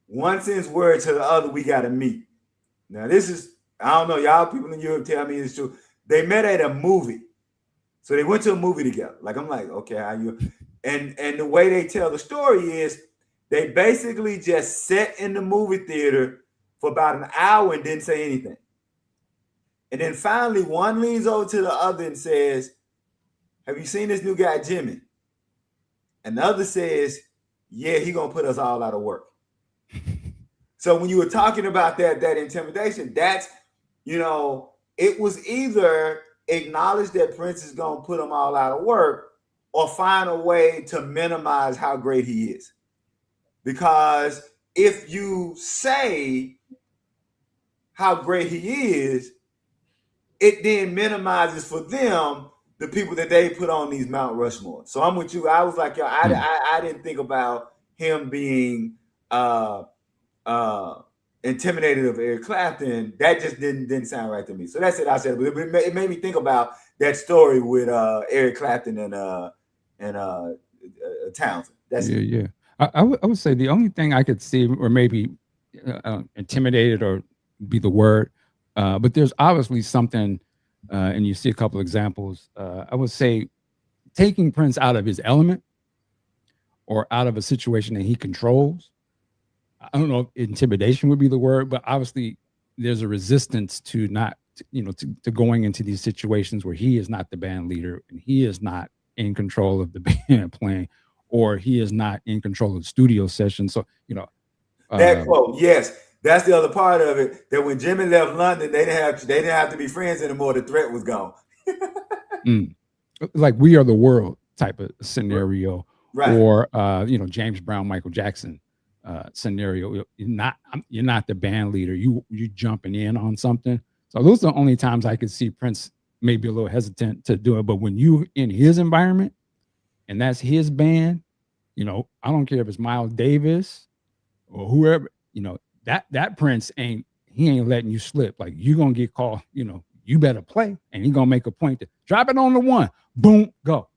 one sends word to the other, we got to meet. Now this is, I don't know, y'all people in Europe tell me it's true. They met at a movie. So they went to a movie together. Like, I'm like, okay, how you? And the way they tell the story is they basically just sat in the movie theater for about an hour and didn't say anything. And then finally one leans over to the other and says, have you seen this new guy, Jimmy? And the other says, yeah, he gonna put us all out of work. So when you were talking about that intimidation, that's, it was either acknowledge that Prince is gonna put them all out of work or find a way to minimize how great he is. Because if you say how great he is, it then minimizes for them the people that they put on these Mount Rushmore. So I'm with you. I was like, yo, I didn't think about him being intimidated of Eric Clapton. That just didn't sound right to me. So that's it. I said, but it made me think about that story with Eric Clapton and Townsend. That's it. Yeah. I would say the only thing I could see, or maybe intimidated or be the word, but there's obviously something, and you see a couple examples. I would say taking Prince out of his element or out of a situation that he controls. I don't know if intimidation would be the word, but obviously there's a resistance to not, to going into these situations where he is not the band leader and he is not in control of the band playing, or he is not in control of the studio session. So, that quote, yes, that's the other part of it. That when Jimmy left London, they didn't have to be friends anymore. The threat was gone. Like We Are the World type of scenario, right? Or James Brown, Michael Jackson scenario. You're not the band leader. You jumping in on something. So those are the only times I could see Prince maybe a little hesitant to do it. But when you in his environment and that's his band, I don't care if it's Miles Davis or whoever, that Prince ain't letting you slip. Like, you're gonna get called, you better play, and he gonna make a point to drop it on the one, boom, go.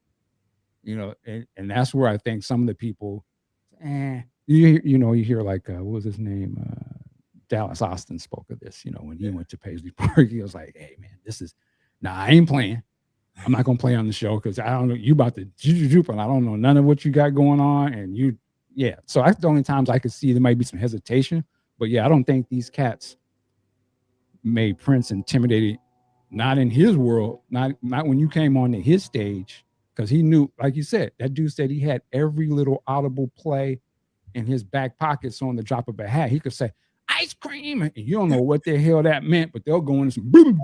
And that's where I think some of the people, you hear like what was his name? Dallas Austin spoke of this, when he went to Paisley Park. He was like, hey man, I ain't playing. I'm not gonna play on the show because I don't know, you about to juke, and I don't know none of what you got going on. And so that's the only times I could see there might be some hesitation. But I don't think these cats made Prince intimidated, not in his world, not when you came on to his stage, because he knew, like you said, that dude said he had every little audible play in his back pockets on the drop of a hat. He could say ice cream, and you don't know what the hell that meant, but they'll go into some boom.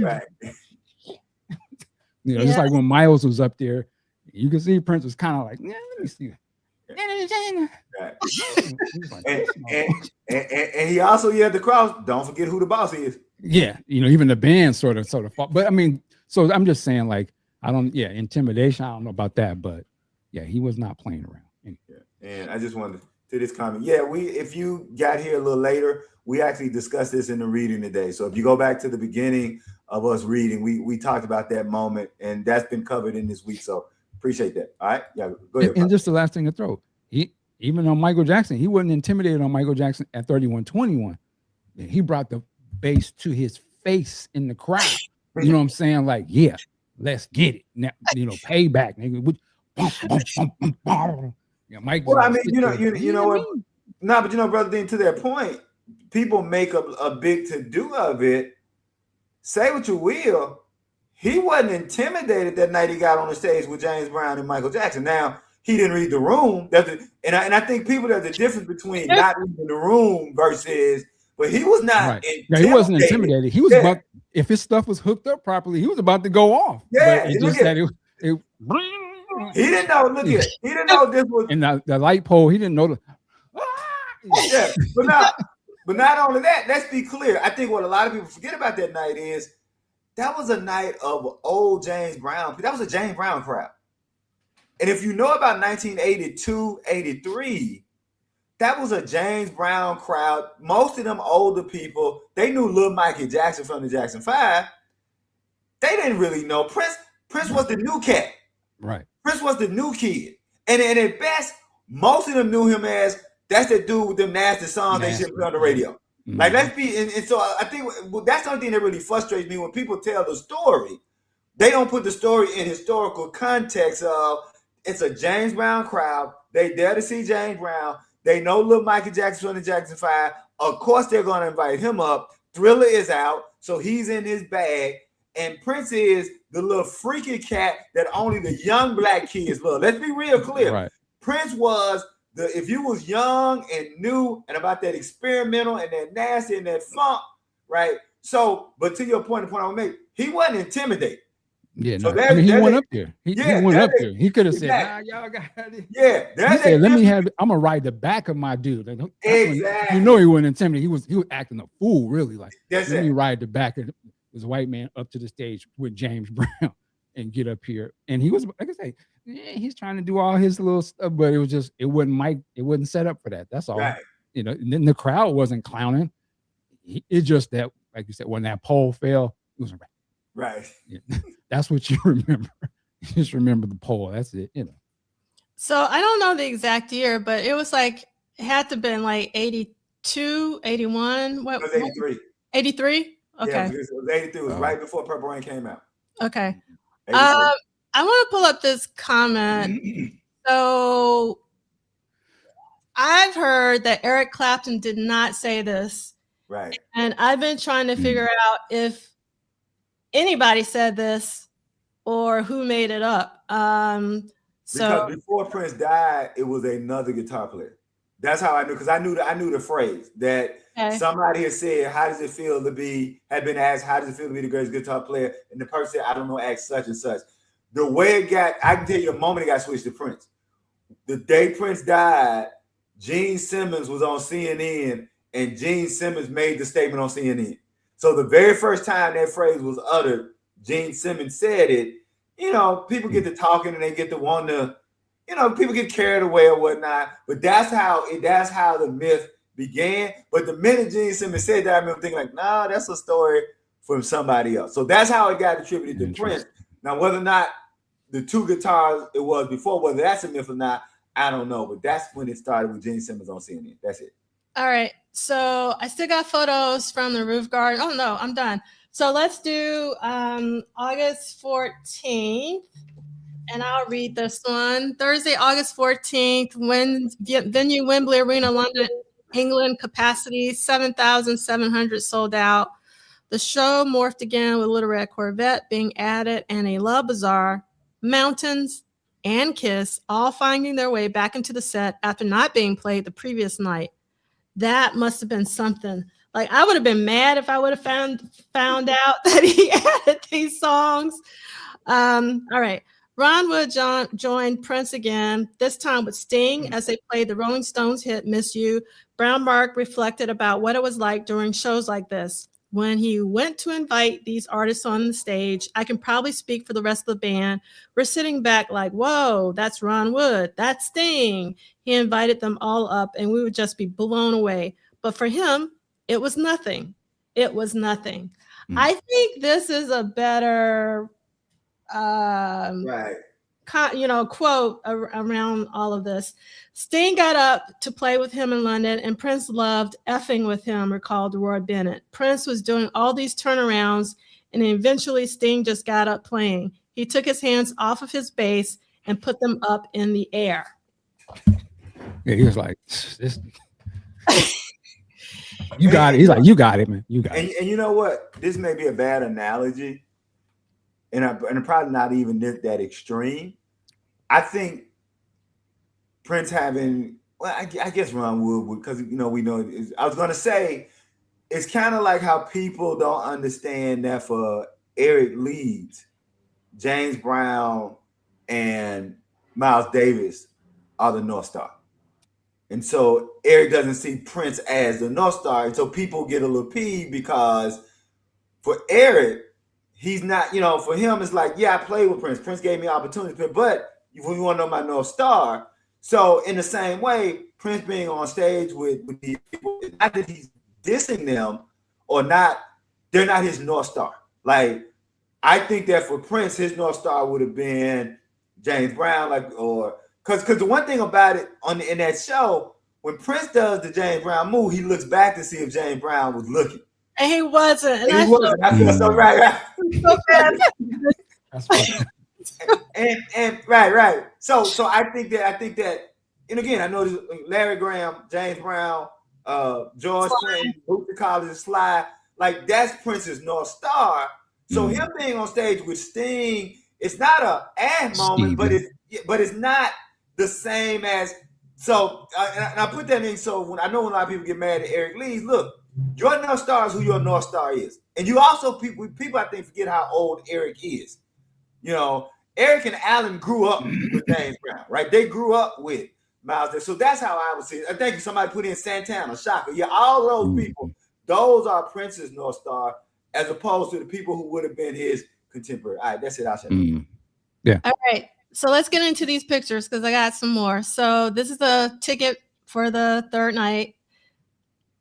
Right. Just like when Miles was up there, you can see Prince was kind of like, let me see. Right. and he also yelled the crowd, don't forget who the boss is. Yeah, even the band sort of fought. But I mean, so I'm just saying, like, intimidation. I don't know about that, but yeah, he was not playing around. Yeah. And I just wanted to this comment. Yeah, if you got here a little later, we actually discussed this in the reading today. So if you go back to the beginning of us reading, we talked about that moment, and that's been covered in this week. So appreciate that. All right, yeah, go ahead. And just the last thing to throw, even on Michael Jackson, he wasn't intimidated on Michael Jackson at 31-21. He brought the bass to his face in the crowd. You know what I'm saying? Like, yeah, let's get it. Now, payback, nigga. Mike. Well, I mean, you know what? No, but Brother Dean, to that point, people make a big to-do of it. Say what you will, he wasn't intimidated that night he got on the stage with James Brown and Michael Jackson. Now, he didn't read the room. And I think people, there's a difference between not reading the room versus, but he was not intimidated. Yeah, he wasn't intimidated. He was about, if his stuff was hooked up properly, he was about to go off. Yeah, but it just that it he didn't know. Look at he didn't know this was and the light pole. He didn't know yeah, but not only that. Let's be clear. I think what a lot of people forget about that night is that was a night of old James Brown. That was a James Brown crowd. And if you know about 1982, 83, that was a James Brown crowd. Most of them older people, they knew Lil Mikey Jackson from the Jackson 5. They didn't really know Prince. Prince was the new cat. Right. Prince was the new kid. And at best, most of them knew him as that's that dude with them nasty songs they should play on the radio. Mm-hmm. Like, let's be, and so I think that's something that really frustrates me when people tell the story. They don't put the story in historical context of it's a James Brown crowd. They dare to see James Brown. They know Lil Mikey Jackson from the Jackson 5. Of course, they're going to invite him up. Thriller is out, so he's in his bag. And Prince is the little freaky cat that only the young black kids love. Let's be real clear. Right. Prince was if you was young and new and about that experimental and that nasty and that funk, right? So, but to your point, the point I would make, he wasn't intimidated. Yeah, no. I mean, he went up there. He went up there. He could have said, y'all got it. Yeah. He said, let me have it. I'm going to ride the back of my dude. Like, exactly. He wasn't intimidated. He was acting a fool, really. Like, let me ride the back of this white man up to the stage with James Brown and get up here. And he was, like I say, he's trying to do all his little stuff, but it was just, it wasn't set up for that. That's all. Right. And then the crowd wasn't clowning. It's just that, like you said, when that pole fell, it was right. Yeah. That's what you remember. You just remember the pole. That's it. So I don't know the exact year, but it was like, it had to have been like 82, 81. What? It was 83. 83? Okay. Yeah, it was 83. It was right before Purple Rain came out. Okay. I want to pull up this comment. So I've heard that Eric Clapton did not say this. Right. And I've been trying to figure out if anybody said this or who made it up. Because before Prince died, it was another guitar player. That's how I knew, because I knew the phrase that somebody had said, how does it feel to be, had been asked, how does it feel to be the greatest guitar player? And the person said, I don't know, ask such and such. The way it got, I can tell you the moment it got switched to Prince. The day Prince died, Gene Simmons was on CNN, and Gene Simmons made the statement on CNN. So the very first time that phrase was uttered, Gene Simmons said it. People get to talking and they get to want to, people get carried away or whatnot. But that's how the myth began. But the minute Gene Simmons said that, I remember thinking like, nah, that's a story from somebody else. So that's how it got attributed to Prince. Now, whether or not the two guitars it was before, whether that's a myth or not, I don't know. But that's when it started with Gene Simmons on CNN. That's it. All right. So I still got photos from the roof garden. Oh, no, I'm done. So let's do August 14th. And I'll read this one. Thursday, August 14th, venue Wembley Arena, London, England, capacity 7,700 sold out. The show morphed again with Little Red Corvette being added and a Love Bazaar, Mountains, and Kiss all finding their way back into the set after not being played the previous night. That must have been something. Like, I would have been mad if I would have found out that he added these songs. All right. Ron Wood joined Prince again, this time with Sting, as they played the Rolling Stones hit Miss You. Brown Mark reflected about what it was like during shows like this. When he went to invite these artists on the stage, I can probably speak for the rest of the band. We're sitting back like, whoa, that's Ron Wood, that's Sting. He invited them all up and we would just be blown away. But for him, it was nothing. It was nothing. I think this is a better Right. quote around all of this. Sting got up to play with him in London, and Prince loved effing with him, recalled Roy Bennett. Prince was doing all these turnarounds, and eventually Sting just got up playing. He took his hands off of his bass and put them up in the air. Yeah, he was like, this. You got it. He's like, you got it, man. You got it. And you know what? This may be a bad analogy, and I'm probably not even that extreme. I think Prince having, well, I guess Ron Wood would, because we know. I was gonna say, it's kind of like how people don't understand that for Eric Leeds, James Brown, and Miles Davis are the North Star. And so Eric doesn't see Prince as the North Star. And so people get a little peeved because for Eric, he's not, for him, it's like, yeah, I played with Prince. Prince gave me opportunities, but you want to know my North Star. So in the same way, Prince being on stage with these people, not that he's dissing them or not, they're not his North Star. Like, I think that for Prince, his North Star would have been James Brown, because the one thing about it in that show, when Prince does the James Brown move, he looks back to see if James Brown was looking. And he wasn't. And he wasn't. I feel so right. So bad. That's funny. and right. So I think that, and again, I know this, Larry Graham, James Brown, George Clinton, Bootsy Collins, Sly, like that's Prince's North Star. So him being on stage with Sting, it's not a moment, but it's not the same as. So and I put that in. So when a lot of people get mad at Eric Leeds, look, your North Star is who your North Star is, and you also people I think forget how old Eric is. Eric and Alan grew up with James Brown, right? They grew up with Miles. So that's how I would see it. I think somebody put in Santana, Shaka. Yeah, all those people, those are Prince's North Star, as opposed to the people who would have been his contemporary. All right, that's it. I'll say. Yeah. All right. So let's get into these pictures because I got some more. So this is a ticket for the third night.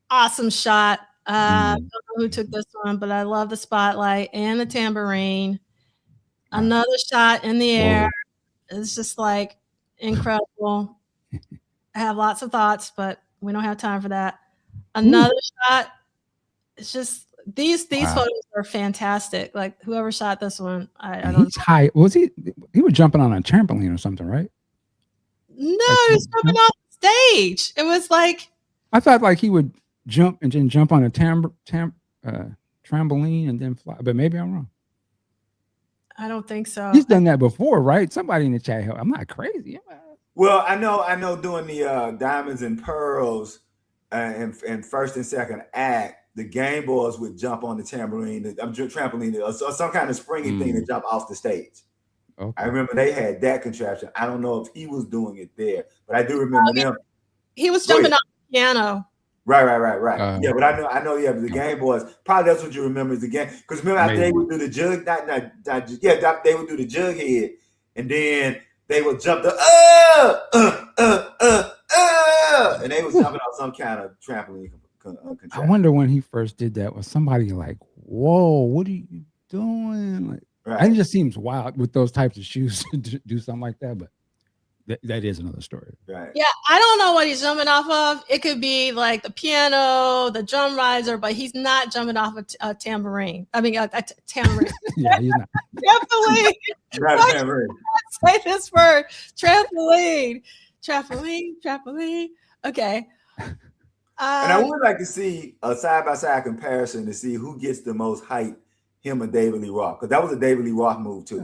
Awesome shot. I don't know who took this one, but I love the spotlight and the tambourine. Another shot in the air. It's just like incredible. I have lots of thoughts, but we don't have time for that. Another shot. It's just these photos are fantastic. Like whoever shot this one, I don't know. He's high. Was he was jumping on a trampoline or something, right? No, he was jumping off the stage. It was like, I thought like he would jump and then jump on a trampoline and then fly, but maybe I'm wrong. I don't think so. He's done that before, right? Somebody in the chat, I'm not crazy. Well, I know doing the Diamonds and Pearls and first and second act, the Game Boys would jump on the trampoline or some kind of springy thing to jump off the stage. Okay. I remember they had that contraption. I don't know if he was doing it there, but I do remember them. He was jumping off the piano. Right. Yeah, but I know. Yeah, the Game Boys. Probably that's what you remember is the game. Because remember after they would do the jug, they would do the jug head, and then they would jump and they was jumping off some kind of trampoline. I wonder when he first did that, was somebody like, "Whoa, what are you doing?" Like, right. It just seems wild with those types of shoes to do something like that, but. That is another story. Right. Yeah, I don't know what he's jumping off of. It could be like the piano, the drum riser, but he's not jumping off a tambourine. I mean, a tambourine. Yeah, he's not. Trampoline. Not a tambourine. Say this word. Trampoline. Okay. And I would like to see a side-by-side comparison to see who gets the most height, him or David Lee Roth, because that was a David Lee Roth move too.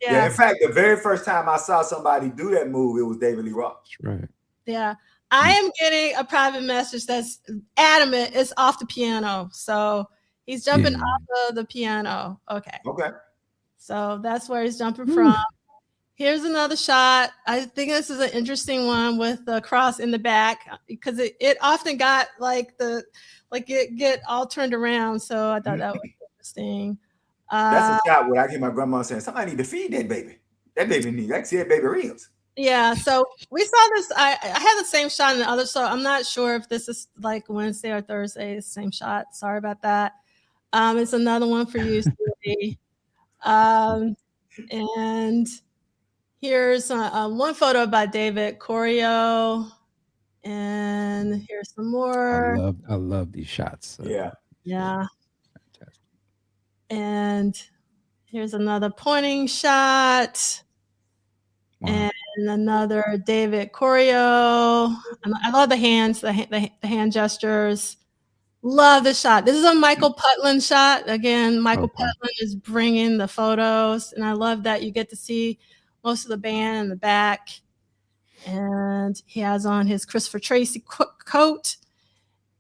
Yeah. In fact, the very first time I saw somebody do that move, it was David Lee Roth. That's right. Yeah. I am getting a private message that's adamant it's off the piano. So he's jumping off of the piano. Okay. Okay. So that's where he's jumping from. Here's another shot. I think this is an interesting one with the cross in the back because it often got like it get all turned around. So I thought that was interesting. That's a shot where I hear my grandma saying, somebody need to feed that baby. That baby needs, I can see that baby ribs. Yeah, so we saw this. I had the same shot in the other, so I'm not sure if this is like Wednesday or Thursday, the same shot. Sorry about that. It's another one for you, Stevie. And here's one photo by David Corio. And here's some more. I love these shots. Yeah. Fantastic. And here's another pointing shot. Wow. And another David Corio. I love the hands, the hand gestures. Love the shot. This is a Michael Putland shot. Again, Michael Putland is bringing the photos, and I love that you get to see most of the band in the back. And he has on his Christopher Tracy coat,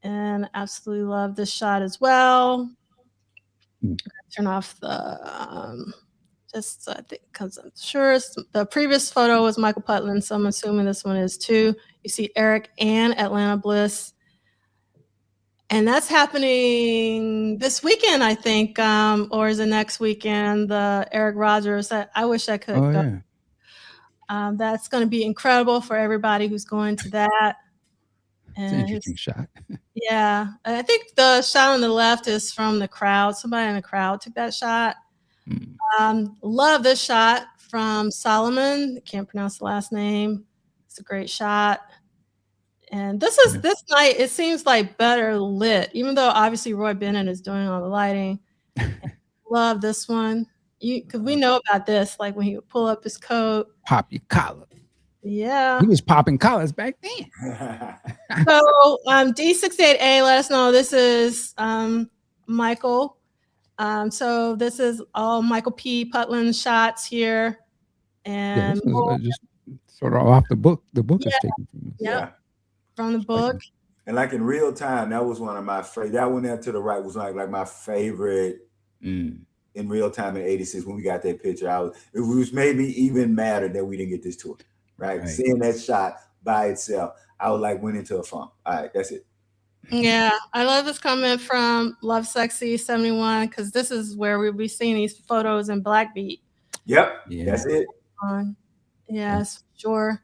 and absolutely love this shot as well. Turn off the just I think because I'm sure the previous photo was Michael Putland, so I'm assuming this one is too. You see Eric and Atlanta Bliss. And that's happening this weekend, I think, or is it next weekend? The Eric Rodgers. I wish I could go. Yeah. That's going to be incredible for everybody who's going to that. It's an interesting shot. Yeah. I think the shot on the left is from the crowd. Somebody in the crowd took that shot. Love this shot from Solomon. I can't pronounce the last name. It's a great shot. And this night, it seems like better lit, even though obviously Roy Bennett is doing all the lighting. Love this one. Because we know about this, like when he would pull up his coat. Pop your collar. Yeah. He was popping collars back then. So D68A, let us know. This is Michael. So this is all Michael P. Putland shots here. And just sort of off the book. The book is taken from this. Yeah. From the book. And like in real time, that was one of my favorite. That one there to the right was like my favorite in real time in '86 when we got that picture. It was made me even madder that we didn't get this tour. Right? Seeing that shot by itself, I was like went into a funk. All right, that's it. Yeah, I love this comment from Love Sexy 71 because this is where we'll be seeing these photos in Black Beat. Yep, that's it. Yes, sure.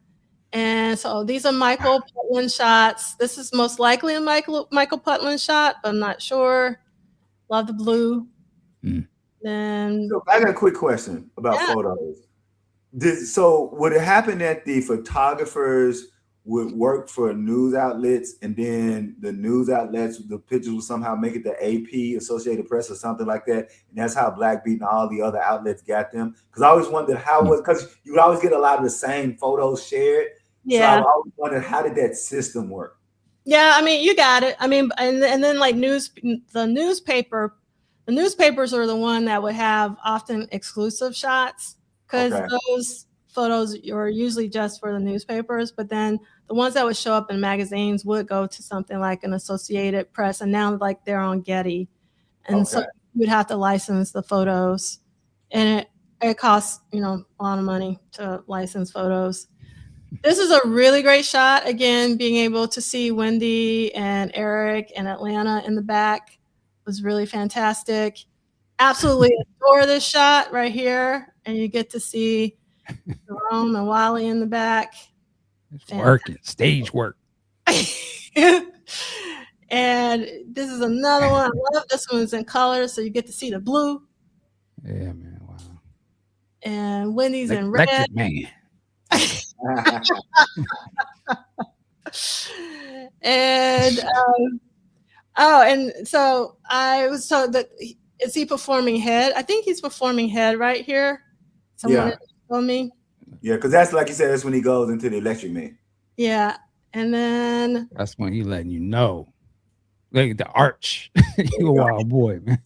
And so these are Michael Putland shots. This is most likely a Michael Putland shot, but I'm not sure. Love the blue. Then so I got a quick question about photos. So would it happen that the photographers would work for news outlets and then the news outlets, the pictures would somehow make it to AP, Associated Press or something like that? And that's how Black Beat and all the other outlets got them? Because I always wondered because you would always get a lot of the same photos shared. Yeah. So I always wondered, how did that system work? Yeah, I mean, you got it. I mean, and then like the newspapers are the one that would have often exclusive shots because those photos are usually just for the newspapers, but then the ones that would show up in magazines would go to something like an Associated Press, and now like they're on Getty, and so you would have to license the photos, and it costs a lot of money to license photos. This is a really great shot. Again, being able to see Wendy and Eric and Atlanta in the back was really fantastic. Absolutely adore this shot right here, and you get to see Jerome and Wally in the back. It's working, stage work. And this is another one. I love this one's in color, so you get to see the blue. Yeah, man. Wow. And Wendy's in red. Electric Man. And and so I was told that is he performing head? I think he's performing head right here. Someone told me. Yeah, because that's like you said, that's when he goes into the Electric Man. Yeah. And then that's when he letting you know. Like the arch. You a wild boy, man.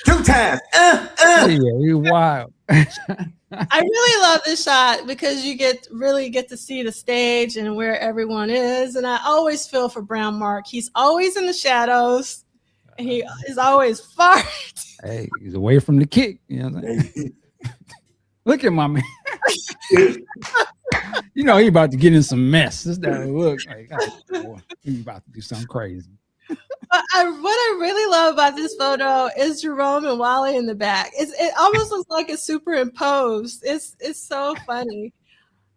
2 times. Yeah, you wild. I really love this shot because you really get to see the stage and where everyone is. And I always feel for Brown Mark. He's always in the shadows. And he is always far. Hey, he's away from the kick. You know what I'm saying? Look at my man. You know, he about to get in some mess. This guy look like, oh, boy, he about to do something crazy. But what I really love about this photo is Jerome and Wally in the back. It almost looks like it's superimposed. It's so funny.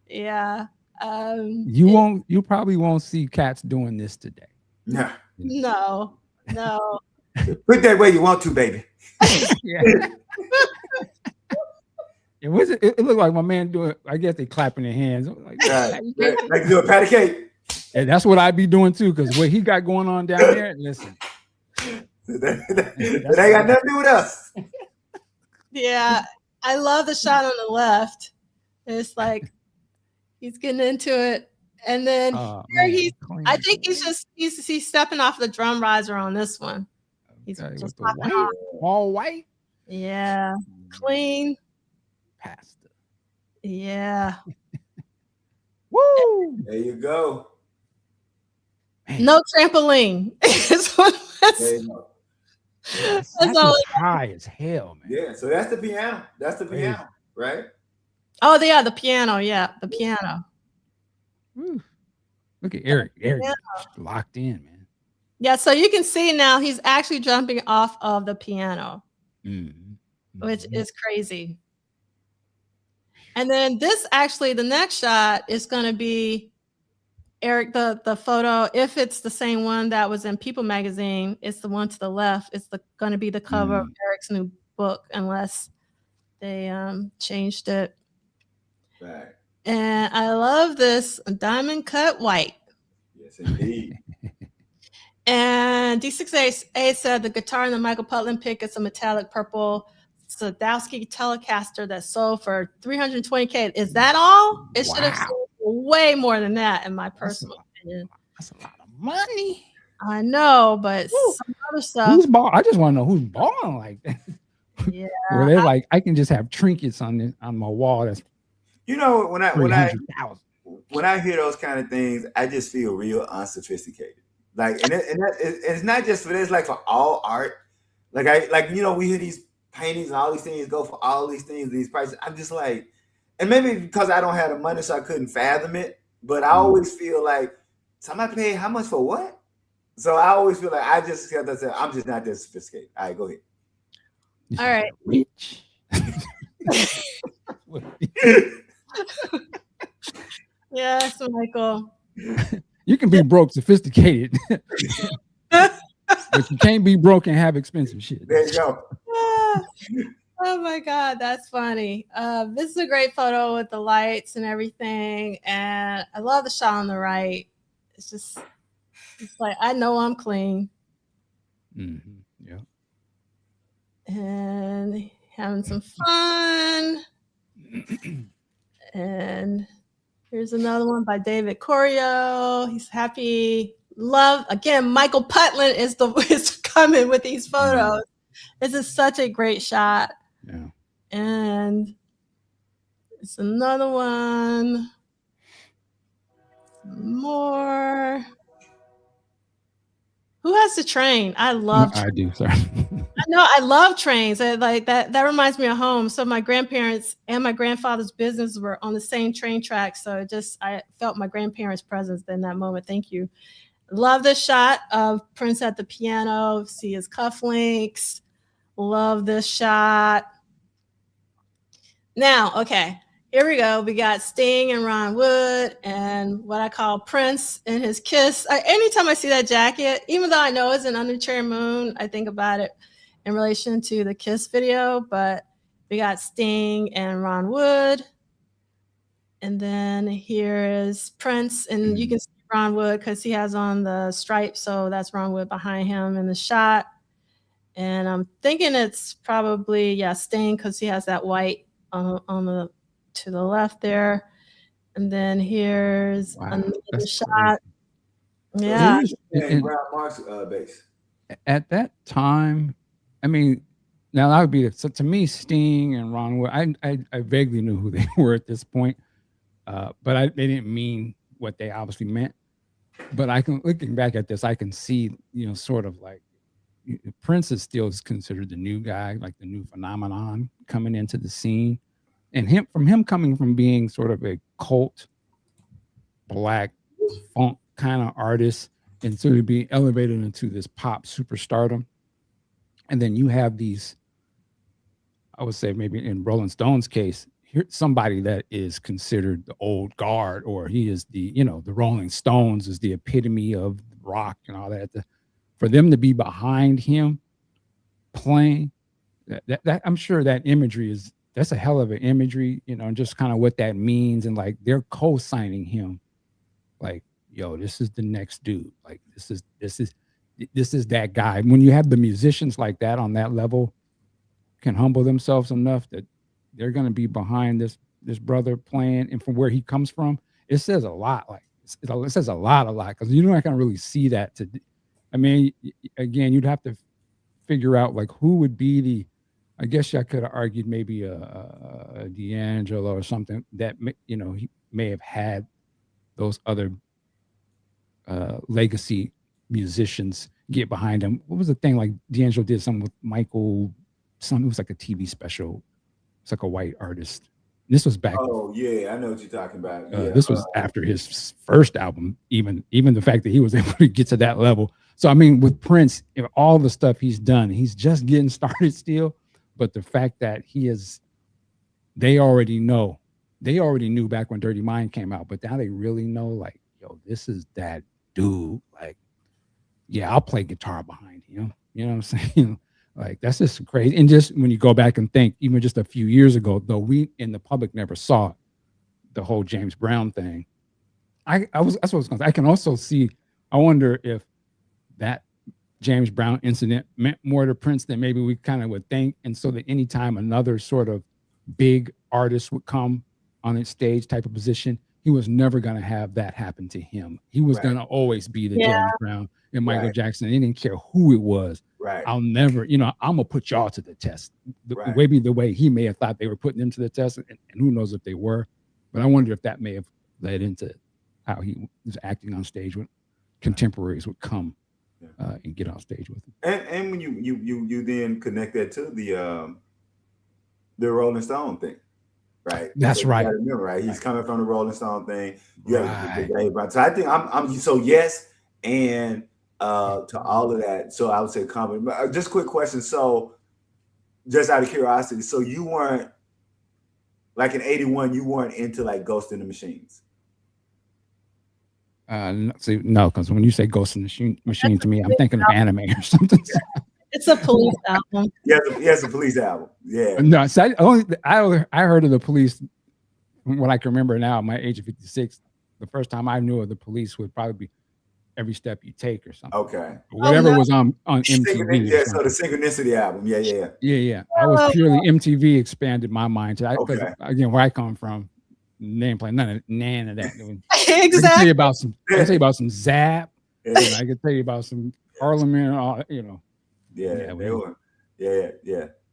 Yeah. You probably won't see cats doing this today. No. No. Put that way you want to, baby. Yeah. It looked like my man doing. I guess they clapping their hands. Like do a patty cake. And that's what I'd be doing too, because what he got going on down there. Listen, that ain't got nothing to do with us. Yeah, I love the shot on the left. It's like he's getting into it, and then here I think he's stepping off the drum riser on this one. He's just all white. Yeah, clean. Pasta. Yeah. Woo! There you go. Man. No trampoline. That's all high as hell, man. Yeah, so that's the piano. That's the piano, right? Oh, yeah, the piano. Yeah, the piano. Woo. Look at Eric. Eric locked in, man. Yeah, so you can see now he's actually jumping off of the piano, which is crazy. And then the next shot is going to be Eric, the photo. If it's the same one that was in People magazine, it's the one to the left. It's going to be the cover of Eric's new book, unless they changed it. Right. And I love this diamond cut white. Yes, indeed. And D6A said the guitar in the Michael Putland pick is a metallic purple Sadowski Telecaster that sold for $320K. Is that all? It should have sold for way more than that, in my personal opinion. That's a lot of money. I know, but some other stuff. Who's ball? I just want to know who's balling like that. Yeah. Where they're like, I can just have trinkets on my wall. That's when I hear those kind of things, I just feel real unsophisticated. Like, it's not just for this, like for all art. We hear these paintings and all these things go for all these things, these prices. I'm just like, and maybe because I don't have the money, so I couldn't fathom it. But I always feel like somebody paid how much for what? So I always feel like I'm just not that sophisticated. All right, go ahead. All right. Rich. Yes, Michael. You can be broke, sophisticated, but you can't be broke and have expensive shit. There you go. Oh my God, that's funny. This is a great photo with the lights and everything, and I love the shot on the right. It's like I know I'm clean. Mm-hmm. Yeah. And having some fun. And here's another one by David Corio. He's happy. Love again. Michael Putland is coming with these photos. This is such a great shot. Yeah. And it's another one. More. Who has the train? I love. I do. Sorry. I know. I love trains. Like that. That reminds me of home. So my grandparents and my grandfather's business were on the same train track. So I felt my grandparents' presence in that moment. Thank you. Love this shot of Prince at the piano. See his cufflinks. Love this shot. Now, okay, here we go. We got Sting and Ron Wood and what I call Prince and his Kiss. Anytime I see that jacket, even though I know it's an Under the Cherry Moon, I think about it in relation to the Kiss video. But we got Sting and Ron Wood. And then here is Prince. And you can see Ron Wood because he has on the stripes. So that's Ron Wood behind him in the shot. And I'm thinking it's probably, Sting because he has that white to the left there. And then here's another shot. Crazy. Yeah. And Brown Mark's bass. At that time, I mean, now that would be so to me, Sting and Ron Wood. I vaguely knew who they were at this point, but they didn't mean what they obviously meant. But looking back at this, I can see, sort of like Prince is still considered the new guy, like the new phenomenon coming into the scene. And from him coming from being sort of a cult black funk kind of artist and sort of being elevated into this pop superstardom. And then you have these, I would say maybe in Rolling Stone's case, somebody that is considered the old guard, or he is the, the Rolling Stones is the epitome of rock and all that. For them to be behind him playing, that I'm sure that imagery that's a hell of an imagery, and just kind of what that means. And like they're co-signing him, like, yo, this is the next dude. Like this is that guy. When you have the musicians like that on that level can humble themselves enough that they're going to be behind this brother playing, and from where he comes from, it says a lot. Like it says a lot, because you're not going to really see that. I mean, again, you'd have to figure out like who would be the. I guess I could have argued maybe a D'Angelo or something that he may have had those other legacy musicians get behind him. What was the thing? Like D'Angelo did something with Michael. It was like a TV special. It's like a white artist. This was back. Oh yeah, I know what you're talking about. Yeah. This was after his first album. Even the fact that he was able to get to that level. So I mean, with Prince, all the stuff he's done, he's just getting started still. But the fact that they already knew back when Dirty Mind came out, but now they really know, like, yo, this is that dude. Like, yeah, I'll play guitar behind him. You know what I'm saying? Like, that's just crazy. And just when you go back and think, even just a few years ago, though we in the public never saw the whole James Brown thing. That's what I was going to say. I can also see, I wonder if that James Brown incident meant more to Prince than maybe we kind of would think. And so that anytime another sort of big artist would come on a stage type of position, he was never going to have that happen to him. He was going to always be the James Brown and Michael Jackson. He didn't care who it was. Right. I'll never, I'm going to put y'all to the test. Maybe the way he may have thought they were putting them to the test, and who knows if they were. But I wonder if that may have led into how he was acting on stage when contemporaries would come and get on stage with him. And when you then connect that to the Rolling Stone thing, right? That's right. Remember, right? He's coming from the Rolling Stone thing. So I think I'm so yes, and to all of that. So I would say comment. Just a quick question. So just out of curiosity, so you weren't like in '81, you weren't into like Ghost in the Machines. No, because when you say Ghost in the Machine to me, I'm thinking of anime or something. It's a Police album. Yes, a Police album. Yeah. No, so I heard of the Police. What I can remember now, at my age of 56, the first time I knew of the Police would probably be Every Step You Take or something. Okay. Whatever was on MTV. Yeah, so the Synchronicity album. Yeah. I was purely MTV expanded my mind to that. Again, where I come from, they ain't playing none of that. Exactly. I can tell you about some Zap. I can tell you about some Harlem Renaissance. Yeah, they were. Yeah.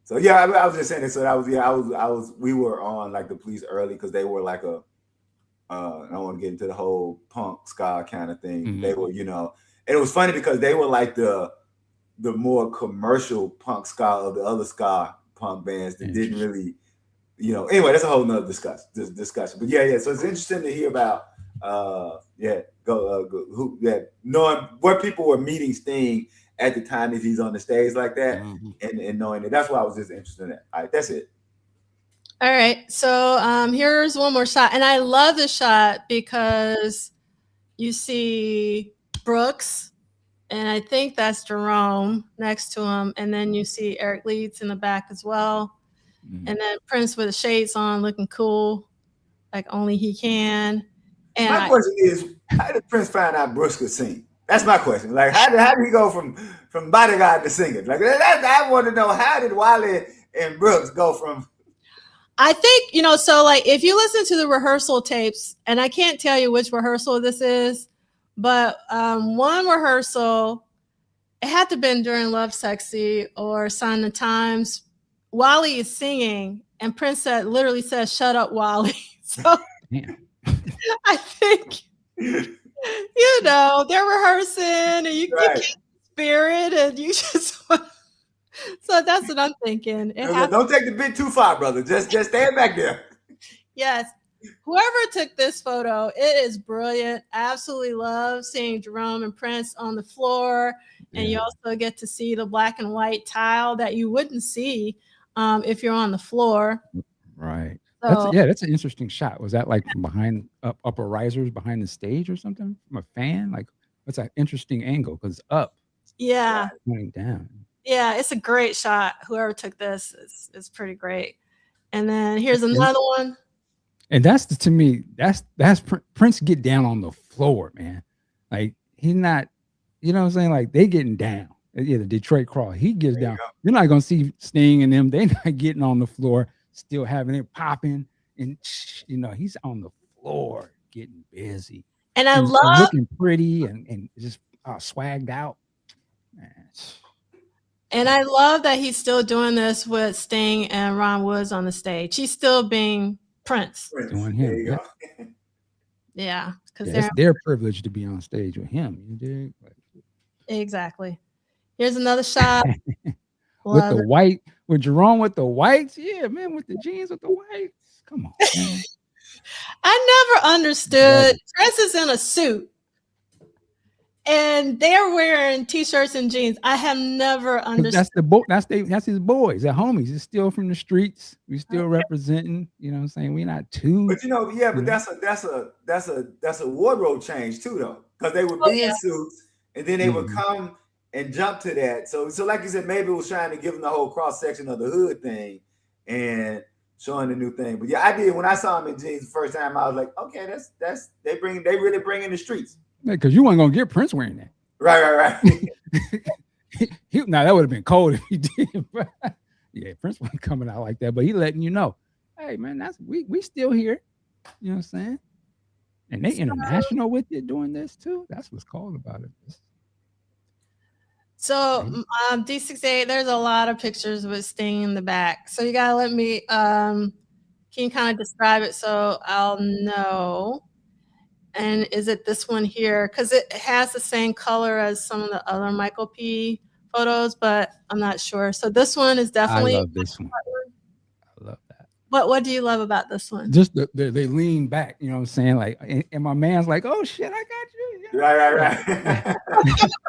So yeah, I was just saying that. So that was. We were on like the Police early because they were like a. I don't want to get into the whole punk ska kind of thing. Mm-hmm. They were, and it was funny because they were like the more commercial punk ska of the other ska punk bands that didn't really. Anyway, that's a whole nother discussion. But yeah. So it's interesting to hear about, knowing where people were meeting Sting at the time that he's on the stage like that, and knowing that. That's why I was just interested in that. All right, that's it. All right, so here's one more shot, and I love this shot because you see Brooks, and I think that's Jerome next to him, and then you see Eric Leeds in the back as well. And then Prince with the shades on, looking cool, like only he can. And my question is, how did Prince find out Brooks could sing? That's my question. Like, how did he go from bodyguard to singing? Like, I want to know, how did Wally and Brooks go from? I think, so like if you listen to the rehearsal tapes, and I can't tell you which rehearsal this is, but one rehearsal, it had to have been during Love Sexy or Sign of the Times. Wally is singing, and Prince literally says, "Shut up, Wally." So I think, they're rehearsing, and you get spirit, and you just So that's what I'm thinking. Don't take the bit too far, brother. Just stand back there. Yes. Whoever took this photo, it is brilliant. Absolutely love seeing Jerome and Prince on the floor. And you also get to see the black and white tile that you wouldn't see if you're on the floor. Right. So, that's an interesting shot. Was that like from behind upper risers behind the stage or something? From a fan? Like, that's an interesting angle because up. Yeah. Pointing down. Yeah, it's a great shot. Whoever took this is pretty great. And then here's another one. And that's to me, that's Prince get down on the floor, man. Like he's not, you know what I'm saying? Like they getting down. Yeah, the Detroit crawl. He gets down. You're not gonna see Sting and them. They not getting on the floor, still having it popping, and he's on the floor getting busy. And I love looking pretty and just swagged out. Man. And I love that he's still doing this with Sting and Ron Woods on the stage. He's still being Prince. Doing him. Yeah. Because it's their privilege to be on stage with him. You dig? Exactly. Here's another shot. With the white, with Jerome with the whites. Yeah, man, with the jeans with the whites. Come on, man. I never understood. Prince is in a suit. And they're wearing t-shirts and jeans. I have never understood. That's his boys, they're homies. It's still from the streets. We still representing. You know what I'm saying? We're not too. But that's a wardrobe change too, though, because they would be in suits and then they would come and jump to that. So like you said, maybe it was trying to give them the whole cross section of the hood thing and showing the new thing. But yeah, I did when I saw him in jeans the first time. I was like, okay, that's they really bring in the streets. Because you weren't gonna get Prince wearing that. Right. Now that would have been cold if he did. Yeah, Prince wasn't coming out like that, but he letting you know, hey man, that's we still here. You know what I'm saying? And they international with it doing this too. That's what's cold about it. So D68, there's a lot of pictures with Sting in the back. So you gotta let me can you kind of describe it so I'll know? And is it this one here? Because it has the same color as some of the other Michael P. photos, but I'm not sure. So this one is definitely. I love this one. I love that. What do you love about this one? Just they lean back. You know what I'm saying? Like, and my man's like, "Oh shit, I got you." Right.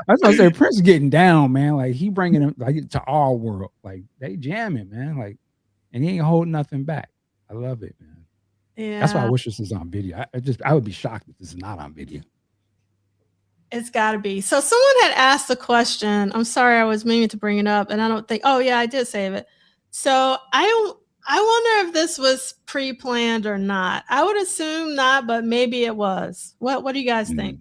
That's what I say. Prince getting down, man. Like he bringing him like to our world. Like they jamming, man. Like, and he ain't holding nothing back. I love it, man. Yeah. That's why I wish this was on video. I would be shocked if this is not on video. It's got to be. So someone had asked a question. I'm sorry, I was meaning to bring it up, and I don't think. Oh yeah, I did save it. So I wonder if this was pre-planned or not. I would assume not, but maybe it was. What do you guys think?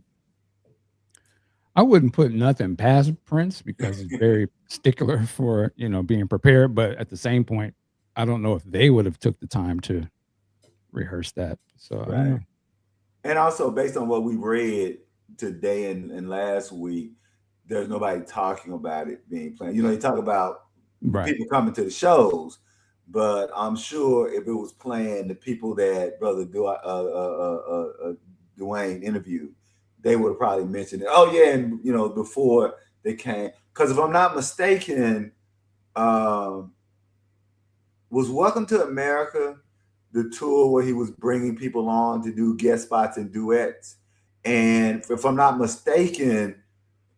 I wouldn't put nothing past Prince because he's very stickler for being prepared. But at the same point, I don't know if they would have took the time to rehearse that. So I don't know. And also based on what we read today and last week, there's nobody talking about it being planned. You talk about people coming to the shows, but I'm sure if it was planned, the people that brother Duane interviewed, they would have probably mentioned it. Oh yeah, and before they came, because if I'm not mistaken, was Welcome to America the tour where he was bringing people on to do guest spots and duets. And if I'm not mistaken,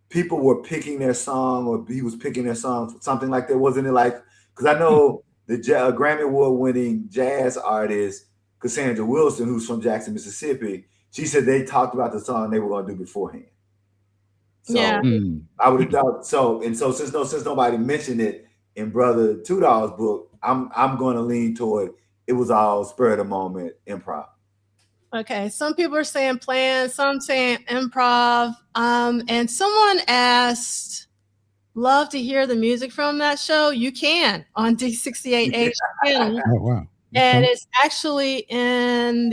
people were picking their song, or he was picking their song, something like that. Wasn't it like, because I know the Grammy Award winning jazz artist, Cassandra Wilson, who's from Jackson, Mississippi, she said they talked about the song they were going to do beforehand. So I would have thought so. And so since nobody mentioned it in Brother Tudahl's book, I'm going to lean toward it was all spur of the moment improv. Okay, some people are saying planned, some saying improv. And someone asked, love to hear the music from that show. You can on D68H channel. Oh, wow. And it's actually in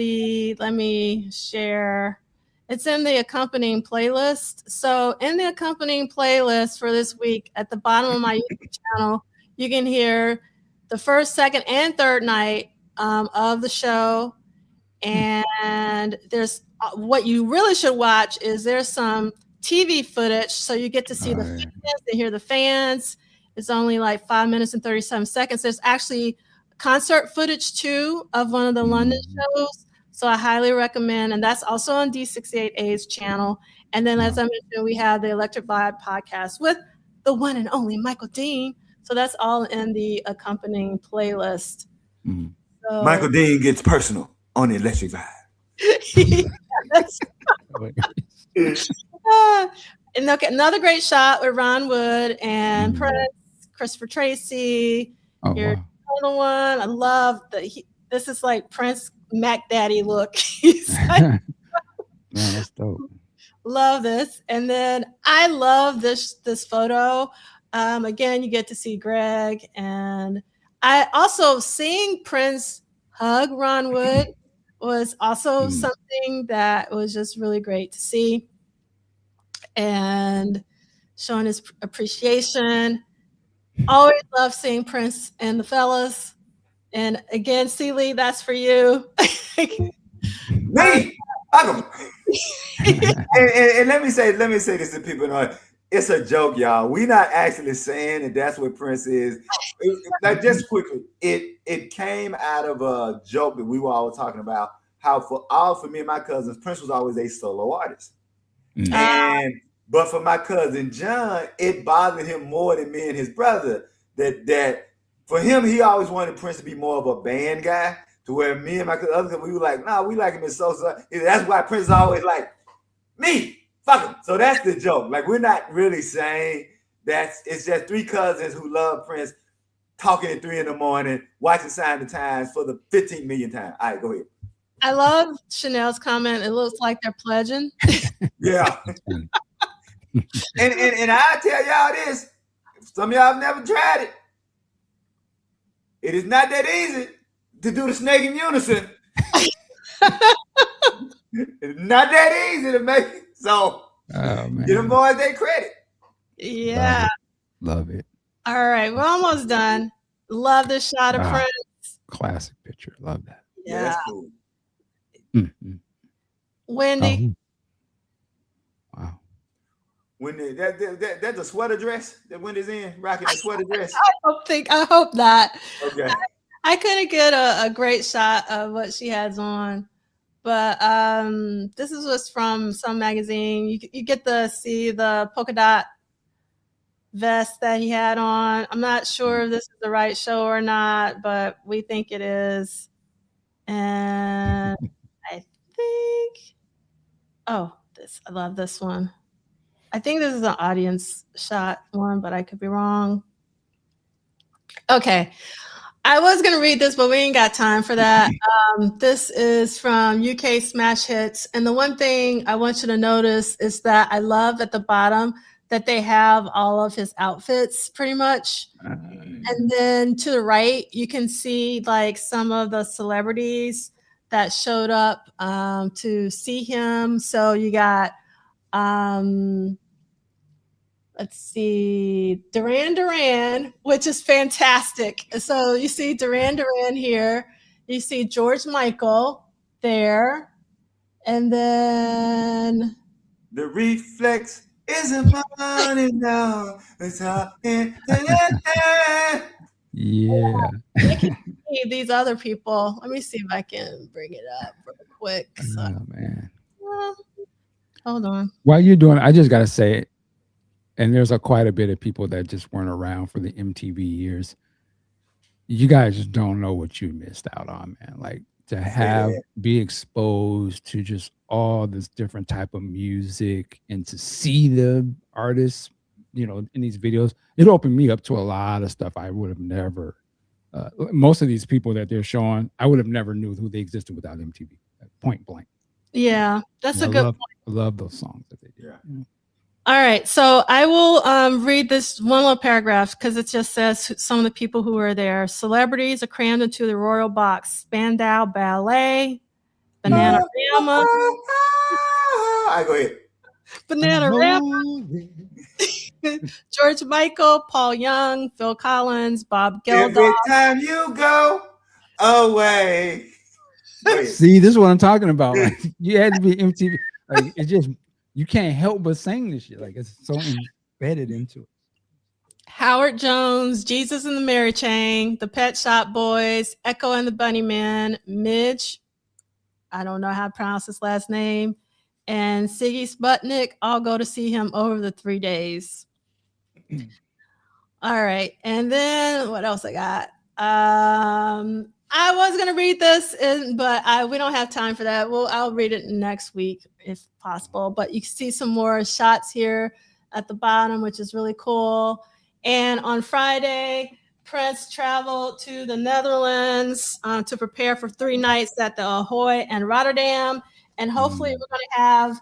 let me share. It's in the accompanying playlist. So in the accompanying playlist for this week, at the bottom of my YouTube channel, you can hear the first, second, and third night of the show. And there's what you really should watch is there's some TV footage, so you get to see the fans and hear the fans, It's only like 5 minutes and 37 seconds. There's actually concert footage too of one of the London shows. So I highly recommend. And that's also on D68A's channel. And then, as I mentioned, we have the Electric Vibe podcast with the one and only Michael Dean. So that's all in the accompanying playlist. So, Michael Dean gets personal on the Electric Vibe. And look, another great shot with Ron Wood and Prince, Christopher Tracy. Here's another one. I love this is like Prince Mac Daddy look. He's like, Man, that's dope. Love this. And then I love this photo. Again, you get to see Greg, and I also seeing Prince hug Ron Wood was also something that was just really great to see, and showing his appreciation. Always love seeing Prince and the fellas. And again, Celie, that's for you. Me, and let me say this to people know. It's a joke, y'all. We're not actually saying that that's what Prince is. Like, just quickly, it came out of a joke that we were all talking about. How for me and my cousins, Prince was always a solo artist. But for my cousin John, it bothered him more than me and his brother. That for him, he always wanted Prince to be more of a band guy. To where me and my cousin, we were like, nah, we like him as so. That's why Prince is always like, me. Fuck him. So that's the joke. Like, we're not really saying that. It's just three cousins who love Prince talking at 3 a.m, watching Sign of the Times for the 15 millionth time. All right, go ahead. I love Chanel's comment. It looks like they're pledging. Yeah. and I tell y'all this. Some of y'all have never tried it. It is not that easy to do the snake in unison. It's not that easy to make it. So give them boys their credit. Yeah. Love it. All right. We're almost done. Love this shot of Prince. Classic picture. Love that. Yeah. That's cool. Wendy. Wow. When that's a sweater dress that Wendy's in, rocking a sweater dress. I hope not. Okay. I couldn't get a great shot of what she has on. But this is what's from some magazine. You get to see the polka dot vest that he had on. I'm not sure if this is the right show or not, but we think it is. And I think, I love this one. I think this is an audience shot one, but I could be wrong. Okay. I was going to read this, but we ain't got time for that. This is from UK Smash Hits. And the one thing I want you to notice is that I love at the bottom that they have all of his outfits pretty much. And then to the right, you can see like some of the celebrities that showed up to see him. So you got, let's see, Duran, which is fantastic. So you see Duran here. You see George Michael there. And then the reflex isn't money now. It's yeah. I can see these other people. Let me see if I can bring it up real quick. So, Oh, man. hold on. While you're doing it, I just got to say, and there's quite a bit of people that just weren't around for the MTV years. You guys just don't know what you missed out on, man. Like to be exposed to just all this different type of music and to see the artists, in these videos, it opened me up to a lot of stuff I would have never. Most of these people that they're showing, I would have never knew who they existed without MTV. Point blank. Yeah, that's a good point. I love those songs that they do. Yeah. All right, so I will read this one little paragraph because it just says some of the people who were there. Celebrities are crammed into the royal box. Spandau Ballet, Bananarama. I go ahead. Bananarama. George Michael, Paul Young, Phil Collins, Bob Geldof. Every time you go away. See, this is what I'm talking about. Like, you had to be MTV. Like, it's just, you can't help but sing this shit. Like, it's so embedded into it. Howard Jones, Jesus and the Mary Chain, the Pet Shop Boys, Echo and the Bunnymen, Midge, I don't know how to pronounce his last name, and Siggy Sputnik all go to see him over the 3 days. All right. And then what else I got? I was gonna read this, but we don't have time for that. I'll read it next week if possible. But you can see some more shots here at the bottom, which is really cool. And on Friday, Prince traveled to the Netherlands to prepare for 3 nights at the Ahoy and Rotterdam. And hopefully we're going to have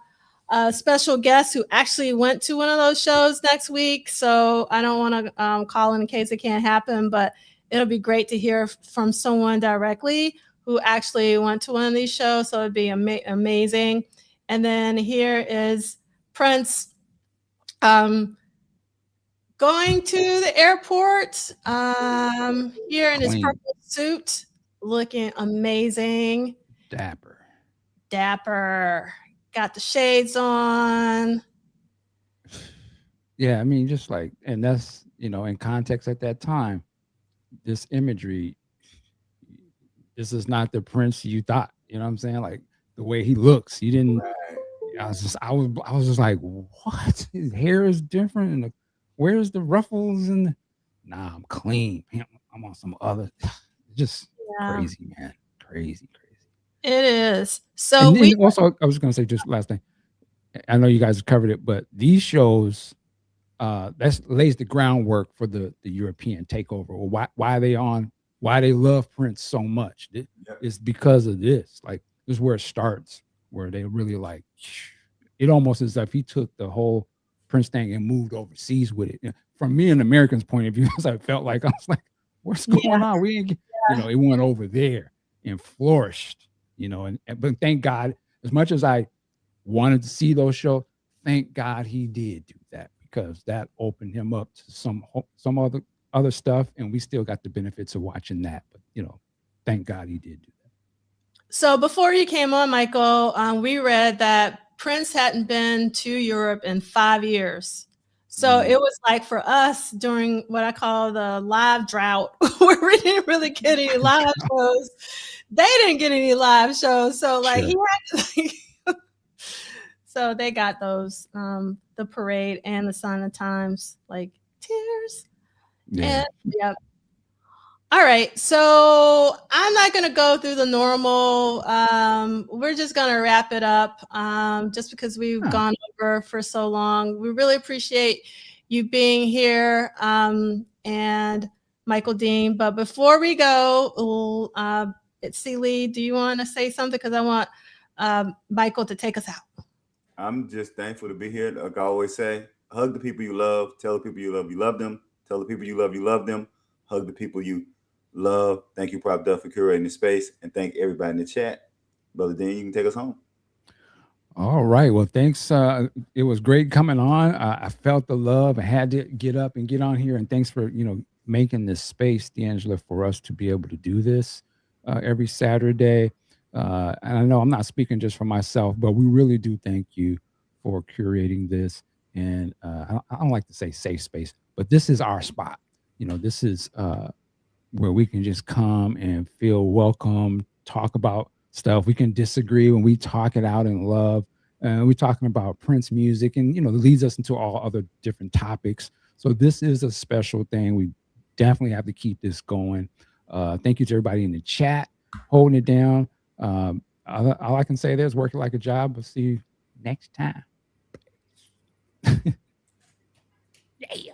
a special guest who actually went to one of those shows next week. So I don't want to call in case it can't happen, but it'll be great to hear from someone directly who actually went to one of these shows. So it'd be amazing. And then here is Prince going to the airport here in his purple suit, looking amazing. Dapper. Got the shades on. Yeah, I mean, just like, and that's, in context at that time, this imagery, this is not the Prince you thought, you know what I'm saying? Like the way he looks, you didn't, I was just like, what? His hair is different. And where's the ruffles? And nah, I'm clean. I'm on some other, just crazy, man. Crazy. It is. So and then also, I was going to say just last thing. I know you guys covered it, but these shows, that lays the groundwork for the European takeover. Or why they love Prince so much. It's because of this. Like, this is where it starts, where they really like, it almost as if he took the whole Prince thing and moved overseas with it. From me, an American's point of view, I felt like, I was like, what's going on? We ain't, it went over there and flourished, but thank God, as much as I wanted to see those shows, thank God he did do that, because that opened him up to some other stuff, and we still got the benefits of watching that. But thank God he did do that. So before you came on, Michael, we read that Prince hadn't been to Europe in 5 years. So it was like for us during what I call the live drought, where we didn't really get any live shows. They didn't get any live shows. So like he had to, so they got those, the parade and the Sign of Times, like tears. Yeah. And, yep. All right. So I'm not going to go through the normal. We're just going to wrap it up just because we've gone over for so long. We really appreciate you being here and Michael Dean. But before we go, C. Lee, do you want to say something? Because I want Michael to take us out. I'm just thankful to be here. Like I always say, hug the people you love. Tell the people you love them. Tell the people you love them. Hug the people you love. Thank you, Prop Duff, for curating the space. And thank everybody in the chat. Brother Dean, you can take us home. All right. Well, thanks. It was great coming on. I felt the love. I had to get up and get on here. And thanks for, making this space, D'Angela, for us to be able to do this every Saturday. And I know I'm not speaking just for myself, but we really do thank you for curating this. And I don't like to say safe space, but this is our spot. This is where we can just come and feel welcome, talk about stuff. We can disagree when we talk it out in love. We're talking about Prince music, and it leads us into all other different topics. So this is a special thing. We definitely have to keep this going. Thank you to everybody in the chat holding it down. All I can say there is work it like a job. We'll see you next time. Yeah.